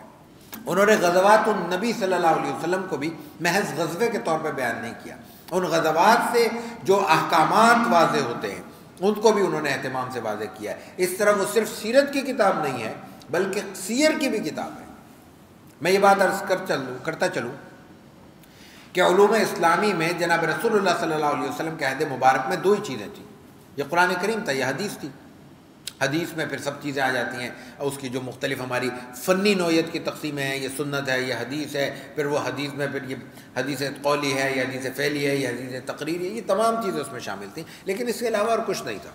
انہوں نے غزوات النبی صلی اللہ علیہ وسلم کو بھی محض غزوے کے طور پہ بیان نہیں کیا. ان غزوات سے جو احکامات واضح ہوتے ہیں ان کو بھی انہوں نے اہتمام سے واضح کیا ہے. اس طرح وہ صرف سیرت کی کتاب نہیں ہے بلکہ سیر کی بھی کتاب ہے. میں یہ بات عرض کرتا چلوں کہ علوم اسلامی میں جناب رسول اللہ صلی اللہ علیہ وسلم کے عہد مبارک میں دو ہی چیزیں تھیں، یہ قرآن کریم تھا، یہ حدیث تھی. حدیث میں پھر سب چیزیں آ جاتی ہیں، اس کی جو مختلف ہماری فنی نوعیت کی تقسیمیں ہیں، یہ سنت ہے، یہ حدیث ہے، پھر وہ حدیث میں پھر یہ حدیث قولی ہے، یہ حدیث فعلی ہے، یہ حدیث تقریری ہے، یہ تمام چیزیں اس میں شامل تھیں. لیکن اس کے علاوہ اور کچھ نہیں تھا.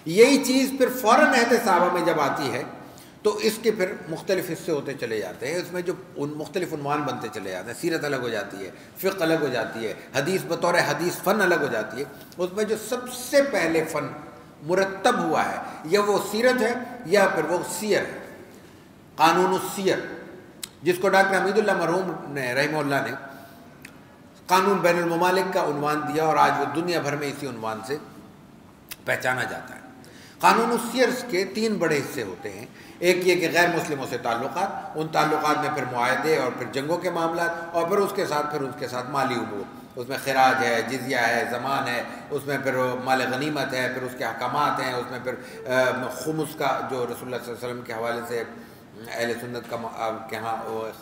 یہی چیز پھر فوراً عہد صحابہ میں جب آتی ہے تو اس کے پھر مختلف حصے ہوتے چلے جاتے ہیں، اس میں جو مختلف عنوان بنتے چلے جاتے ہیں. سیرت الگ ہو جاتی ہے، فقہ الگ ہو جاتی ہے، حدیث بطور حدیث فن الگ ہو جاتی ہے. اس میں جو سب سے پہلے فن مرتب ہوا ہے یا وہ سیرت ہے یا پھر وہ سیر ہے، قانون السیر، جس کو ڈاکٹر حمید اللہ مرحوم نے رحمہ اللہ نے قانون بین الممالک کا عنوان دیا، اور آج وہ دنیا بھر میں اسی عنوان سے پہچانا جاتا ہے. قانون السیر کے 3 بڑے حصے ہوتے ہیں. ایک یہ کہ غیر مسلموں سے تعلقات، ان تعلقات میں پھر معاہدے اور پھر جنگوں کے معاملات، اور پھر اس کے ساتھ مالی امور، اس میں خراج ہے، جزیہ ہے، زمان ہے، اس میں پھر مال غنیمت ہے، پھر اس کے احکامات ہیں، اس میں پھر خمس کا جو رسول اللہ صلی اللہ علیہ وسلم کے حوالے سے اہل سنت کے ہاں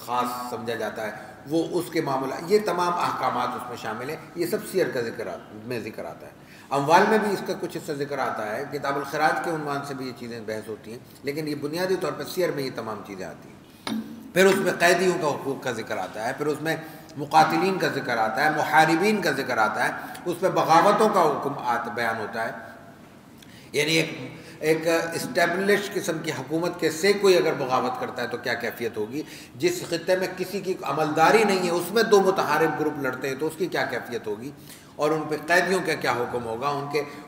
خاص سمجھا جاتا ہے، وہ اس کے معاملات، یہ تمام احکامات اس میں شامل ہیں. یہ سب سیر کا ذکر آتا ہے. اموال میں بھی اس کا کچھ حصہ ذکر آتا ہے، کتاب الخراج کے عنوان سے بھی یہ چیزیں بحث ہوتی ہیں، لیکن یہ بنیادی طور پر سیر میں یہ تمام چیزیں آتی ہیں. پھر اس میں قیدیوں کا حقوق کا ذکر آتا ہے، پھر اس میں مقاتلین کا ذکر آتا ہے، محاربین کا ذکر آتا ہے، اس میں بغاوتوں کا حکم بیان ہوتا ہے. یعنی ایک ایک اسٹیبلش قسم کی حکومت کے سے کوئی اگر بغاوت کرتا ہے تو کیا کیفیت ہوگی، جس خطے میں کسی کی عملداری نہیں ہے اس میں دو متحارب گروپ لڑتے ہیں تو اس کی کیا کیفیت ہوگی، اور ان پہ قیدیوں کا کیا حکم ہوگا،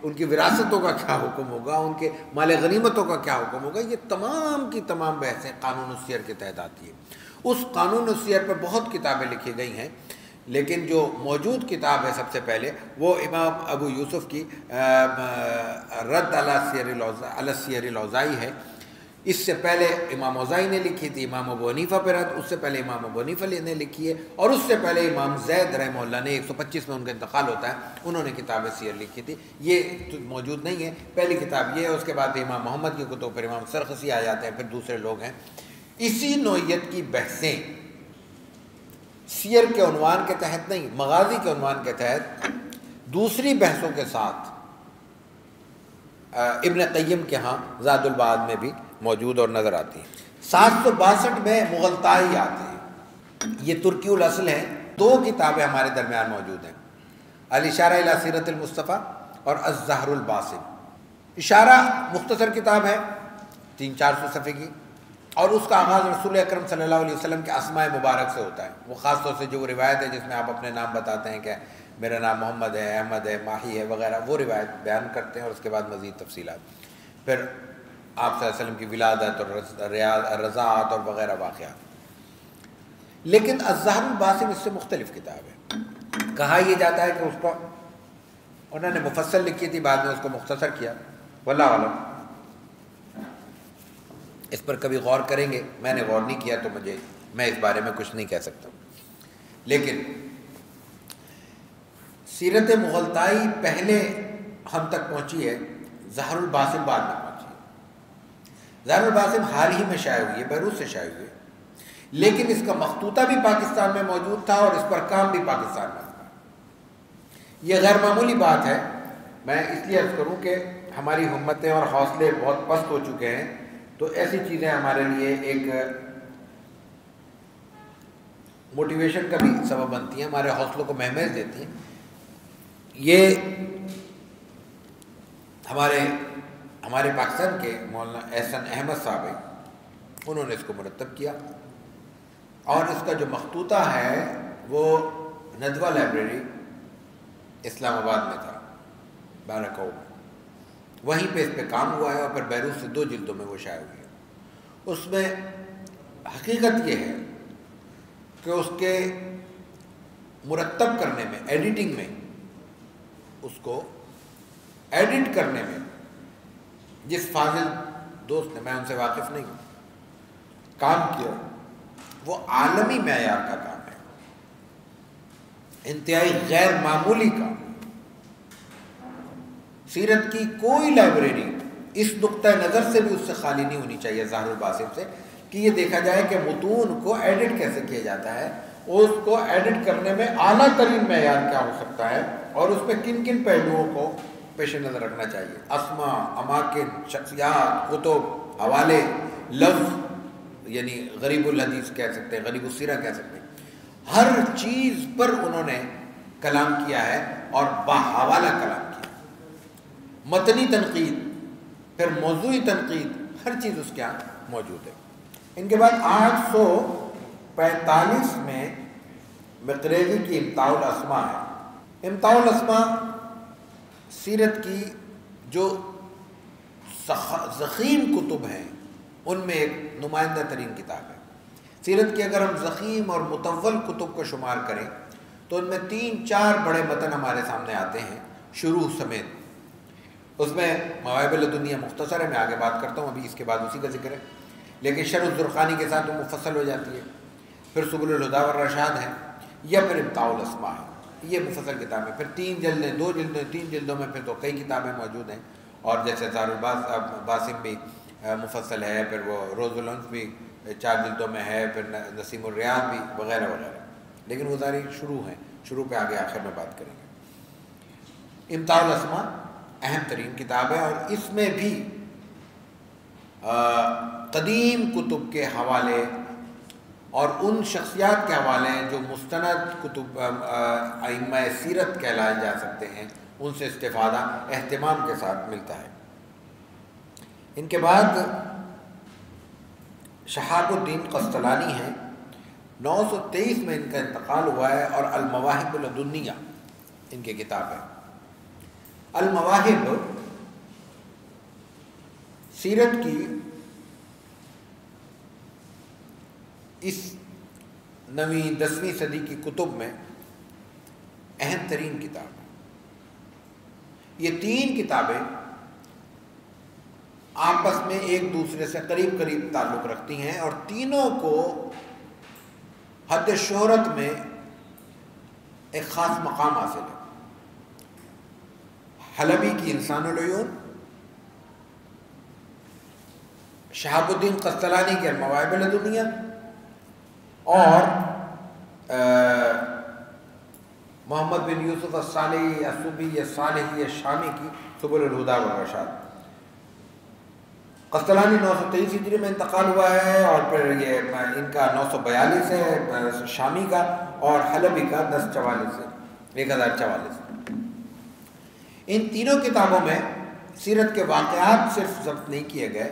ان کی وراثتوں کا کیا حکم ہوگا، ان کے مال غنیمتوں کا کیا حکم ہوگا. یہ تمام کی تمام بحثیں قانون السیر کے تحت آتی ہیں. اس قانون السیر پر بہت کتابیں لکھی گئی ہیں، لیکن جو موجود کتاب ہے سب سے پہلے وہ امام ابو یوسف کی رد علی السیر الاوزاعی ہے. اس سے پہلے امام اوزاعی نے لکھی تھی، امام ابو حنیفہ پر رد، اس سے پہلے امام ابو حنیفہ نے لکھی ہے، اور اس سے پہلے امام زید رحمہ اللہ نے 125 میں ان کا انتقال ہوتا ہے، انہوں نے کتاب سیر لکھی تھی. یہ موجود نہیں ہے. پہلی کتاب یہ ہے، اس کے بعد امام محمد کی کتب، پھر امام سرخسی آ جاتے ہیں، پھر دوسرے لوگ ہیں. اسی نوعیت کی بحثیں سیر کے عنوان کے تحت نہیں، مغازی کے عنوان کے تحت دوسری بحثوں کے ساتھ ابن قیم کے ہاں زاد البعاد میں بھی موجود اور نظر آتی ہیں. 762 میں مغلطائی آتے ہیں، یہ ترکی الاصل ہیں. دو کتابیں ہمارے درمیان موجود ہیں، الاشارہ الی سیرت المصطفیٰ اور الزہر الباسم. اشارہ مختصر کتاب ہے 300-400 صفحے کی، اور اس کا آغاز رسول اکرم صلی اللہ علیہ وسلم کے اسماء مبارک سے ہوتا ہے. وہ خاص طور سے جو روایت ہے جس میں آپ اپنے نام بتاتے ہیں کہ میرا نام محمد ہے، احمد ہے، ماہی ہے وغیرہ، وہ روایت بیان کرتے ہیں، اور اس کے بعد مزید تفصیلات. پھر آپ صلی اللہ علیہ وسلم کی ولادت اور رضاعت اور وغیرہ واقعات. لیکن الزہر الباسم اس سے مختلف کتاب ہے. کہا یہ جاتا ہے کہ اس کو انہوں نے مفصل لکھی تھی، بعد میں اس کو مختصر کیا. واللہ اعلم، اس پر کبھی غور کریں گے. میں نے غور نہیں کیا تو میں اس بارے میں کچھ نہیں کہہ سکتا. لیکن سیرت مغلطائی پہلے ہم تک پہنچی ہے، زہر الباسم بعد میں پہنچی ہے. زہر الباسم حال ہی میں شائع ہوئی ہے، بیروت سے شائع ہوئی ہے، لیکن اس کا مخطوطہ بھی پاکستان میں موجود تھا اور اس پر کام بھی پاکستان میں تھا. یہ غیر معمولی بات ہے. میں اس لیے عرض کروں کہ ہماری ہمتیں اور حوصلے بہت پست ہو چکے ہیں، تو ایسی چیزیں ہمارے لیے ایک موٹیویشن کا بھی سبب بنتی ہیں، ہمارے حوصلوں کو مہمیز دیتی ہیں. یہ ہمارے پاکستان کے مولانا احسن احمد صاحب ہیں، انہوں نے اس کو مرتب کیا، اور اس کا جو مخطوطہ ہے وہ ندوہ لائبریری اسلام آباد میں تھا، بارکو میں، وہیں پہ اس پہ کام ہوا ہے، اور پھر بیروت سے 2 جلدوں میں وہ شائع ہوئی ہے. اس میں حقیقت یہ ہے کہ اس کے مرتب کرنے میں، ایڈیٹنگ میں، اس کو ایڈٹ کرنے میں جس فاضل دوست نے، میں ان سے واقف نہیں ہوں، کام کیا، وہ عالمی معیار کا کام ہے، انتہائی غیر معمولی کام. سیرت کی کوئی لائبریری اس نقطہ نظر سے بھی اس سے خالی نہیں ہونی چاہیے زہر الباسم سے، کہ یہ دیکھا جائے کہ متون کو ایڈٹ کیسے کیا جاتا ہے، اور اس کو ایڈٹ کرنے میں اعلیٰ ترین معیار کیا ہو سکتا ہے، اور اس پہ کن کن پہلوؤں کو پیش نظر رکھنا چاہیے. اسماء، اماکن، شخصیات، کتب، حوالے، لفظ، یعنی غریب الحدیث کہہ سکتے ہیں، غریب السیرہ کہہ سکتے ہیں، ہر چیز پر انہوں نے کلام کیا ہے، اور باحوالہ کلام کیا. متنی تنقید، پھر موضوعی تنقید، ہر چیز اس کے یہاں موجود ہے. ان کے بعد 845 میں مقریزی کی امتاع الاسماء ہے. امتاع الاسماء سیرت کی جو ضخیم کتب ہیں ان میں ایک نمائندہ ترین کتاب ہے. سیرت کی اگر ہم ضخیم اور مطول کتب کو شمار کریں تو ان میں 3-4 بڑے متن ہمارے سامنے آتے ہیں شروع سمیت. اس میں مواہب لدنیہ مختصر ہے، میں آگے بات کرتا ہوں، ابھی اس کے بعد اسی کا ذکر ہے، لیکن شرح الزرقانی کے ساتھ وہ مفصل ہو جاتی ہے. پھر سبل الہدی والرشاد ہے، یا پھر امتاع الاسماء ہے، یہ مفصل کتاب ہے. پھر 3 جلدیں، 2 جلدیں، 3 جلدوں میں پھر تو کئی کتابیں موجود ہیں، اور جیسے زہر الباسم بھی مفصل ہے، پھر وہ روز الانف بھی 4 جلدوں میں ہے، پھر نسیم الریاض بھی، وغیرہ وغیرہ. لیکن وہ ساری شروع ہیں، شروع پہ آگے آخر میں بات کریں گے. امتاع الاسماء اہم ترین کتاب ہے، اور اس میں بھی قدیم کتب کے حوالے اور ان شخصیات کے حوالے ہیں جو مستند کتب ائمہ سیرت کہلائے جا سکتے ہیں، ان سے استفادہ اہتمام کے ساتھ ملتا ہے. ان کے بعد شہاب الدین قسطلانی ہیں، 923 میں ان کا انتقال ہوا ہے، اور المواہب لدنیہ ان کی کتاب ہے۔ المواہب سیرت کی اس 9ویں 10ویں صدی کی کتب میں اہم ترین کتاب ہے۔ یہ 3 کتابیں آپس میں ایک دوسرے سے قریب قریب تعلق رکھتی ہیں، اور تینوں کو حد شہرت میں ایک خاص مقام حاصل ہے۔ حلبی کی انسان العیون، شہاب الدین قسطلانی کی المواہب لدنیہ، اور محمد بن یوسف الصالحی الصوبی الصالحی الشامی کی سبل الہدی والرشاد۔ قسطلانی 923 ہجری میں انتقال ہوا ہے، اور پھر یہ ان کا 942 ہے شامی کا، اور حلبی کا 1044 ہے 1044۔ ان تینوں کتابوں میں سیرت کے واقعات صرف ضبط نہیں کیے گئے،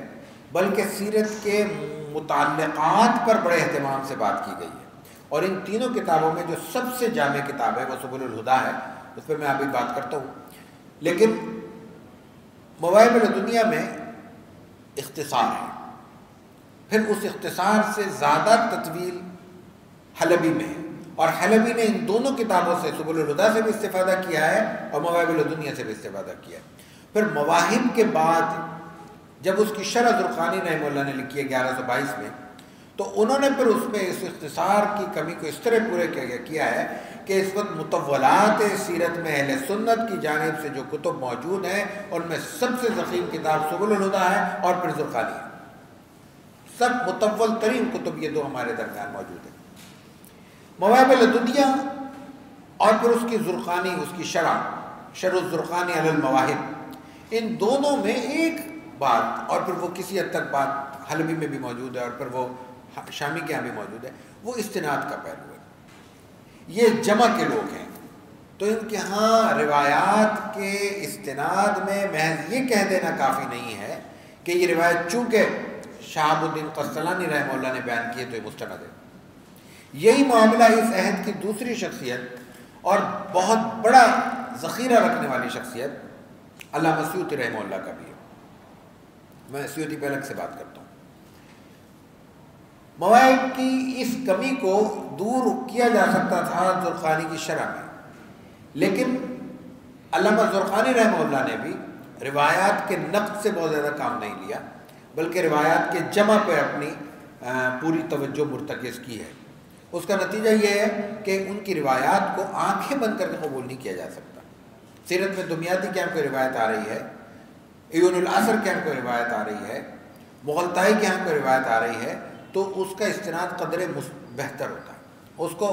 بلکہ سیرت کے متعلقات پر بڑے اہتمام سے بات کی گئی ہے۔ اور ان تینوں کتابوں میں جو سب سے جامع کتاب ہے وہ سبل الہدی ہے، اس پہ میں ابھی بات کرتا ہوں۔ لیکن مواہب لدنیہ میں اختصار ہے، پھر اس اختصار سے زیادہ تطویل حلبی میں ہے، اور حلبی نے ان دونوں کتابوں سے سبل الہدی سے بھی استفادہ کیا ہے اور مواہب لدنیہ سے بھی استفادہ کیا ہے۔ پھر مواہب کے بعد جب اس کی شرح زرقانی رحمہ اللہ نے لکھی ہے 1122 میں، تو انہوں نے پھر اس میں اس اختصار کی کمی کو اس طرح پورے کیا ہے کہ اس وقت مطولات سیرت میں اہل سنت کی جانب سے جو کتب موجود ہیں ان میں سب سے ضخیم کتاب سبل الہدی ہے، اور پھر زرقانی ہے۔ سب مطول ترین کتب یہ دو ہمارے درمیان موجود ہیں، مواہب لدنیہ اور پھر اس کی زرقانی، اس کی شرح الزرقانی علی المواہب۔ ان دونوں میں ایک بات، اور پھر وہ کسی حد تک بات حلبی میں بھی موجود ہے، اور پھر وہ شامی کے یہاں بھی موجود ہے، وہ استناد کا پہلو ہے۔ یہ جمع کے لوگ ہیں، تو ان کے ہاں روایات کے استناد میں محض یہ کہہ دینا کافی نہیں ہے کہ یہ روایت چونکہ شہاب الدین قسطلانی رحمہ اللہ نے بیان کی ہے تو یہ مستند ہے۔ یہی معاملہ اس عہد کی دوسری شخصیت اور بہت بڑا ذخیرہ رکھنے والی شخصیت علامہ سیوطی رحمہ اللہ کا بھی ہے۔ میں سیوطی پہ الگ سے بات کرتا ہوں۔ مواہب کی اس کمی کو دور کیا جا سکتا تھا زرقانی کی شرح میں، لیکن علامہ زرقانی رحمہ اللہ نے بھی روایات کے نقد سے بہت زیادہ کام نہیں لیا، بلکہ روایات کے جمع پہ اپنی پوری توجہ مرتکز کی ہے۔ اس کا نتیجہ یہ ہے کہ ان کی روایات کو آنکھیں بند کر کے قبول نہیں کیا جا سکتا۔ سیرت میں دمیاطی کے یہاں کوئی روایت آ رہی ہے، عیون العصر کے یہاں کوئی روایت آ رہی ہے، مغلطائی کے یہاں کوئی روایت آ رہی ہے، تو اس کا استناد قدرے بہتر ہوتا ہے۔ اس کو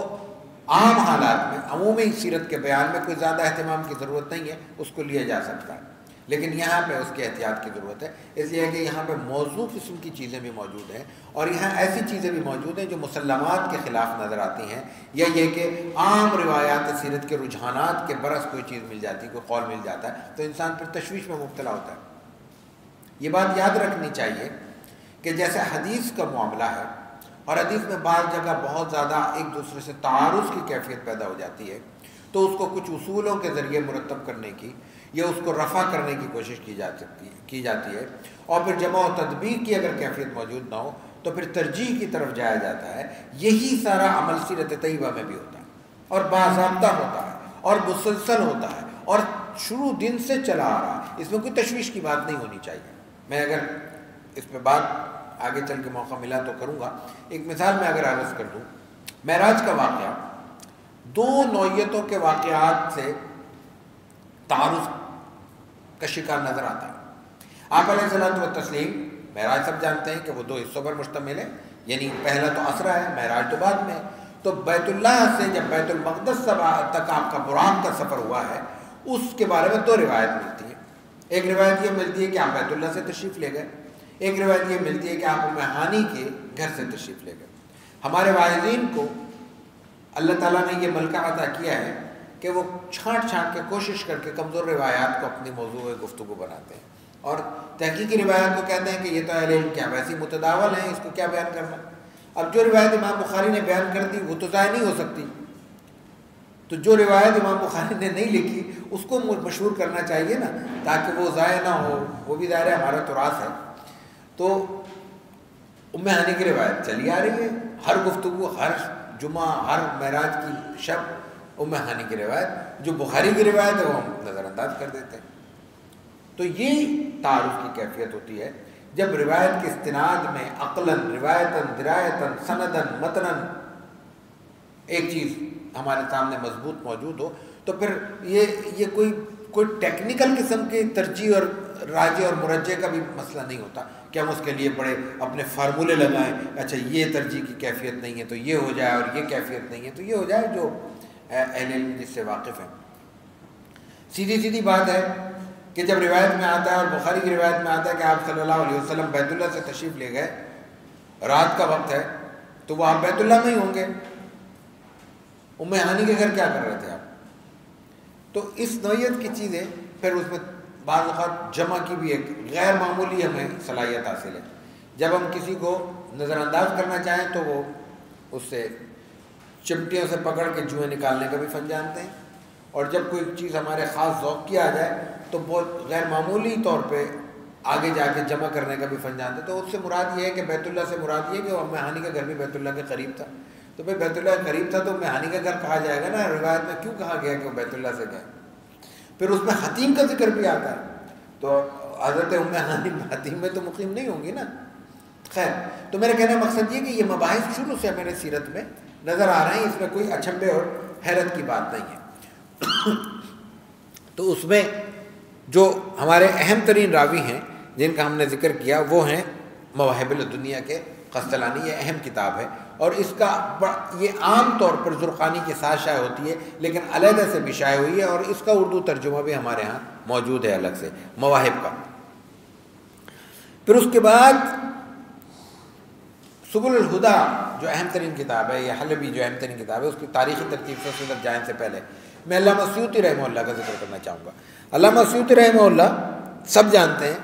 عام حالات میں عمومی سیرت کے بیان میں کوئی زیادہ اہتمام کی ضرورت نہیں ہے، اس کو لیا جا سکتا ہے، لیکن یہاں پہ اس کے احتیاط کی ضرورت ہے، اس لیے کہ یہاں پہ موضوع قسم کی چیزیں بھی موجود ہیں، اور یہاں ایسی چیزیں بھی موجود ہیں جو مسلمات کے خلاف نظر آتی ہیں، یا یہ کہ عام روایات سیرت کے رجحانات کے برعکس کوئی چیز مل جاتی ہے، کوئی قول مل جاتا ہے، تو انسان پھر تشویش میں مبتلا ہوتا ہے۔ یہ بات یاد رکھنی چاہیے کہ جیسے حدیث کا معاملہ ہے، اور حدیث میں بعض جگہ بہت زیادہ ایک دوسرے سے تعارض کی کیفیت پیدا ہو جاتی ہے، تو اس کو کچھ اصولوں کے ذریعے مرتب کرنے کی یا اس کو رفع کرنے کی کوشش کی جاتی ہے، اور پھر جمع و تطبیق کی اگر کیفیت موجود نہ ہو تو پھر ترجیح کی طرف جایا جاتا ہے۔ یہی سارا عمل سیرت طیبہ میں بھی ہوتا ہے، اور باضابطہ ہوتا ہے، اور مسلسل ہوتا ہے، اور شروع دن سے چلا آ رہا ہے، اس میں کوئی تشویش کی بات نہیں ہونی چاہیے۔ میں اگر اس پہ بات آگے چل کے موقع ملا تو کروں گا۔ ایک مثال میں اگر عرض کر دوں، معراج کا واقعہ دو نوعیتوں کے واقعات سے تعارض کا شکار نظر آتا ہے۔ آپ علیہ الصلوۃ والتسلیم، معراج سب جانتے ہیں کہ وہ 2 حصوں پر مشتمل ہے، یعنی پہلا تو اسرا ہے، معراج تو بعد میں۔ تو بیت اللہ سے جب بیت المقدس تک آپ کا براق کا سفر ہوا ہے، اس کے بارے میں 2 روایت ملتی ہیں۔ ایک روایت یہ ملتی ہے کہ آپ بیت اللہ سے تشریف لے گئے، ایک روایت یہ ملتی ہے کہ آپ ام ہانی کے گھر سے تشریف لے گئے۔ ہمارے واعظین کو اللہ تعالیٰ نے یہ ملکہ عطا کیا ہے کہ وہ چھانٹ کے کوشش کر کے کمزور روایات کو اپنی موضوع گفتگو بناتے ہیں، اور تحقیقی روایت کو کہتے ہیں کہ یہ تو اہل علم کیا ویسی متداول ہیں، اس کو کیا بیان کرنا۔ اب جو روایت امام بخاری نے بیان کر دی وہ تو ضائع نہیں ہو سکتی، تو جو روایت امام بخاری نے نہیں لکھی اس کو مشہور کرنا چاہیے نا، تاکہ وہ ضائع نہ ہو، وہ بھی ظاہر ہے ہمارا تراث ہے۔ تو ام ہانی کی روایت چلی آ رہی ہے، ہر گفتگو، ہر جمعہ، ہر معراج کی شب ام ہانی کی روایت، جو بخاری کی روایت ہے وہ ہم نظر انداز کر دیتے ہیں۔ تو یہ تعارف کی کیفیت ہوتی ہے جب روایت کے استناد میں عقلاً، روایتاً، درایتاً، سنداً، متناً ایک چیز ہمارے سامنے مضبوط موجود ہو، تو پھر یہ کوئی ٹیکنیکل قسم کی ترجیح اور راجح اور مرجح کا بھی مسئلہ نہیں ہوتا کہ ہم اس کے لیے بڑے اپنے فارمولے لگائیں، اچھا یہ ترجیح کی کیفیت نہیں ہے تو یہ ہو جائے، اور یہ کیفیت نہیں ہے تو یہ ہو جائے، جو اہل علم جس سے واقف ہیں۔ سیدھی بات ہے کہ جب روایت میں آتا ہے، اور بخاری کی روایت میں آتا ہے کہ آپ صلی اللہ علیہ وسلم بیت اللہ سے تشریف لے گئے، رات کا وقت ہے، تو وہ آپ بیت اللہ میں ہی ہوں گے، ام ہانی کے گھر کیا کر رہے تھے آپ؟ تو اس نوعیت کی چیزیں، پھر اس میں بعض اوقات جمع کی بھی ایک غیر معمولی ہمیں صلاحیت حاصل ہے۔ جب ہم کسی کو نظر انداز کرنا چاہیں تو وہ اس سے چمٹیوں سے پکڑ کے جوئیں نکالنے کا بھی فن جانتے ہیں، اور جب کوئی چیز ہمارے خاص ذوق کی آ جائے تو بہت غیر معمولی طور پہ آگے جا کے جمع کرنے کا بھی فن جانتے ہیں۔ تو اس سے مراد یہ ہے کہ بیت اللہ سے مراد یہ ہے کہ ام ہانی کا گھر بھی بیت اللہ کے قریب تھا، تو بھائی بیت اللہ کے قریب تھا تو ام ہانی کا گھر کہا جائے گا نا، روایت میں کیوں کہا گیا کہ وہ بیت اللہ سے گئے؟ پھر اس میں حتیم کا ذکر بھی آتا ہے، تو حضرت ام ہانی حتیم میں تو مقیم نہیں ہوں گی نا۔ خیر، تو میرا کہنے کا مقصد یہ کہ یہ مباحث شروع سے میرے سیرت میں نظر آ رہے ہیں، اس میں کوئی اچھمبے اور حیرت کی بات نہیں ہے۔ تو اس میں جو ہمارے اہم ترین راوی ہیں جن کا ہم نے ذکر کیا وہ ہیں مواہب الدنیا کے قسطلانی، یہ اہم کتاب ہے، اور اس کا یہ عام طور پر زرقانی کے ساتھ شائع ہوتی ہے، لیکن علیحدہ سے بھی شائع ہوئی ہے، اور اس کا اردو ترجمہ بھی ہمارے ہاں موجود ہے الگ سے، مواہب کا۔ پھر اس کے بعد سبل الہدا جو اہم ترین کتاب ہے، یہ حلبی جو اہم ترین کتاب ہے، اس کی تاریخی ترتیب سے صدر جائیں سے پہلے میں علامہ سیوطی رحمہ اللہ کا ذکر کرنا چاہوں گا۔ علامہ سیوطی رحمہ اللہ سب جانتے ہیں،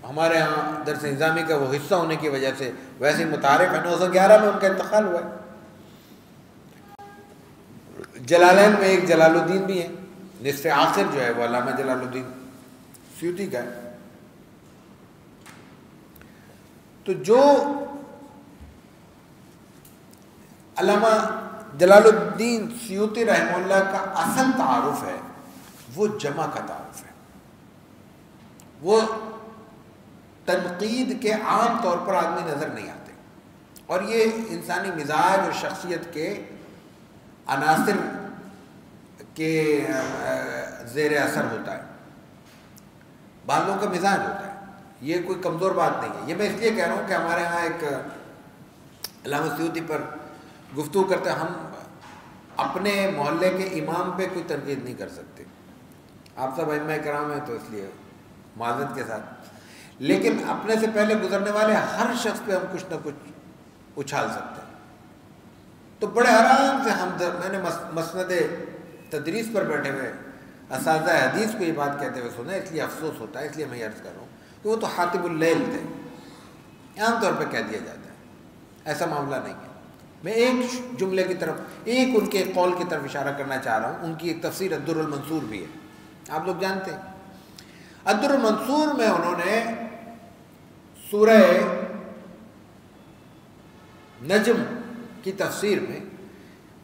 ہمارے ہاں درس نظامی کا وہ حصہ ہونے کی وجہ سے ویسے ہی متعارف ہے، 911 میں ان کا انتقال ہوا ہے۔ جلالین میں ایک جلال الدین بھی ہیں، نصف آخر جو ہے وہ علامہ جلال الدین سیوطی کا ہے۔ تو جو علامہ جلال الدین سیوطی رحمہ اللہ کا اصل تعارف ہے وہ جمع کا تعارف ہے، وہ تنقید کے عام طور پر آدمی نظر نہیں آتے، اور یہ انسانی مزاج اور شخصیت کے عناصر کے زیر اثر ہوتا ہے، بعض لوگوں کا مزاج ہوتا ہے، یہ کوئی کمزور بات نہیں ہے۔ یہ میں اس لیے کہہ رہا ہوں کہ ہمارے ہاں ایک علامہ سیوطی پر گفتگو کرتے ہیں، ہم اپنے محلے کے امام پہ کوئی تنقید نہیں کر سکتے، آپ سب ائمہ کرام ہیں تو اس لیے معذرت کے ساتھ، لیکن اپنے سے پہلے گزرنے والے ہر شخص پہ ہم کچھ نہ کچھ اچھال سکتے ہیں۔ تو بڑے آرام سے ہم میں نے مسند تدریس پر بیٹھے ہوئے اساتذہ حدیث کو یہ بات کہتے ہوئے سنا، اس لیے افسوس ہوتا ہے، اس لیے میں یہ عرض کر رہا ہوں کہ وہ تو حاطب اللیل تھے، عام طور پہ کہہ دیا جاتا ہے، ایسا معاملہ نہیں ہے۔ میں ایک جملے کی طرف، ایک ان کے قول کی طرف اشارہ کرنا چاہ رہا ہوں، ان کی ایک تفسیر الدر المنصور بھی ہے، آپ لوگ جانتے ہیں۔ الدر المنصور میں انہوں نے سورہ نجم کی تفسیر میں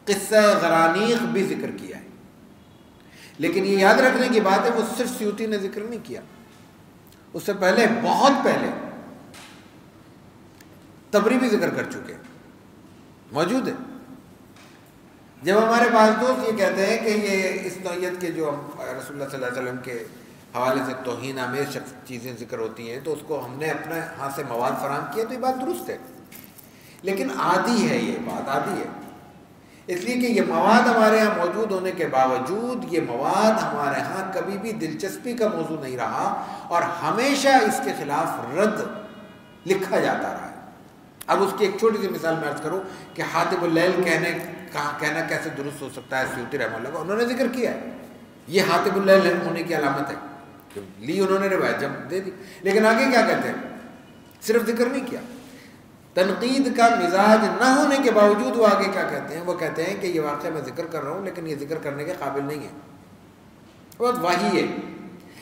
قصہ غرانیق بھی ذکر کیا ہے، لیکن یہ یاد رکھنے کی بات ہے وہ صرف سیوطی نے ذکر نہیں کیا، اس سے پہلے بہت پہلے طبری بھی ذکر کر چکے، موجود ہے۔ جب ہمارے پاس دوست یہ کہتے ہیں کہ یہ اس نوعیت کے جو رسول اللہ صلی اللہ علیہ وسلم کے حوالے سے توہین آمیز چیزیں ذکر ہوتی ہیں تو اس کو ہم نے اپنے ہاں سے مواد فراہم کیا، تو یہ بات درست ہے، لیکن عادی ہے، یہ بات عادی ہے، اس لیے کہ یہ مواد ہمارے ہاں موجود ہونے کے باوجود یہ مواد ہمارے ہاں کبھی بھی دلچسپی کا موضوع نہیں رہا، اور ہمیشہ اس کے خلاف رد لکھا جاتا رہا ہے۔ اب اس کی ایک چھوٹی سی مثال میں عرض کروں کہ حاطب اللیل کہنا کیسے درست ہو سکتا ہے، سیوطی رحمہ اللہ کو انہوں نے ذکر کیا ہے، یہ حاطب اللیل ہونے کی علامت ہے، لی انہوں نے روایت جب دے دی. لیکن آگے کیا کہتے ہیں؟ صرف ذکر نہیں کیا، تنقید کا مزاج نہ ہونے کے باوجود وہ آگے کیا کہتے ہیں؟ وہ کہتے ہیں کہ یہ واقعہ میں ذکر کر رہا ہوں لیکن یہ ذکر کرنے کے قابل نہیں ہے، بہت واہی ہے،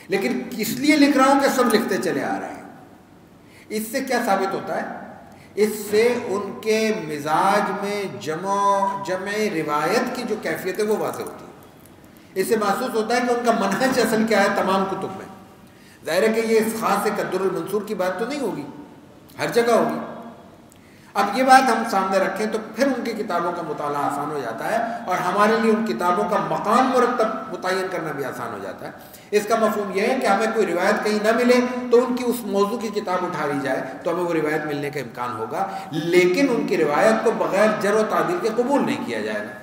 لیکن کس لیے لکھ رہا ہوں کہ سب لکھتے چلے آ رہے ہیں. اس سے کیا ثابت ہوتا ہے؟ اس سے ان کے مزاج میں جمع روایت کی جو کیفیت ہے وہ واضح ہوتی ہے. اس سے محسوس ہوتا ہے کہ ان کا منہج اصل کیا ہے تمام کتب میں. ظاہر ہے کہ یہ خاص قدر المنصور کی بات تو نہیں ہوگی، ہر جگہ ہوگی. اب یہ بات ہم سامنے رکھیں تو پھر ان کی کتابوں کا مطالعہ آسان ہو جاتا ہے اور ہمارے لیے ان کتابوں کا مقام مرتب متعین کرنا بھی آسان ہو جاتا ہے. اس کا مفہوم یہ ہے کہ ہمیں کوئی روایت کہیں نہ ملے تو ان کی اس موضوع کی کتاب اٹھا لی جائے تو ہمیں وہ روایت ملنے کا امکان ہوگا، لیکن ان کی روایت کو بغیر جر و تعدیل کے قبول نہیں کیا جائے گا.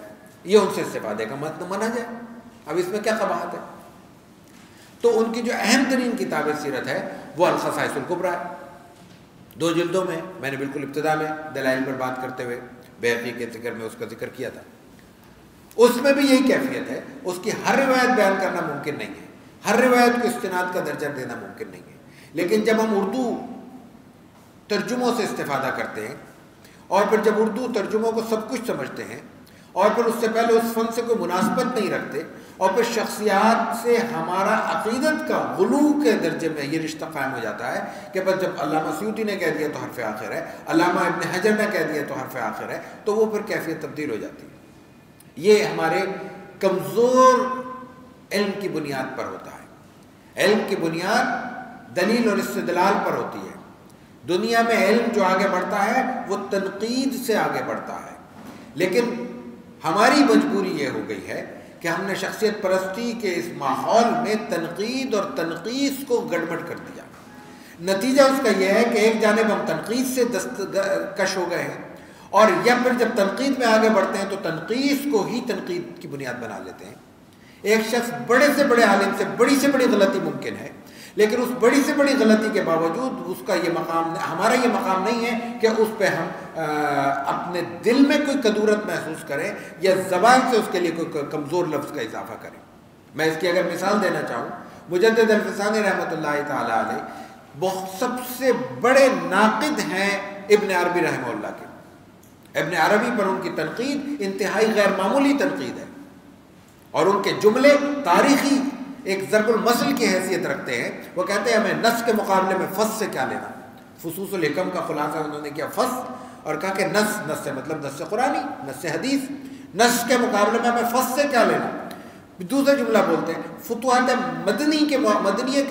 یہ ان سے استفادے کا منہج ہے. اب اس میں کیا قباحت ہے؟ تو ان کی جو اہم ترین کتاب سیرت ہے وہ الخصائص الکبریٰ ہے، 2 جلدوں میں. میں نے بالکل ابتدا میں دلائل پر بات کرتے ہوئے بیہقی کے ذکر میں اس کا ذکر کیا تھا. اس میں بھی یہی کیفیت ہے. اس کی ہر روایت بیان کرنا ممکن نہیں ہے، ہر روایت کو استناد کا درجہ دینا ممکن نہیں ہے. لیکن جب ہم اردو ترجموں سے استفادہ کرتے ہیں اور پھر جب اردو ترجموں کو سب کچھ سمجھتے ہیں اور پھر اس سے پہلے اس فن سے کوئی مناسبت نہیں رکھتے اور پھر شخصیات سے ہمارا عقیدت کا غلو کے درجے میں یہ رشتہ قائم ہو جاتا ہے کہ بس جب علامہ سیوطی نے کہہ دیا تو حرف آخر ہے، علامہ ابن حجر نے کہہ دیا تو حرف آخر ہے، تو وہ پھر کیفیت تبدیل ہو جاتی ہے. یہ ہمارے کمزور علم کی بنیاد پر ہوتا ہے. علم کی بنیاد دلیل اور استدلال پر ہوتی ہے. دنیا میں علم جو آگے بڑھتا ہے وہ تنقید سے آگے بڑھتا ہے. لیکن ہماری مجبوری یہ ہو گئی ہے کہ ہم نے شخصیت پرستی کے اس ماحول میں تنقید اور تنقیص کو گڑبڑ کر دیا. نتیجہ اس کا یہ ہے کہ ایک جانب ہم تنقید سے دستکش ہو گئے ہیں اور یا پھر جب تنقید میں آگے بڑھتے ہیں تو تنقیص کو ہی تنقید کی بنیاد بنا لیتے ہیں. ایک شخص بڑے سے بڑے عالم سے بڑی غلطی ممکن ہے، لیکن اس بڑی سے بڑی غلطی کے باوجود اس کا یہ مقام، ہمارا یہ مقام نہیں ہے کہ اس پہ ہم اپنے دل میں کوئی کدورت محسوس کریں یا زبان سے اس کے لیے کوئی کمزور لفظ کا اضافہ کریں. میں اس کی اگر مثال دینا چاہوں، مجدد الفسانی رحمۃ اللہ تعالیٰ علیہ سب سے بڑے ناقد ہیں ابن عربی رحمہ اللہ کے. ابن عربی پر ان کی تنقید انتہائی غیر معمولی تنقید ہے اور ان کے جملے تاریخی ایک ضرب المثل کی حیثیت رکھتے ہیں. وہ کہتے ہیں ہمیں نص کے مقابلے میں فص سے کیا لینا. فصوص الحکم کا خلاصہ انہوں نے کیا فص اور کہا کہ نص سے مطلب نص قرآنی، نص حدیث، نص کے مقابلے میں ہمیں فص سے کیا لینا. دوسرا جملہ بولتے ہیں فتوحات مدنیہ کے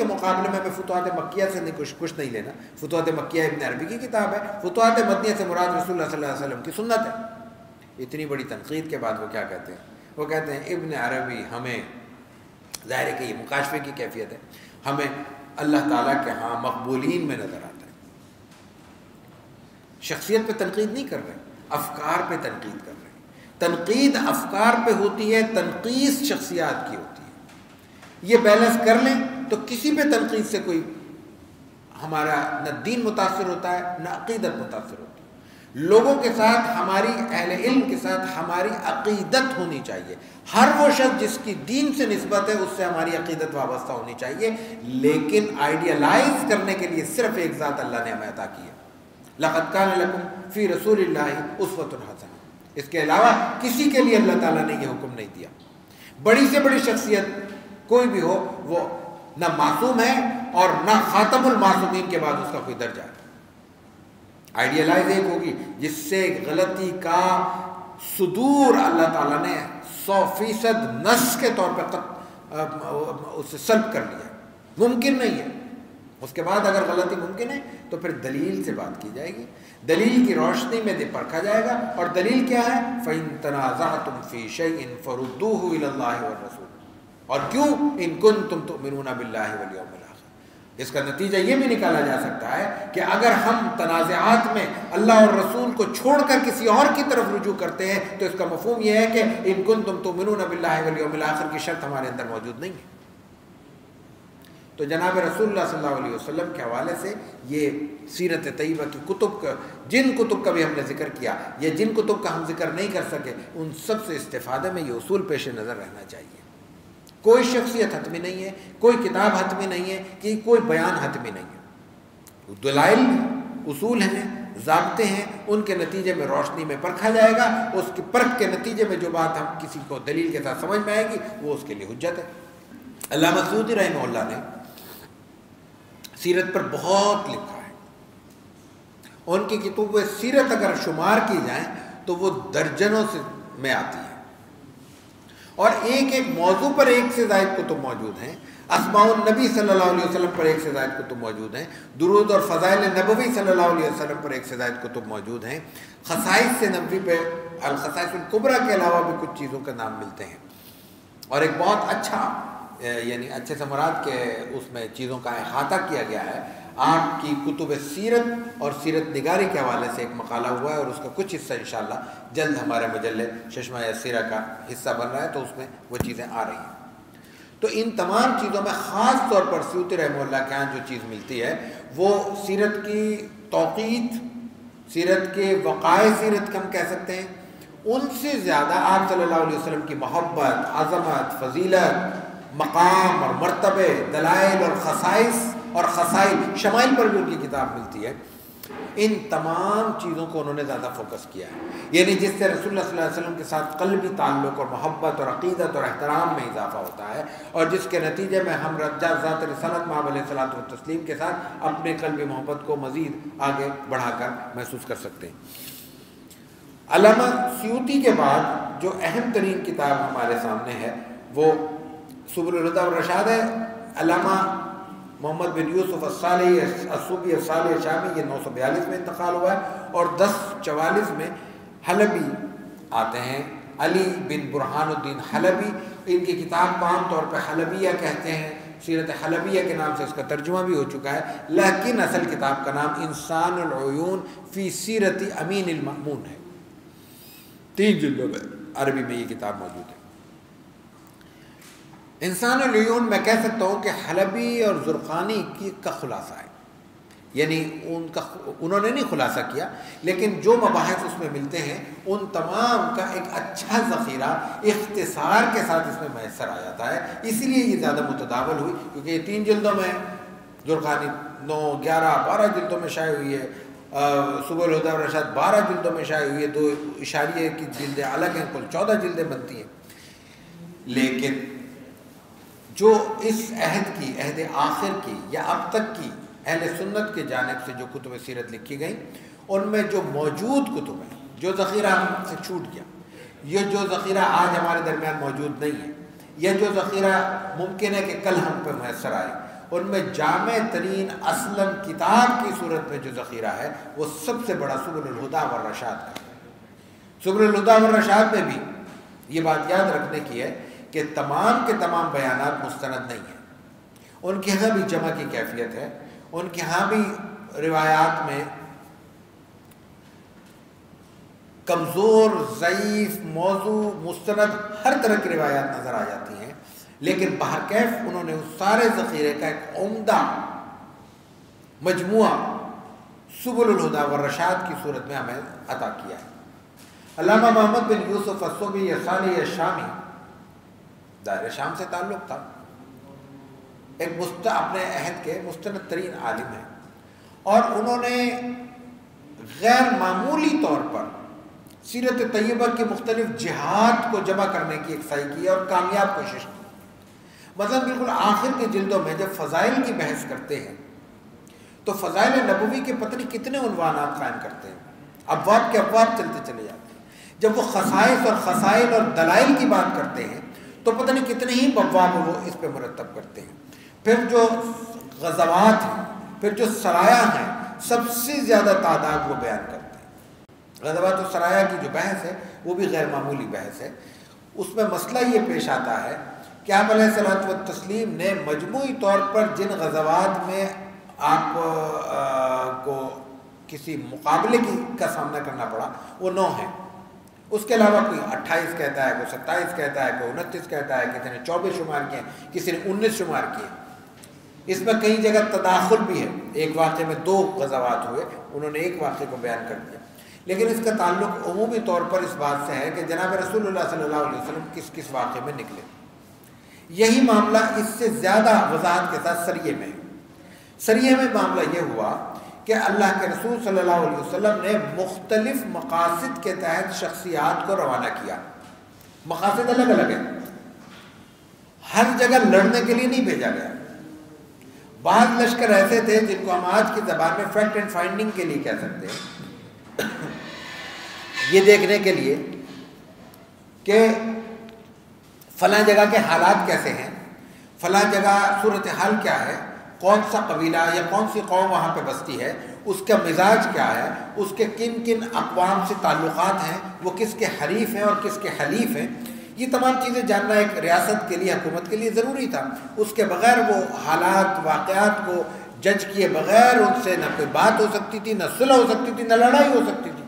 مقابلے میں ہمیں فتوحات مکیہ سے کچھ نہیں لینا. فتوحات مکیہ ابن عربی کی کتاب ہے، فتوحات مدنیہ سے مراد رسول اللہ صلی اللہ علیہ وسلم کی سنت ہے. اتنی بڑی تنقید کے بعد وہ کیا کہتے ہیں؟ وہ کہتے ہیں ابن عربی ہمیں، ظاہر ہے کہ یہ مکاشفے کی کیفیت ہے، ہمیں اللہ تعالیٰ کے ہاں مقبولین میں نظر آتا ہے. شخصیت پہ تنقید نہیں کر رہے، افکار پہ تنقید کر رہے ہیں. تنقید افکار پہ ہوتی ہے، تنقیص شخصیات کی ہوتی ہے. یہ بیلنس کر لیں تو کسی پہ تنقید سے کوئی ہمارا نہ دین متاثر ہوتا ہے نہ عقیدت متاثر ہوتی ہے. لوگوں کے ساتھ، ہماری اہل علم کے ساتھ ہماری عقیدت ہونی چاہیے. ہر وہ شخص جس کی دین سے نسبت ہے اس سے ہماری عقیدت وابستہ ہونی چاہیے، لیکن آئیڈیالائز کرنے کے لیے صرف ایک ذات اللہ نے ہمیں عطا کی ہے. لقد کان لکم فی رسول اللہ اسوۃ حسنہ. اس کے علاوہ کسی کے لیے اللہ تعالیٰ نے یہ حکم نہیں دیا. بڑی سے بڑی شخصیت کوئی بھی ہو وہ نہ معصوم ہے اور نہ خاتم المعصومین کے بعد اس کا کوئی درجہ ہے. آئیڈیالائز ایک ہوگی جس سے غلطی کا صدور اللہ تعالیٰ نے 100% نص کے طور پہ اسے سلب کر لیا. ممکن نہیں ہے. اس کے بعد اگر غلطی ممکن ہے تو پھر دلیل سے بات کی جائے گی، دلیل کی روشنی میں پرکھا جائے گا. اور دلیل کیا ہے؟ فَإِن تَنَازَعْتُمْ فِي شَيْءٍ فَرُدُّوهُ إِلَى اللَّهِ وَالرَّسُولِ. اور کیوں؟ إِن كُنتُمْ تُؤْمِنُونَ بِاللَّهِ وَالْيَوْمِ الْآخِرِ. اس کا نتیجہ یہ بھی نکالا جا سکتا ہے کہ اگر ہم تنازعات میں اللہ اور رسول کو چھوڑ کر کسی اور کی طرف رجوع کرتے ہیں تو اس کا مفہوم یہ ہے کہ إِن كُنتُمْ تُؤْمِنُونَ بِاللَّهِ وَالْيَوْمِ الْآخِرِ کی شرط ہمارے اندر موجود نہیں ہے. تو جناب رسول اللہ صلی اللہ علیہ وسلم کے حوالے سے یہ سیرت طیبہ کی کتب کا، جن کتب کا بھی ہم نے ذکر کیا یا جن کتب کا ہم ذکر نہیں کر سکے، ان سب سے استفادے میں یہ اصول پیش نظر رہنا چاہیے کوئی شخصیت حتمی نہیں ہے، کوئی کتاب حتمی نہیں ہے، کہ کوئی بیان حتمی نہیں ہے۔ دلائل اصول ہیں، ضابطے ہیں، ان کے نتیجے میں روشنی میں پرکھا جائے گا، اس کی پرکھ کے نتیجے میں جو بات ہم کسی کو دلیل کے ساتھ سمجھ میں آئے گی وہ اس کے لیے حجت ہے۔ علامہ سیوطی رحمہ اللہ نے سیرت پر بہت لکھا ہے، ان کی کتب سیرت اگر شمار کی جائیں تو وہ درجنوں سے میں آتی ہے، اور ایک ایک موضوع پر ایک سے زائد کتب موجود ہیں، اسماء النبی صلی اللہ علیہ وسلم پر ایک سے زائد کتب موجود ہیں، درود اور فضائل نبوی صلی اللہ علیہ وسلم پر ایک سے زائد کتب موجود ہیں، خصائص نبوی پہ الخصائص الکبریٰ کے علاوہ بھی کچھ چیزوں کے نام ملتے ہیں، اور ایک بہت اچھا یعنی اچھے سے مراد کے اس میں چیزوں کا احاطہ کیا گیا ہے۔ آپ کی کتب سیرت اور سیرت نگاری کے حوالے سے ایک مقالہ ہوا ہے، اور اس کا کچھ حصہ انشاءاللہ جلد ہمارے مجلے چشمہ السیرہ کا حصہ بن رہا ہے، تو اس میں وہ چیزیں آ رہی ہیں۔ تو ان تمام چیزوں میں خاص طور پر سیوطی رحمہ اللہ کے یہاں جو چیز ملتی ہے وہ سیرت کی توقیت، سیرت کے وقائع سیرت کے ہم کہہ سکتے ہیں، ان سے زیادہ آپ صلی اللہ علیہ وسلم کی محبت، عظمت، فضیلت، مقام اور مرتبے، دلائل اور خصائص اور خصائل، شمائل پر بھی ان کی کتاب ملتی ہے۔ ان تمام چیزوں کو انہوں نے زیادہ فوکس کیا ہے، یعنی جس سے رسول اللہ صلی اللہ علیہ وسلم کے ساتھ قلبی تعلق اور محبت اور عقیدت اور احترام میں اضافہ ہوتا ہے، اور جس کے نتیجے میں ہم ذات رسالت مآب علیہ الصلوۃ والتسلیم کے ساتھ اپنے قلبی محبت کو مزید آگے بڑھا کر محسوس کر سکتے ہیں۔ علامہ سیوطی کے بعد جو اہم ترین کتاب ہمارے سامنے ہے وہ سبل الہدی والرشاد ہے۔ علامہ محمد بن یوسف الصالح الصوفی الصالح شامی، یہ 942 میں انتقال ہوا ہے، اور 1044 میں حلبی آتے ہیں، علی بن برہان الدین حلبی۔ ان کی کتاب کو عام طور پہ حلبیہ کہتے ہیں، سیرت حلبیہ کے نام سے اس کا ترجمہ بھی ہو چکا ہے، لیکن اصل کتاب کا نام انسان العیون فی سیرت امین المأمون ہے۔ 3 جلدوں میں عربی میں یہ کتاب موجود ہے۔ انسان العیون میں کہہ سکتا ہوں کہ حلبی اور زرقانی کا خلاصہ ہے، یعنی انہوں نے نہیں خلاصہ کیا، لیکن جو مباحث اس میں ملتے ہیں ان تمام کا ایک اچھا ذخیرہ اختصار کے ساتھ اس میں میسر آ جاتا ہے، اسی لیے یہ زیادہ متداول ہوئی، کیونکہ یہ 3 جلدوں میں، زرقانی 9، 11، 12 جلدوں میں شائع ہوئی ہے، سبل الہدی والرشاد 12 جلدوں میں شائع ہوئی ہے، 2 اشاریہ کی جلدیں الگ ہیں، کل 14 جلدیں بنتی ہیں۔ لیکن جو اس عہد آخر کی یا اب تک کی اہل سنت کے جانب سے جو کتب سیرت لکھی گئیں، ان میں جو موجود کتب ہیں، جو ذخیرہ ہم سے چھوٹ گیا، یہ جو ذخیرہ آج ہمارے درمیان موجود نہیں ہے، یا جو ذخیرہ ممکن ہے کہ کل ہم پہ میسر آئے، ان میں جامع ترین اصلاً کتاب کی صورت میں جو ذخیرہ ہے وہ سب سے بڑا سبل الہدی والرشاد کا ہے۔ سبل الہدی والرشاد میں بھی یہ بات یاد رکھنے کی ہے کہ تمام کے تمام بیانات مستند نہیں ہیں، ان کے ہاں بھی جمع کی کیفیت ہے، ان کے ہاں بھی روایات میں کمزور، ضعیف، موضوع، مستند ہر طرح کی روایات نظر آ جاتی ہیں، لیکن بہرکیف انہوں نے اس سارے ذخیرے کا ایک عمدہ مجموعہ سبل الہدی والرشاد کی صورت میں ہمیں عطا کیا ہے۔ علامہ محمد بن یوسف الصوفی الصالح الشامی، دائرہ شام سے تعلق تھا، ایک اپنے عہد کے مستند ترین عالم ہیں، اور انہوں نے غیر معمولی طور پر سیرت طیبہ کے مختلف جہات کو جمع کرنے کی ایک سعی کی اور کامیاب کوشش کی۔ مثلا بالکل آخر کے جلدوں میں جب فضائل کی بحث کرتے ہیں تو فضائل نبوی کے پتہ نہیں کتنے عنوانات قائم کرتے ہیں، ابواب کے ابواب چلتے چلے جاتے ہیں۔ جب وہ خصائص اور خصائل اور دلائل کی بات کرتے ہیں تو پتہ نہیں کتنے ہی ابواب وہ اس پہ مرتب کرتے ہیں۔ پھر جو غزوات ہیں، پھر جو سرایا ہیں، سب سے زیادہ تعداد وہ بیان کرتے ہیں۔ غزوات و سرایا کی جو بحث ہے وہ بھی غیر معمولی بحث ہے۔ اس میں مسئلہ یہ پیش آتا ہے کہ آپ علیہ الصلوۃ والتسلیم نے مجموعی طور پر جن غزوات میں آپ کو کسی مقابلے کا سامنا کرنا پڑا وہ 9 ہیں، اس کے علاوہ کوئی 28 کہتا ہے، کوئی 27 کہتا ہے، کوئی 29 کہتا ہے، کسی نے 24 شمار کیے ہیں، کسی نے 19 شمار کیے۔ اس میں کئی جگہ تداخل بھی ہے، ایک واقعے میں 2 غزوات ہوئے، انہوں نے ایک واقعے کو بیان کر دیا، لیکن اس کا تعلق عمومی طور پر اس بات سے ہے کہ جناب رسول اللہ صلی اللہ علیہ وسلم کس کس واقعے میں نکلے۔ یہی معاملہ اس سے زیادہ وضاحت کے ساتھ سریے میں ہے۔ سریے میں معاملہ یہ ہوا کہ اللہ کے رسول صلی اللہ علیہ وسلم نے مختلف مقاصد کے تحت شخصیات کو روانہ کیا۔ مقاصد الگ الگ ہیں، ہر جگہ لڑنے کے لیے نہیں بھیجا گیا۔ بعض لشکر ایسے تھے جن کو ہم آج کی زبان میں فیکٹ اینڈ فائنڈنگ کے لیے کہہ سکتے ہیں، یہ دیکھنے کے لیے کہ فلاں جگہ کے حالات کیسے ہیں، فلاں جگہ صورتحال کیا ہے، کون سا قبیلہ یا کون سی قوم وہاں پہ بستی ہے، اس کا مزاج کیا ہے، اس کے کن کن اقوام سے تعلقات ہیں، وہ کس کے حریف ہیں اور کس کے حلیف ہیں۔ یہ تمام چیزیں جاننا ایک ریاست کے لیے، حکومت کے لیے ضروری تھا۔ اس کے بغیر وہ حالات واقعات کو جج کیے بغیر ان سے نہ کوئی بات ہو سکتی تھی، نہ صلح ہو سکتی تھی، نہ لڑائی ہو سکتی تھی۔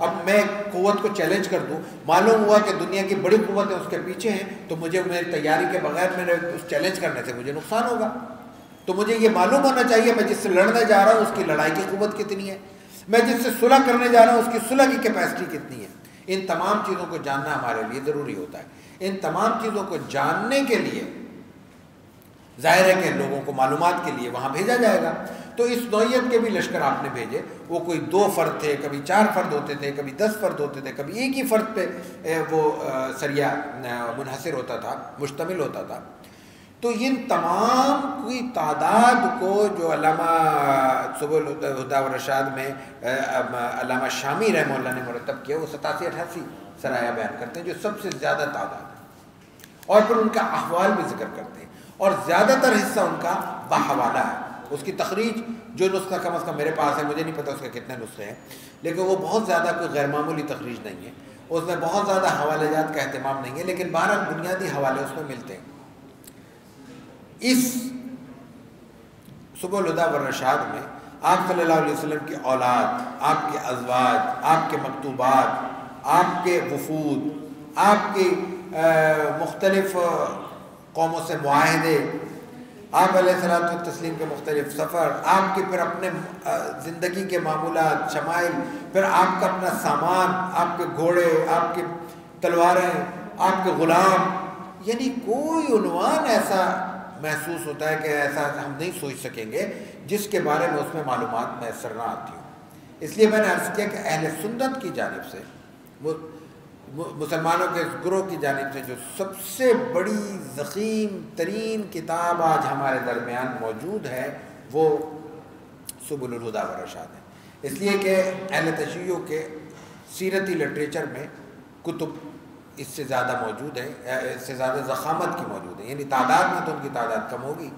اب میں قوت کو چیلنج کر دوں، معلوم ہوا کہ دنیا کی بڑی قوتیں اس کے پیچھے ہیں، تو مجھے میری تیاری کے بغیر میرے اس چیلنج کرنے سے مجھے نقصان ہوگا۔ تو مجھے یہ معلوم ہونا چاہیے میں جس سے لڑنے جا رہا ہوں اس کی لڑائی کی قوت کتنی ہے، میں جس سے صلح کرنے جا رہا ہوں اس کی صلح کی کیپیسٹی کتنی ہے۔ ان تمام چیزوں کو جاننا ہمارے لیے ضروری ہوتا ہے۔ ان تمام چیزوں کو جاننے کے لیے ظاہر ہے کہ لوگوں کو معلومات کے لیے وہاں بھیجا جائے گا۔ تو اس نوعیت کے بھی لشکر آپ نے بھیجے، وہ کوئی 2 فرد تھے، کبھی 4 فرد ہوتے تھے، کبھی 10 فرد ہوتے تھے، کبھی ایک ہی فرد پہ وہ سریہ منحصر ہوتا تھا، مشتمل ہوتا تھا۔ تو ان تمام کی تعداد کو جو علامہ سبل الہدی والرشاد میں علامہ شامی رحمہ اللہ نے مرتب کیا، وہ 87-88 سرایہ بیان کرتے ہیں، جو سب سے زیادہ تعداد ہے، اور پھر ان کا احوال بھی ذکر کرتے ہیں، اور زیادہ تر حصہ ان کا باحوالہ ہے۔ اس کی تخریج جو نسخہ کم از کم میرے پاس ہے، مجھے نہیں پتہ اس کے کتنے نسخے ہیں، لیکن وہ بہت زیادہ کوئی غیر معمولی تخریج نہیں ہے، اس میں بہت زیادہ حوالے جات کا اہتمام نہیں ہے، لیکن بہرحال بنیادی حوالے اس میں ملتے ہیں۔ اس سبل الہدی والرشاد میں آپ صلی اللہ علیہ وسلم کی اولاد، آپ کے ازواج، آپ کے مکتوبات، آپ کے وفود، آپ کے مختلف قوموں سے معاہدے، آپ علیہ الصلوۃ والتسلیم کے مختلف سفر، آپ کے پھر اپنے زندگی کے معمولات، شمائل، پھر آپ کا اپنا سامان، آپ کے گھوڑے، آپ کی تلواریں، آپ کے غلام، یعنی کوئی عنوان ایسا محسوس ہوتا ہے کہ ایسا ہم نہیں سوچ سکیں گے جس کے بارے میں اس میں معلومات میسر نہ آتی ہوں۔ اس لیے میں نے عرض کیا کہ اہل سنت کی جانب سے، مسلمانوں کے گروہ کی جانب سے جو سب سے بڑی ضخیم ترین کتاب آج ہمارے درمیان موجود ہے وہ سبل الہدی والرشاد ہے، اس لیے کہ اہل تشیع کے سیرتی لٹریچر میں کتب اس سے زیادہ موجود ہے، اس سے زیادہ ضخامت کی موجود ہے، یعنی تعداد میں تو ان کی تعداد کم ہوگی،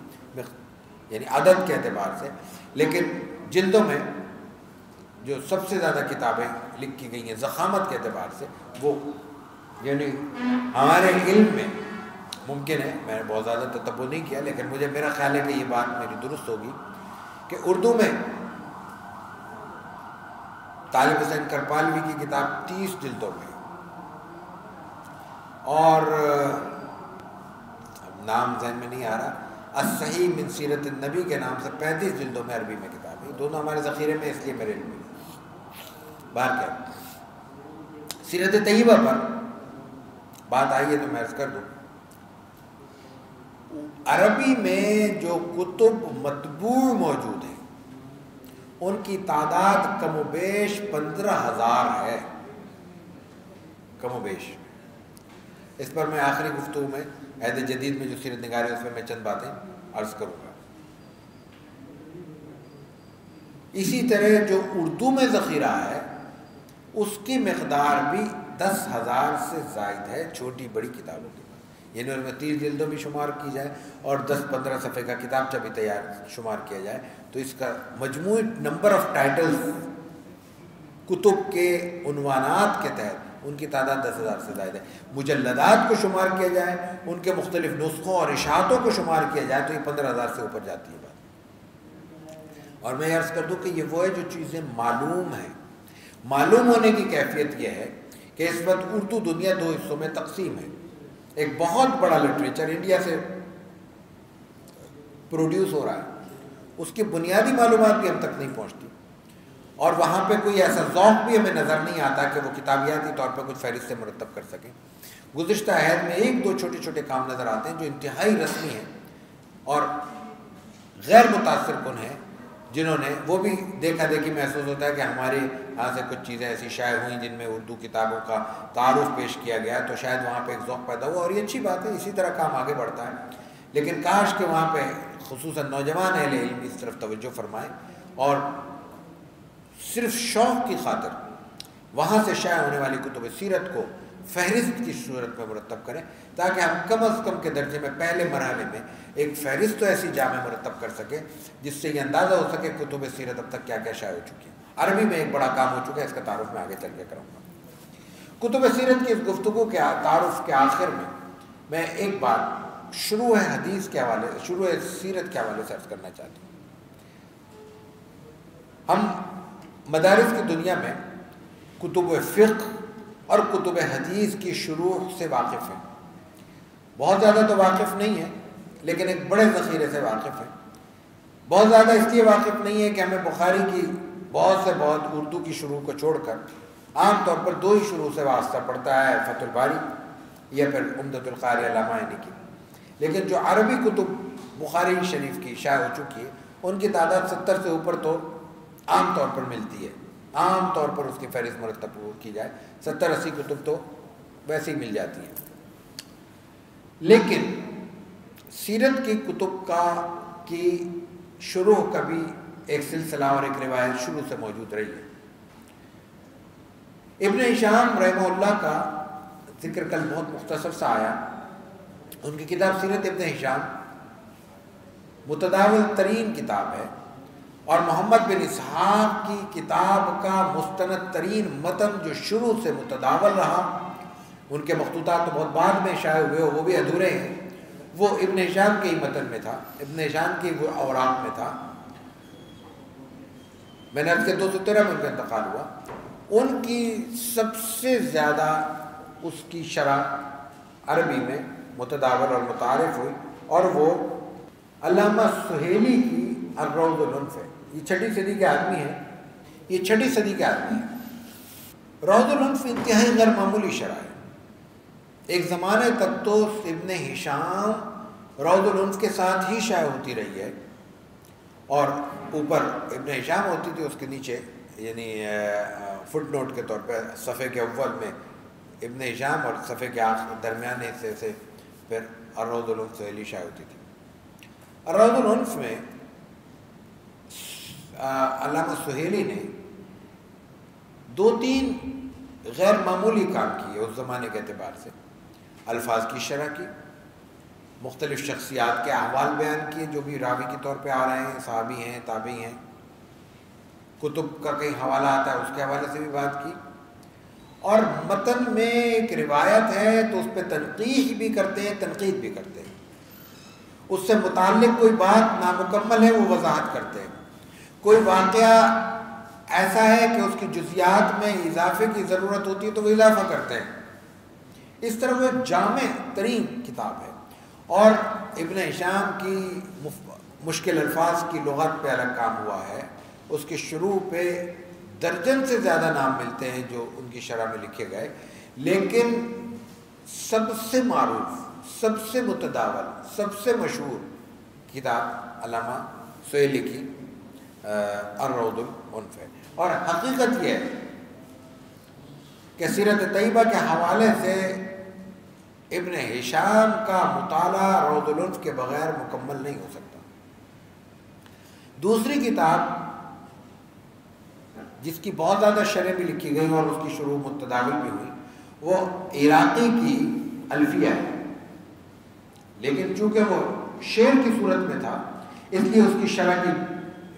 یعنی عدد کے اعتبار سے، لیکن جلدوں میں جو سب سے زیادہ کتابیں لکھی گئی ہیں ضخامت کے اعتبار سے، وہ یعنی ہمارے علم میں ممکن ہے، میں نے بہت زیادہ تتبع نہیں کیا، لیکن مجھے میرا خیال ہے کہ یہ بات میری درست ہوگی کہ اردو میں طالب حسین کرپالوی کی کتاب 30 جلدوں میں، اور نام ذہن میں نہیں آ رہا، الصحیح من سیرت النبی کے نام سے 35 جلدوں میں عربی میں کتاب ہے، دونوں ہمارے ذخیرے میں، اس لیے میرے علم میں باہر کیا۔ سیرت طیبہ پر بات آئی ہے تو میں عرض کر دوں، عربی میں جو کتب مطبوع موجود ہیں ان کی تعداد کم و بیش 15,000 ہے، کم و بیش۔ اس پر میں آخری گفتگو میں عہد جدید میں جو سیرت نگاری ہے اس میں میں چند باتیں عرض کروں گا۔ اسی طرح جو اردو میں ذخیرہ ہے اس کی مقدار بھی 10,000 سے زائد ہے، چھوٹی بڑی کتابوں کے بعد، یعنی ان میں 30 جلدوں بھی شمار کی جائے اور 10-15 صفحے کا کتابچہ بھی تیار شمار کیا جائے تو اس کا مجموعی نمبر آف ٹائٹلز کتب کے عنوانات کے تحت ان کی تعداد 10,000 سے زائد ہے۔ مجلدات کو شمار کیا جائے، ان کے مختلف نسخوں اور اشاعتوں کو شمار کیا جائے تو یہ 15,000 سے اوپر جاتی ہے بات۔ اور میں عرض کر دوں کہ یہ وہ ہے جو چیزیں معلوم ہیں۔ معلوم ہونے کی کیفیت یہ ہے کہ اس وقت اردو دنیا 2 حصوں میں تقسیم ہے۔ ایک بہت بڑا لٹریچر انڈیا سے پروڈیوس ہو رہا ہے، اس کی بنیادی معلومات بھی ہم تک نہیں پہنچتی، اور وہاں پہ کوئی ایسا ذوق بھی ہمیں نظر نہیں آتا کہ وہ کتابیاتی طور پر کچھ فہرستیں مرتب کر سکیں۔ گزشتہ عہد میں ایک دو چھوٹے چھوٹے کام نظر آتے ہیں جو انتہائی رسمی ہیں اور غیر متاثر کن ہیں، جنہوں نے وہ بھی دیکھا دیکھی محسوس ہوتا ہے کہ ہمارے ہاں سے کچھ چیزیں ایسی شائع ہوئیں جن میں اردو کتابوں کا تعارف پیش کیا گیا، تو شاید وہاں پہ ایک ذوق پیدا ہوا، اور یہ اچھی بات ہے، اسی طرح کام آگے بڑھتا ہے۔ لیکن کاش کہ وہاں پہ خصوصاً نوجوان اہل علم اس طرف توجہ فرمائیں اور صرف شوق کی خاطر وہاں سے شائع ہونے والی کتب سیرت کو فہرست کی صورت میں مرتب کریں، تاکہ ہم کم از کم کے درجے میں پہلے مرحلے میں ایک فہرست تو ایسی جامع مرتب کر سکیں جس سے یہ اندازہ ہو سکے کتب سیرت اب تک کیا کیا شائع ہو چکی ہے۔ عربی میں ایک بڑا کام ہو چکا ہے، اس کا تعارف میں آگے چل کے کروں گا۔ کتب سیرت کی اس گفتگو کے تعارف کے آخر میں ایک بات شروع حدیث کے حوالے، شروع سیرت کے حوالے سے عرض کرنا چاہتا ہوں۔ ہم مدارس کی دنیا میں کتب فقہ اور کتب حدیث کی شروع سے واقف ہیں، بہت زیادہ تو واقف نہیں ہیں، لیکن ایک بڑے ذخیرے سے واقف ہیں۔ بہت زیادہ اس لیے واقف نہیں ہے کہ ہمیں بخاری کی بہت اردو کی شروع کو چھوڑ کر عام طور پر دو ہی شروع سے واسطہ پڑتا ہے، فتح الباری یا پھر عمدۃ القاری علامہ عینی کی، لیکن جو عربی کتب بخاری شریف کی شائع ہو چکی ہے ان کی تعداد 70 سے اوپر تو عام طور پر ملتی ہے، عام طور پر اس کی فہرست مرتب کی جائے 70-80 کتب تو ویسے ہی مل جاتی ہیں۔ لیکن سیرت کی کتب کی شروع کا بھی ایک سلسلہ اور ایک روایت شروع سے موجود رہی ہے۔ ابن ہشام رحمہ اللہ کا ذکر کل بہت مختصر سا آیا، ان کی کتاب سیرت ابن ہشام متداول ترین کتاب ہے، اور محمد بن اسحاق کی کتاب کا مستند ترین متن جو شروع سے متداول رہا، ان کے مخطوطات تو بہت بعد میں شائع ہوئے، وہ بھی ادھورے ہیں، وہ ابن ہشام کے ہی متن میں تھا، ابن ہشام کی وہ اوراق میں تھا۔ میں نے عرض کے 213 میں ان کا انتقال ہوا۔ ان کی سب سے زیادہ اس کی شرح عربی میں متداول اور متعارف ہوئی، اور وہ علامہ سہیلی کی الروض الانف ہے۔ یہ 6 صدی کے آدمی ہیں، یہ 6 صدی کے آدمی ہیں۔ روض الانف انتہائی غیر معمولی شرح ہے۔ ایک زمانے تک تو ابن ہشام روض الانف کے ساتھ ہی شائع ہوتی رہی ہے، اور اوپر ابن ہشام ہوتی تھی، اس کے نیچے یعنی فٹ نوٹ کے طور پہ صفحے کے اول میں ابن ہشام اور صفحے کے درمیانے حصے سے پھر الروض الانف سہیلی شائع ہوتی تھی۔ الروض الانف میں علامہ سہیلی نے 2-3 غیر معمولی کام کیے اس زمانے کے اعتبار سے۔ الفاظ کی شرح کی، مختلف شخصیات کے احوال بیان کیے جو بھی راوی کے طور پہ آ رہے ہیں، صحابی ہیں، تابعی ہیں، کتب کا کئی حوالہ آتا ہے اس کے حوالے سے بھی بات کی، اور متن میں ایک روایت ہے تو اس پہ تنقیح بھی کرتے ہیں، تنقید بھی کرتے ہیں، اس سے متعلق کوئی بات نامکمل ہے وہ وضاحت کرتے ہیں، کوئی واقعہ ایسا ہے کہ اس کی جزیات میں اضافے کی ضرورت ہوتی ہے تو وہ اضافہ کرتے ہیں۔ اس طرح وہ جامع ترین کتاب ہے، اور ابن ہشام کی مشکل الفاظ کی لغت پہ الگ کام ہوا ہے، اس کے شروع پہ درجن سے زیادہ نام ملتے ہیں جو ان کی شرح میں لکھے گئے، لیکن سب سے معروف، سب سے متداول، سب سے مشہور کتاب علامہ سہیلی کی الروض الانف ہے۔ اور حقیقت یہ ہے کہ سیرت طیبہ کے حوالے سے ابن ہشام کا مطالعہ روض الانف کے بغیر مکمل نہیں ہو سکتا۔ دوسری کتاب جس کی بہت زیادہ شرح بھی لکھی گئی اور اس کی شروع متداول بھی ہوئی، وہ عراقی کی الفیہ ہے، لیکن چونکہ وہ شعر کی صورت میں تھا اس لیے اس کی شرح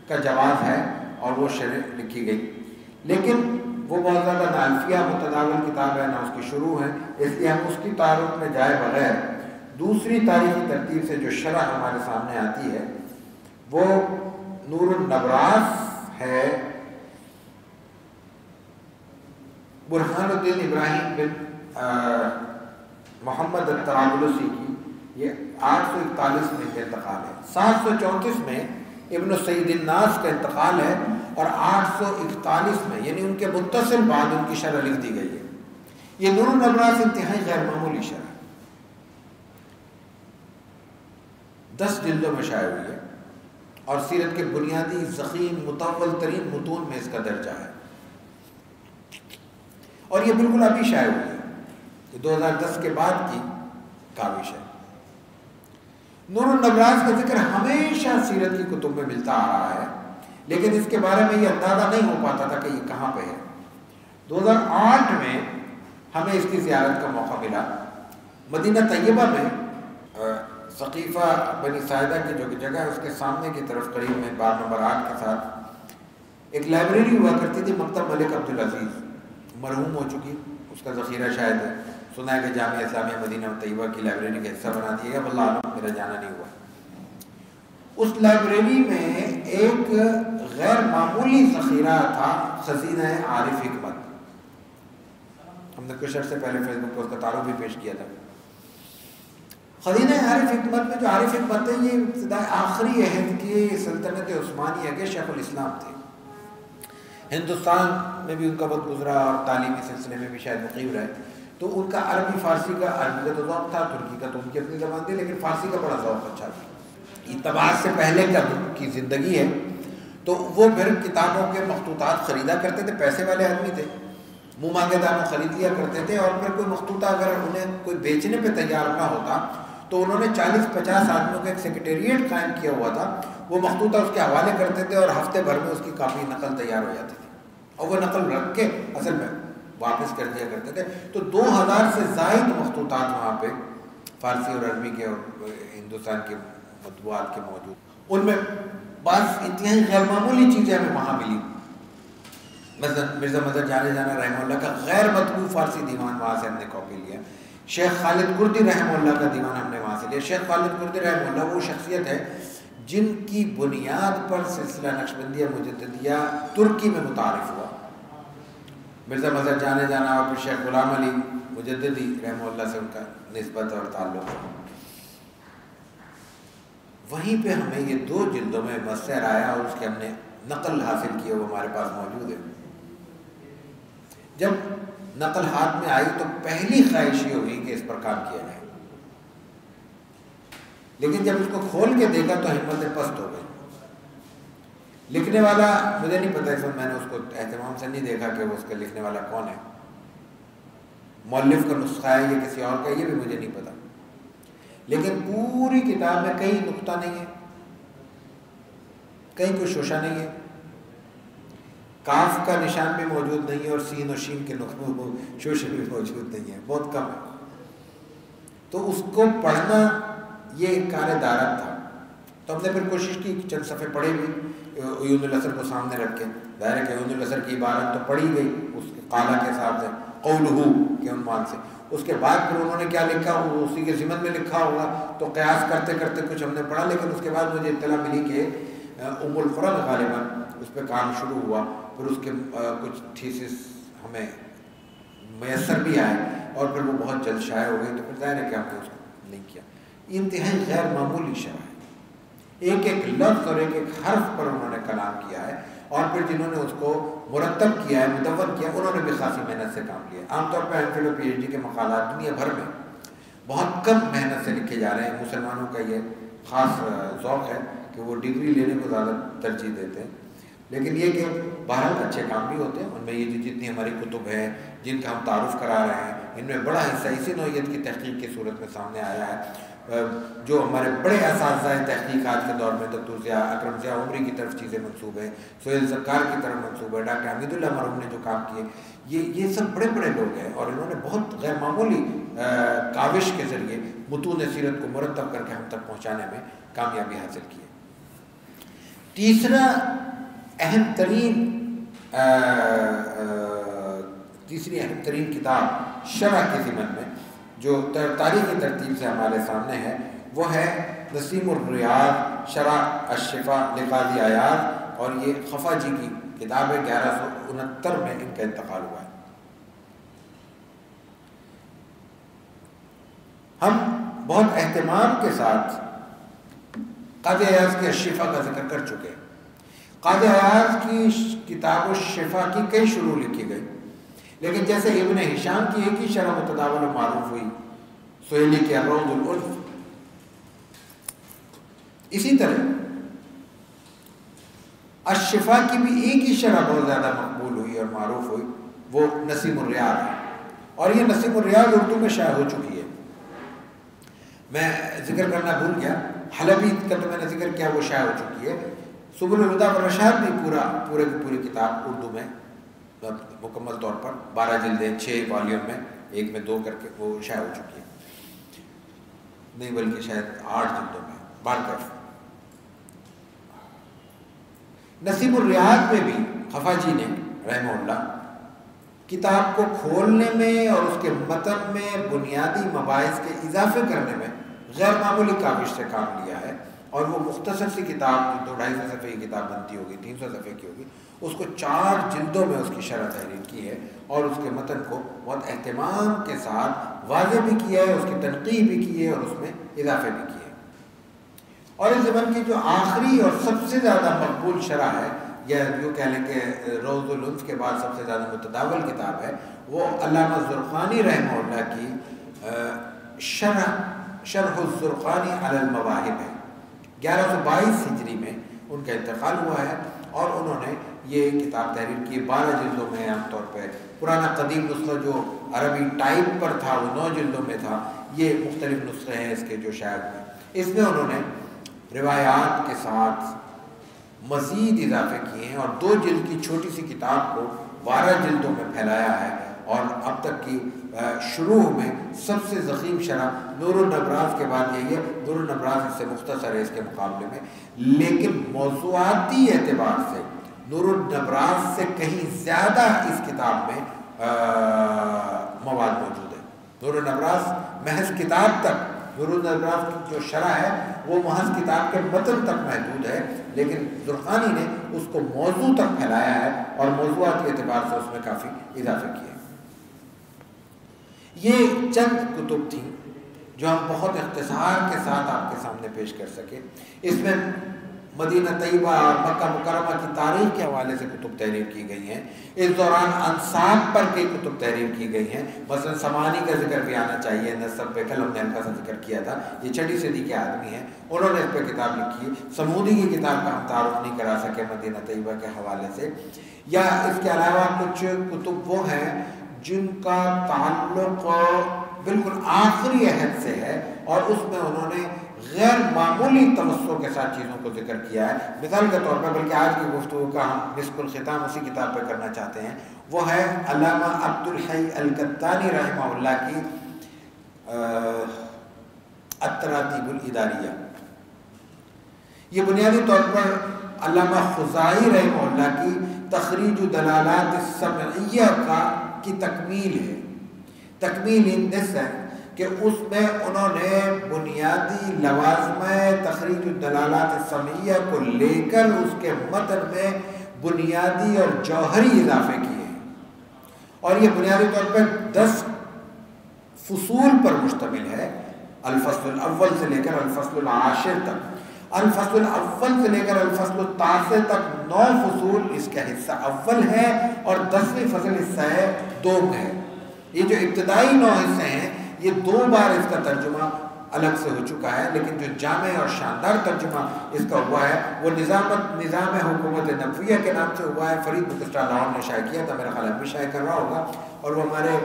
کا جواز ہے اور وہ شرح لکھی گئی، لیکن وہ بہت زیادہ نہ الفیہ متداول کتاب ہے نہ اس کی شروع ہے، اس لیے ہم اس کی تعارف میں جائے بغیر دوسری تاریخی ترتیب سے جو شرح ہمارے سامنے آتی ہے وہ نور النبراس ہے، برہان الدین ابراہیم بن محمد الطرابلسی کی، یہ 841 میں کے انتقال ہے، 734 میں ابن سعید الناس کا انتقال ہے، اور 841 میں یعنی ان کے متصل بعد ان کی شرح لکھ دی گئی ہے۔ یہ نور الابراز انتہائی غیر معمولی شرح ہے، 10 جلدوں میں شائع ہوئی ہے اور سیرت کے بنیادی ضخیم مطول ترین متون میں اس کا درجہ ہے، اور یہ بالکل ابھی شائع ہوئی ہے، یہ 2010 کے بعد کی کاوش ہے۔ نور الابراز کا ذکر ہمیشہ سیرت کی کتب میں ملتا آ رہا ہے، لیکن اس کے بارے میں یہ اندازہ نہیں ہو پاتا تھا کہ یہ کہاں پہ ہے۔ 2008 میں ہمیں اس کی زیارت کا موقع ملا۔ مدینہ طیبہ میں ثقیفہ بنی ساعدہ کی جو جگہ ہے اس کے سامنے کی طرف قریب میں بار نمبر 8 کے ساتھ ایک لائبریری ہوا کرتی تھی، مکتب ملک عبدالعزیز، مرحوم ہو چکی، اس کا ذخیرہ شاید ہے، سنا ہے کہ جامعہ اسلامیہ مدینہ طیبہ کی لائبریری کا حصہ بنا دیا گیا، واللہ عالم، میرا جانا نہیں ہوا۔ اس لائبریری میں ایک غیر معمولی ذخیرہ تھا، خزینہ عارف حکمت۔ ہم نے کچھ عرصے پہلے فیس بک پر اس کا تعارف بھی پیش کیا تھا۔ خزینہ عارف حکمت میں جو عارف حکمت ہے یہ ابتدائی آخری عہد کی سلطنت عثمانیہ کے شیخ الاسلام تھے، ہندوستان میں بھی ان کا وقت گزرا اور تعلیمی سلسلے میں بھی شاید مقیم رہے، تو ان کا عربی فارسی کا تو ذوق تھا، ترکی کا تو ان کی اپنی زبان تھی، لیکن فارسی کا بڑا ذوق اچھا تھا۔ اتباع سے پہلے کی زندگی ہے، تو وہ پھر کتابوں کے مخطوطات خریدا کرتے تھے، پیسے والے آدمی تھے، منہ مانگے داموں خرید لیا کرتے تھے، اور پھر کوئی مخطوطہ اگر انہیں کوئی بیچنے پہ تیار نہ ہوتا تو انہوں نے 40-50 آدمیوں کا ایک سیکریٹریٹ قائم کیا ہوا تھا، وہ مخطوطہ اس کے حوالے کرتے تھے اور ہفتے بھر میں اس کی کاپی نقل تیار ہو جاتی تھی، اور وہ نقل رکھ کے اصل میں واپس کر دیا کرتے تھے۔ تو 2000 سے زائد مخطوطات وہاں پہ فارسی اور عربی کے اور ہندوستان کے مطبوعات کے موجود، ان میں بعض انتہائی غیر معمولی چیزیں ہمیں وہاں ملی۔ مثلا مرزا مظہر جانے جانا رحمہ اللہ کا غیر مطبوع فارسی دیوان وہاں سے ہم نے کاپی لیا۔ شیخ خالد کردی رحمہ اللہ کا دیوان ہم نے وہاں سے لیا۔ شیخ خالد کردی رحمہ اللہ وہ شخصیت ہے جن کی بنیاد پر سلسلہ نقشبندیہ مجددیہ ترکی میں متعارف ہوا۔ مرزا مظہر جانے جانا اور پھر شیخ غلام علی مجددی رحمہ اللہ سے ان کا نسبت اور تعلق، وہیں پہ ہمیں یہ 2 جلدوں میں مصدر آیا اور اس کے ہم نے نقل حاصل کی، وہ ہمارے پاس موجود ہے۔ جب نقل ہاتھ میں آئی تو پہلی خواہش یہ ہوئی کہ اس پر کام کیا جائے، لیکن جب اس کو کھول کے دیکھا تو ہمتیں پست ہو گئی۔ لکھنے والا مجھے نہیں پتا، اس وقت میں نے اس کو اہتمام سے نہیں دیکھا کہ وہ اس کا لکھنے والا کون ہے، مؤلف کا نسخہ ہے یا کسی اور کا، یہ بھی مجھے نہیں پتا، لیکن پوری کتاب میں کہیں نقطہ نہیں ہے، کہیں کوئی شوشہ نہیں ہے، کاف کا نشان بھی موجود نہیں ہے، اور سین و شین کے شوشے بھی موجود نہیں ہے، بہت کم ہے۔ تو اس کو پڑھنا یہ ایک کار دارت تھا، تو ہم نے پھر کوشش کی، چند صفحے پڑھے بھی عیون الاثر کو سامنے رکھ کے، ظاہر ہے کہ عیون الاثر کی عبارت تو پڑھی گئی اس کے قالہ کے حساب سے، قولہ کے عنوان سے، اس کے بعد پھر انہوں نے کیا لکھا وہ اسی کے ضمن میں لکھا ہوگا، تو قیاس کرتے کرتے کچھ ہم نے پڑھا، لیکن اس کے بعد مجھے اطلاع ملی کہ ام القرآن غالباً اس پہ کام شروع ہوا، پھر اس کے کچھ تھیسس ہمیں میسر بھی آئے اور پھر وہ بہت جلد شائع ہو گئی، تو پھر ظاہر ہے کہ ہم نے اس کو نہیں کیا۔ انتہائی غیر معمولی شرح ہے، ایک ایک لفظ اور ایک ایک حرف پر انہوں نے کلام کیا ہے، اور پھر جنہوں نے اس کو مرتب کیا ہے، مدون کیا، انہوں نے بھی خاصی محنت سے کام کیا ہے۔ عام طور پہ ایم فل اور پی ایچ ڈی کے مقالات دنیا بھر میں بہت کم محنت سے لکھے جا رہے ہیں، مسلمانوں کا یہ خاص ذوق ہے کہ وہ ڈگری لینے کو زیادہ ترجیح دیتے ہیں، لیکن یہ کہ بہرحال اچھے کام بھی ہوتے ہیں، ان میں یہ جتنی ہماری کتب ہیں جن کا ہم تعارف کرا رہے ہیں، ان میں بڑا حصہ اسی نوعیت کی تحقیق کی صورت میں سامنے آیا ہے۔ جو ہمارے بڑے اساتذہ تحقیق آج کے دور میں دکتور ضیاء اکرم ضیاء عمری کی طرف چیزیں منسوب ہیں، سہیل زکار کی طرف منسوب ہے، ڈاکٹر حمید اللہ مرحوم نے جو کام کیے، یہ سب بڑے بڑے لوگ ہیں، اور انہوں نے بہت غیر معمولی کاوش کے ذریعے متون سیرت کو مرتب کر کے ہم تک پہنچانے میں کامیابی حاصل کی ہے۔ تیسری اہم ترین کتاب شرح کے ضمن میں جو تاریخی ترتیب سے ہمارے سامنے ہے وہ ہے نسیم الریاض شرح الشفا لقاضی عیاض، اور یہ خفا جی کی کتاب ہے، 1169 میں ان کا انتقال ہوا ہے۔ ہم بہت اہتمام کے ساتھ قاضی عیاض کے الشفا کا ذکر کر چکے ہیں۔ قاضی عیاض کی کتاب الشفا کی کئی شروح لکھی گئی، لیکن جیسے ابن ہشام کی ایک ہی شرح متداول و معروف ہوئی سہیلی کے الروض الالف، اسی طرح الشفا کی بھی ایک ہی شرح بہت زیادہ مقبول ہوئی اور معروف ہوئی، وہ نسیم الریاض ہے، اور یہ نسیم الریاض اردو میں شائع ہو چکی ہے۔ میں ذکر کرنا بھول گیا، حلبی کا تو میں نے ذکر کیا، وہ شائع ہو چکی ہے۔ سبل الہدی والرشاد بھی پورے کی پوری کتاب اردو میں مکمل طور پر 12 جلدیں 6 والیوم میں، ایک میں 2 کر کے وہ شائع ہو چکی ہے، نہیں بلکہ شاید 8 جلدوں میں بارکیف۔ نسیم الریاض میں بھی خفاجی نے رحمہ اللہ کتاب کو کھولنے میں اور اس کے متن میں بنیادی مباحث کے اضافے کرنے میں غیر معمولی کاوش سے کام لیا ہے، اور وہ مختصر سی کتاب 200-250 صفحے کی کتاب بنتی ہوگی، 300 صفحے کی ہوگی، اس کو 4 جلدوں میں اس کی شرح تحریر کی ہے، اور اس کے متن کو بہت اہتمام کے ساتھ واضح بھی کیا ہے، اس کی تنقیح بھی کی ہے، اور اس میں اضافے بھی کیے۔ اور اس زبان کی جو آخری اور سب سے زیادہ مقبول شرح ہے، یا جو کہہ لیں کہ روض الانف کے بعد سب سے زیادہ متداول کتاب ہے، وہ علامہ زرقانی رحمہ اللہ کی شرح الزرقانی علی المواہب ہے۔ 1122 ہجری میں ان کا انتقال ہوا ہے، اور انہوں نے یہ کتاب تحریر کی 12 جلدوں میں۔ عام طور پہ پرانا قدیم نسخہ جو عربی ٹائپ پر تھا وہ 9 جلدوں میں تھا، یہ مختلف نسخے ہیں اس کے جو شائع ہوئے۔ اس میں انہوں نے روایات کے ساتھ مزید اضافے کیے ہیں، اور 2 جلد کی چھوٹی سی کتاب کو 12 جلدوں میں پھیلایا ہے، اور اب تک کی شروع میں سب سے ضخیم شرح نور النبراس کے بعد یہی ہے۔ نور النبراس اس سے مختصر ہے اس کے مقابلے میں، لیکن موضوعاتی اعتبار سے نور النبراس سے کہیں زیادہ اس کتاب میں مواد موجود ہے۔ نور النبراس محض کتاب تک، نور النبراس کی جو شرح ہے وہ محض کتاب کے متن تک محدود ہے، لیکن زرقانی نے اس کو موضوع تک پھیلایا ہے، اور موضوعات کے اعتبار سے اس میں کافی اضافے کیے۔ یہ چند کتب تھیں جو ہم بہت اختصار کے ساتھ آپ کے سامنے پیش کر سکے۔ اس میں مدینہ طیبہ اور مکہ مکرمہ کی تاریخ کے حوالے سے کتب تحریر کی گئی ہیں، اس دوران انصاب پر کئی کتب تحریر کی گئی ہیں، مثلا سمانی کا ذکر بھی آنا چاہیے، نصب پہ کل ہم نے ہلکا سا ذکر کیا تھا، یہ 6 صدی کے آدمی ہیں، انہوں نے اس پہ کتاب لکھی ہے۔ سمودی کی کتاب کا ہم تعارف نہیں کرا سکے مدینہ طیبہ کے حوالے سے۔ یا اس کے علاوہ کچھ کتب وہ ہیں جن کا تعلق بالکل آخری عہد سے ہے، اور اس میں انہوں نے غیر معمولی توسع کے ساتھ چیزوں کو ذکر کیا ہے۔ مثال کے طور پر، بلکہ آج کی گفتگو کا ہم مسک الختام اسی کتاب پہ کرنا چاہتے ہیں، وہ ہے علامہ عبدالحی القطانی رحمہ اللہ کی التراتیب الاداریہ۔ یہ بنیادی طور پر علامہ خزائی رحمہ اللہ کی تخریج دلالات السمعیہ کی تکمیل ہے۔ تکمیل ان دس ہے کہ اس میں انہوں نے بنیادی لوازم تخریج الدلالات السمعیہ کو لے کر اس کے متن میں بنیادی اور جوہری اضافے کیے ہیں، اور یہ بنیادی طور پر 10 فصول پر مشتمل ہے، الفصل الاول سے لے کر الفصل العاشر تک۔ الفصل الاول سے لے کر الفصل التاسع تک 9 فصول اس کا حصہ اول ہے، اور 10ویں فصل حصہ ہے دوم ہے۔ یہ جو ابتدائی 9 حصے ہیں، یہ 2 بار اس کا ترجمہ الگ سے ہو چکا ہے، لیکن جو جامع اور شاندار ترجمہ اس کا ہوا ہے وہ نظام حکومت نبویہ کے نام سے ہوا ہے۔ فرید بکسٹا لاہور نے شائع کیا تھا، میرا خیال بھی شائع کر رہا ہوگا، اور وہ ہمارے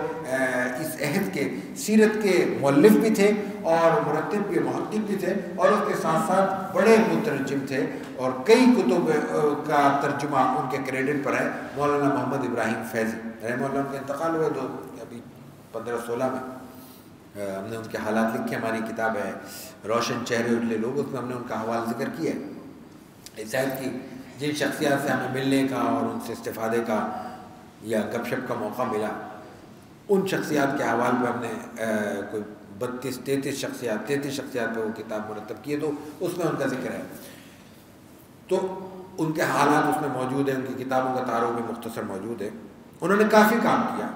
اس عہد کے سیرت کے مؤلف بھی تھے، اور مرتب بھی، محقق بھی تھے، اور اس کے ساتھ ساتھ بڑے مترجم تھے، اور کئی کتب کا ترجمہ ان کے کریڈٹ پر ہے۔ مولانا محمد ابراہیم فیضی رحمہ اللہ کا انتقال ہوا ابھی 1516 میں۔ ہم نے ان کے حالات لکھے، ہماری کتاب ہے روشن چہرے اجلے لوگ، اس میں ہم نے ان کا حوالہ ذکر کیا ہے۔ شاید کہ جن شخصیات سے ہمیں ملنے کا اور ان سے استفادے کا یا گپ شپ کا موقع ملا، ان شخصیات کے حوالے پہ ہم نے کوئی 32-33 شخصیات پہ وہ کتاب مرتب کی ہے، تو اس میں ان کا ذکر ہے، تو ان کے حالات اس میں موجود ہیں، ان کی کتابوں کا تعارف بھی مختصر موجود ہے۔ انہوں نے کافی کام کیا،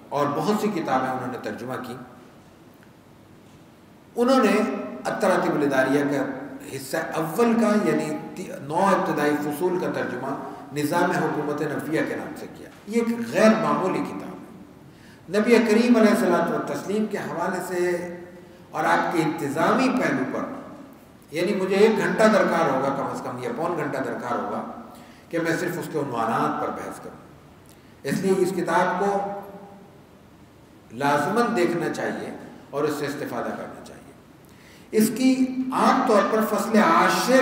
اور بہت سی کتابیں انہوں نے ترجمہ کی۔ انہوں نے التراتیب الاداریہ کا حصہ اول کا، یعنی 9 ابتدائی فصول کا ترجمہ نظام حکومت نبویہ کے نام سے کیا۔ یہ ایک غیر معمولی کتاب ہے، نبی کریم علیہ الصلوۃ والتسلیم کے حوالے سے اور آپ کے انتظامی پہلو پر، یعنی مجھے 1 گھنٹہ درکار ہوگا کم از کم یا پون گھنٹہ درکار ہوگا کہ میں صرف اس کے عنوانات پر بحث کروں. اس لیے اس کتاب کو لازماً دیکھنا چاہیے اور اس سے استفادہ کرنا چاہیے. اس کی عام طور پر فصل 10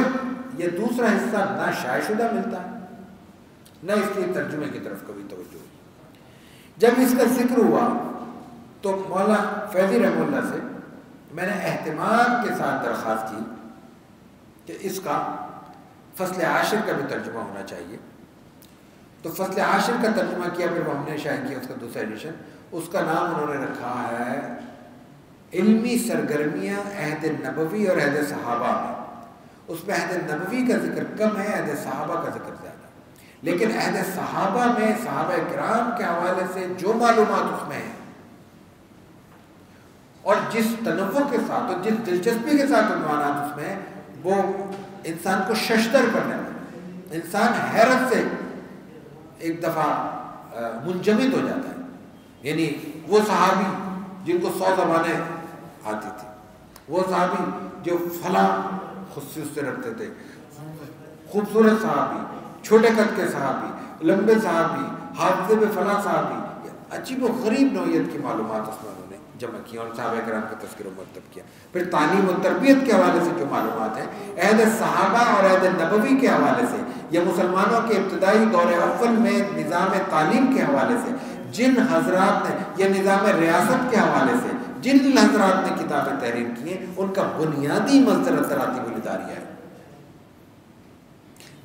یہ دوسرا حصہ نہ شائع شدہ ملتا ہے نہ اس کے ترجمے کی طرف کبھی توجہ. جب اس کا ذکر ہوا تو مولانا فیضی رحمہ اللہ سے میں نے اہتمام کے ساتھ درخواست کی کہ اس کا فصل 10 کا بھی ترجمہ ہونا چاہیے. تو فصل 10 کا ترجمہ کیا، پھر ہم نے شائع کیا اس کا دوسرا ایڈیشن. اس کا نام انہوں نے رکھا ہے علمی سرگرمیاں عہد نبوی اور عہد صحابہ میں. اس میں عہد نبوی کا ذکر کم ہے، عہد صحابہ کا ذکر زیادہ. لیکن عہد صحابہ میں صحابہ کرام کے حوالے سے جو معلومات اس میں ہیں اور جس تنوع کے ساتھ اور جس دلچسپی کے ساتھ عنوانات اس میں ہیں، وہ انسان کو ششدر کرنے والا، انسان حیرت سے ایک دفعہ منجمد ہو جاتا ہے. یعنی وہ صحابی جن کو 100 زبانیں آتی تھی، وہ صحابی جو فلاں خصوصیت رکھتے تھے، خوبصورت صحابی، چھوٹے قد کے صحابی، لمبے صحابی، حافظے میں فلاں صحابی، عجیب و غریب نوعیت کی معلومات اس میں انہوں نے جمع کی اور صحابہ کرام کا تذکر و مرتب کیا. پھر تعلیم و تربیت کے حوالے سے جو معلومات ہیں عہد صحابہ اور عہد نبوی کے حوالے سے یا مسلمانوں کے ابتدائی دور اول میں نظام تعلیم کے حوالے سے جن حضرات نے یا نظام ریاست کے حوالے سے جن حضرات نے کتابیں تحریر کی ہیں، ان کا بنیادی مصدر تراتیب الاداریہ ہے.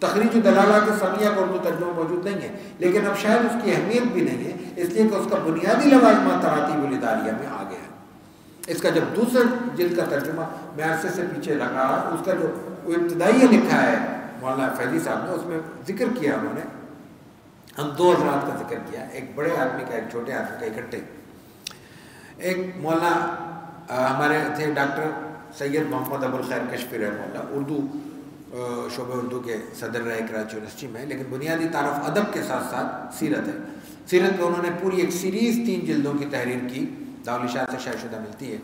تخریج دلالات سمیہ کا اردو ترجمہ موجود نہیں ہے، لیکن اب شاید اس کی اہمیت بھی نہیں ہے، اس لیے کہ اس کا بنیادی لوازمہ تراتیب الاداریہ میں آ گیا ہے. اس کا جب دوسرا جلد کا ترجمہ میں عرصے سے پیچھے لگا، اس کا جو ابتدائی لکھا ہے مولانا فیضی صاحب نے، اس میں ذکر کیا انہوں نے، ہم 2 حضرات کا ذکر کیا، ایک بڑے آدمی کا ایک چھوٹے آدمی کا اکٹھے. ایک مولانا ہمارے تھے ڈاکٹر سید محمد ابو الخیر کشفی رحمہ اللہ، اردو شعبہ اردو کے صدر رہے کراچی یونیورسٹی میں، لیکن بنیادی تعارف ادب کے ساتھ ساتھ سیرت ہے. سیرت میں انہوں نے پوری ایک سیریز 3 جلدوں کی تحریر کی، دارالاشاعت سے شائع شدہ ملتی ہے.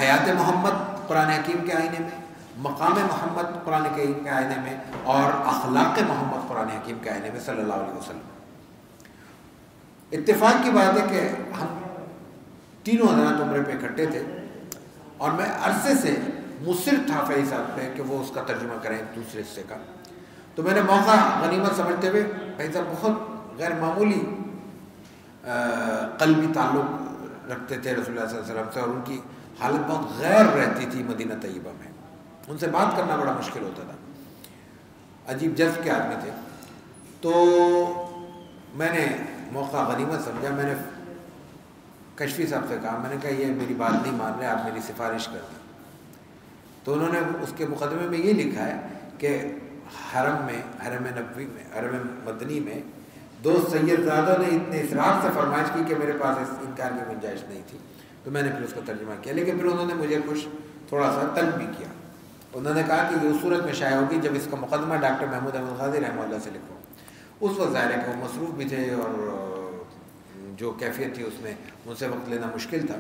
حیات محمد قرآن حکیم کے آئینے میں، مقام محمد قرآن حکیم کے آئینے میں، اور اخلاق محمد قرآن حکیم کے آئینے میں صلی اللہ علیہ وسلم. اتفاق کی بات ہے کہ ہم تینوں حضرات عمرے پہ اکٹھے تھے اور میں عرصے سے مصر تھا فیض صاحب پہ کہ وہ اس کا ترجمہ کریں دوسرے حصے کا. تو میں نے موقع غنیمت سمجھتے ہوئے، فیض صاحب بہت غیر معمولی قلبی تعلق رکھتے تھے رسول اللہ صلی اللہ علیہ وسلم سے، اور ان کی حالت بہت غیر رہتی تھی مدینہ طیبہ میں، ان سے بات کرنا بڑا مشکل ہوتا تھا، عجیب جذب کے آدمی تھے. تو میں نے موقع غنیمت سمجھا، میں نے کشفی صاحب سے کہا، میں نے کہا یہ میری بات نہیں مان رہے، آپ میری سفارش کر دیں. تو انہوں نے اس کے مقدمے میں یہ لکھا ہے کہ حرم میں، حرم نبوی میں، حرم مدنی میں 2 سیدزادوں نے اتنے اصرار سے فرمائش کی کہ میرے پاس اس انکار کی گنجائش نہیں تھی. تو میں نے پھر اس کو ترجمہ کیا، لیکن پھر انہوں نے مجھے کچھ تھوڑا سا تنگ بھی کیا. انہوں نے کہا کہ یہ اس صورت میں شائع ہوگی جب اس کا مقدمہ ڈاکٹر محمود احمد غازی رحمہ اللہ سے لکھو. اس وقت ظاہر ہے کہ وہ مصروف بھی تھے اور جو کیفیت تھی اس میں ان سے وقت لینا مشکل تھا.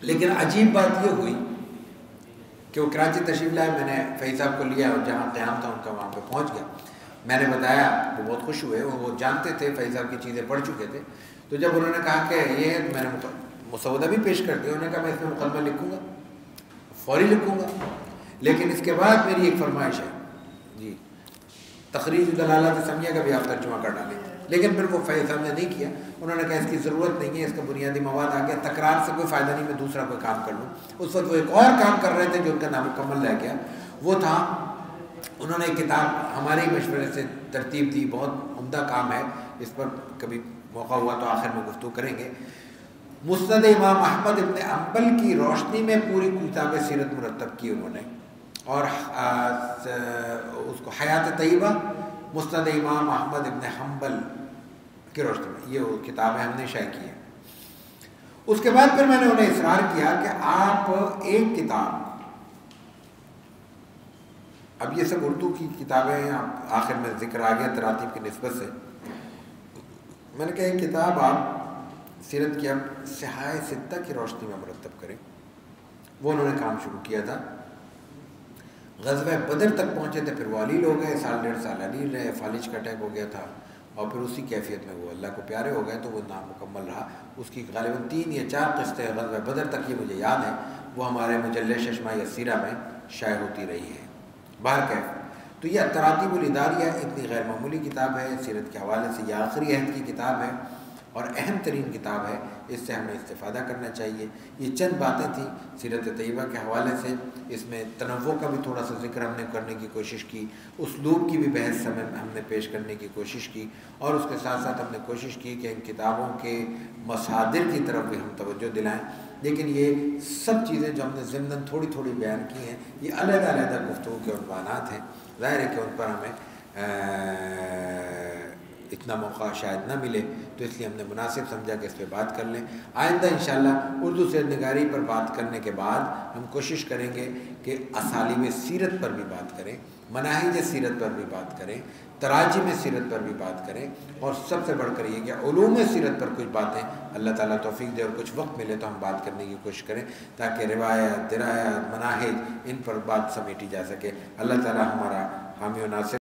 لیکن عجیب بات یہ ہوئی کہ وہ کراچی تشریف لائے، میں نے فیض صاحب کو لیا اور جہاں قیام تھا ان کا وہاں پہ پہنچ گیا. میں نے بتایا، وہ بہت خوش ہوئے، وہ جانتے تھے فیض صاحب کی چیزیں پڑھ چکے تھے. تو جب انہوں نے کہا کہ یہ میں نے مسودہ بھی پیش کر دیا، انہوں نے کہا میں اس میں مقدمہ لکھوں گا، فوری لکھوں گا، لیکن اس کے بعد میری ایک فرمائش ہے جی تخریج دلالات سمیہ کا بھی آپ ترجمہ کر ڈالیں. لیکن پھر وہ فیض صاحب نے نہیں کیا، انہوں نے کہا اس کی ضرورت نہیں ہے، اس کا بنیادی مواد آ گیا، تکرار سے کوئی فائدہ نہیں، میں دوسرا کوئی کام کر لوں. اس وقت وہ ایک اور کام کر رہے تھے جو ان کا نامکمل رہ گیا. وہ تھا انہوں نے ایک کتاب ہمارے مشورے سے ترتیب دی، بہت عمدہ کام ہے، اس پر کبھی موقع ہوا تو آخر میں گفتگو کریں گے. مسند امام احمد ابن حنبل کی روشنی میں پوری کتاب سیرت مرتب کی انہوں نے، اور اس کو حیات طیبہ مسند امام احمد ابن حنبل کی روشنی میں، یہ وہ کتابیں ہم نے شائع کی ہیں. اس کے بعد پھر میں نے انہیں اصرار کیا کہ آپ ایک کتاب، اب یہ سب اردو کی کتابیں ہیں، آخر میں ذکر آ گیا تراتیب کی نسبت سے، میں نے کہا ایک کتاب آپ سیرت کی اب صحائح ستہ کی روشنی میں مرتب کریں. وہ انہوں نے کام شروع کیا تھا. غزوہ بدر تک پہنچے تھے, پھر وہ علیل ہو گئے, سال ڈیڑھ سال علیل رہے, فالج کا اٹیک ہو گیا تھا, اور پھر اسی کیفیت میں وہ اللہ کو پیارے ہو گئے, تو وہ نامکمل رہا. اس کی غالباً 3 یا 4 قسطیں غزوہ بدر تک, یہ مجھے یاد ہے, وہ ہمارے مجلے ششمہ یا سیرہ میں شائع ہوتی رہی ہے. بہرکیف تو یہ تراتیب الاداریہ اتنی غیر معمولی کتاب ہے سیرت کے حوالے سے. یہ آخری عہد کی کتاب ہے اور اہم ترین کتاب ہے, اس سے ہمیں استفادہ کرنا چاہیے. یہ چند باتیں تھیں سیرت طیبہ کے حوالے سے. اس میں تنوع کا بھی تھوڑا سا ذکر ہم نے کرنے کی کوشش کی, اسلوب کی بھی بحث ہم نے پیش کرنے کی کوشش کی, اور اس کے ساتھ ساتھ ہم نے کوشش کی کہ ان کتابوں کے مصادر کی طرف بھی ہم توجہ دلائیں. لیکن یہ سب چیزیں جو ہم نے ضمناً تھوڑی تھوڑی بیان کی ہیں, یہ علیحدہ علیحدہ گفتگو کے عنوانات ہیں. ظاہر ہے کہ ان پر ہمیں اتنا موقع شاید نہ ملے, تو اس لیے ہم نے مناسب سمجھا کہ اس پہ بات کر لیں. آئندہ انشاءاللہ اردو سیرت نگاری پر بات کرنے کے بعد ہم کوشش کریں گے کہ اسالیب سیرت پر بھی بات کریں, مناہج سیرت پر بھی بات کریں, تراجم سیرت پر بھی بات کریں, اور سب سے بڑھ کر یہ کہ علوم سیرت پر کچھ باتیں اللہ تعالیٰ توفیق دے اور کچھ وقت ملے تو ہم بات کرنے کی کوشش کریں, تاکہ روایت, درایات, مناہج, ان پر بات سمیٹی جا سکے. اللہ تعالیٰ ہمارا حامی و ناصر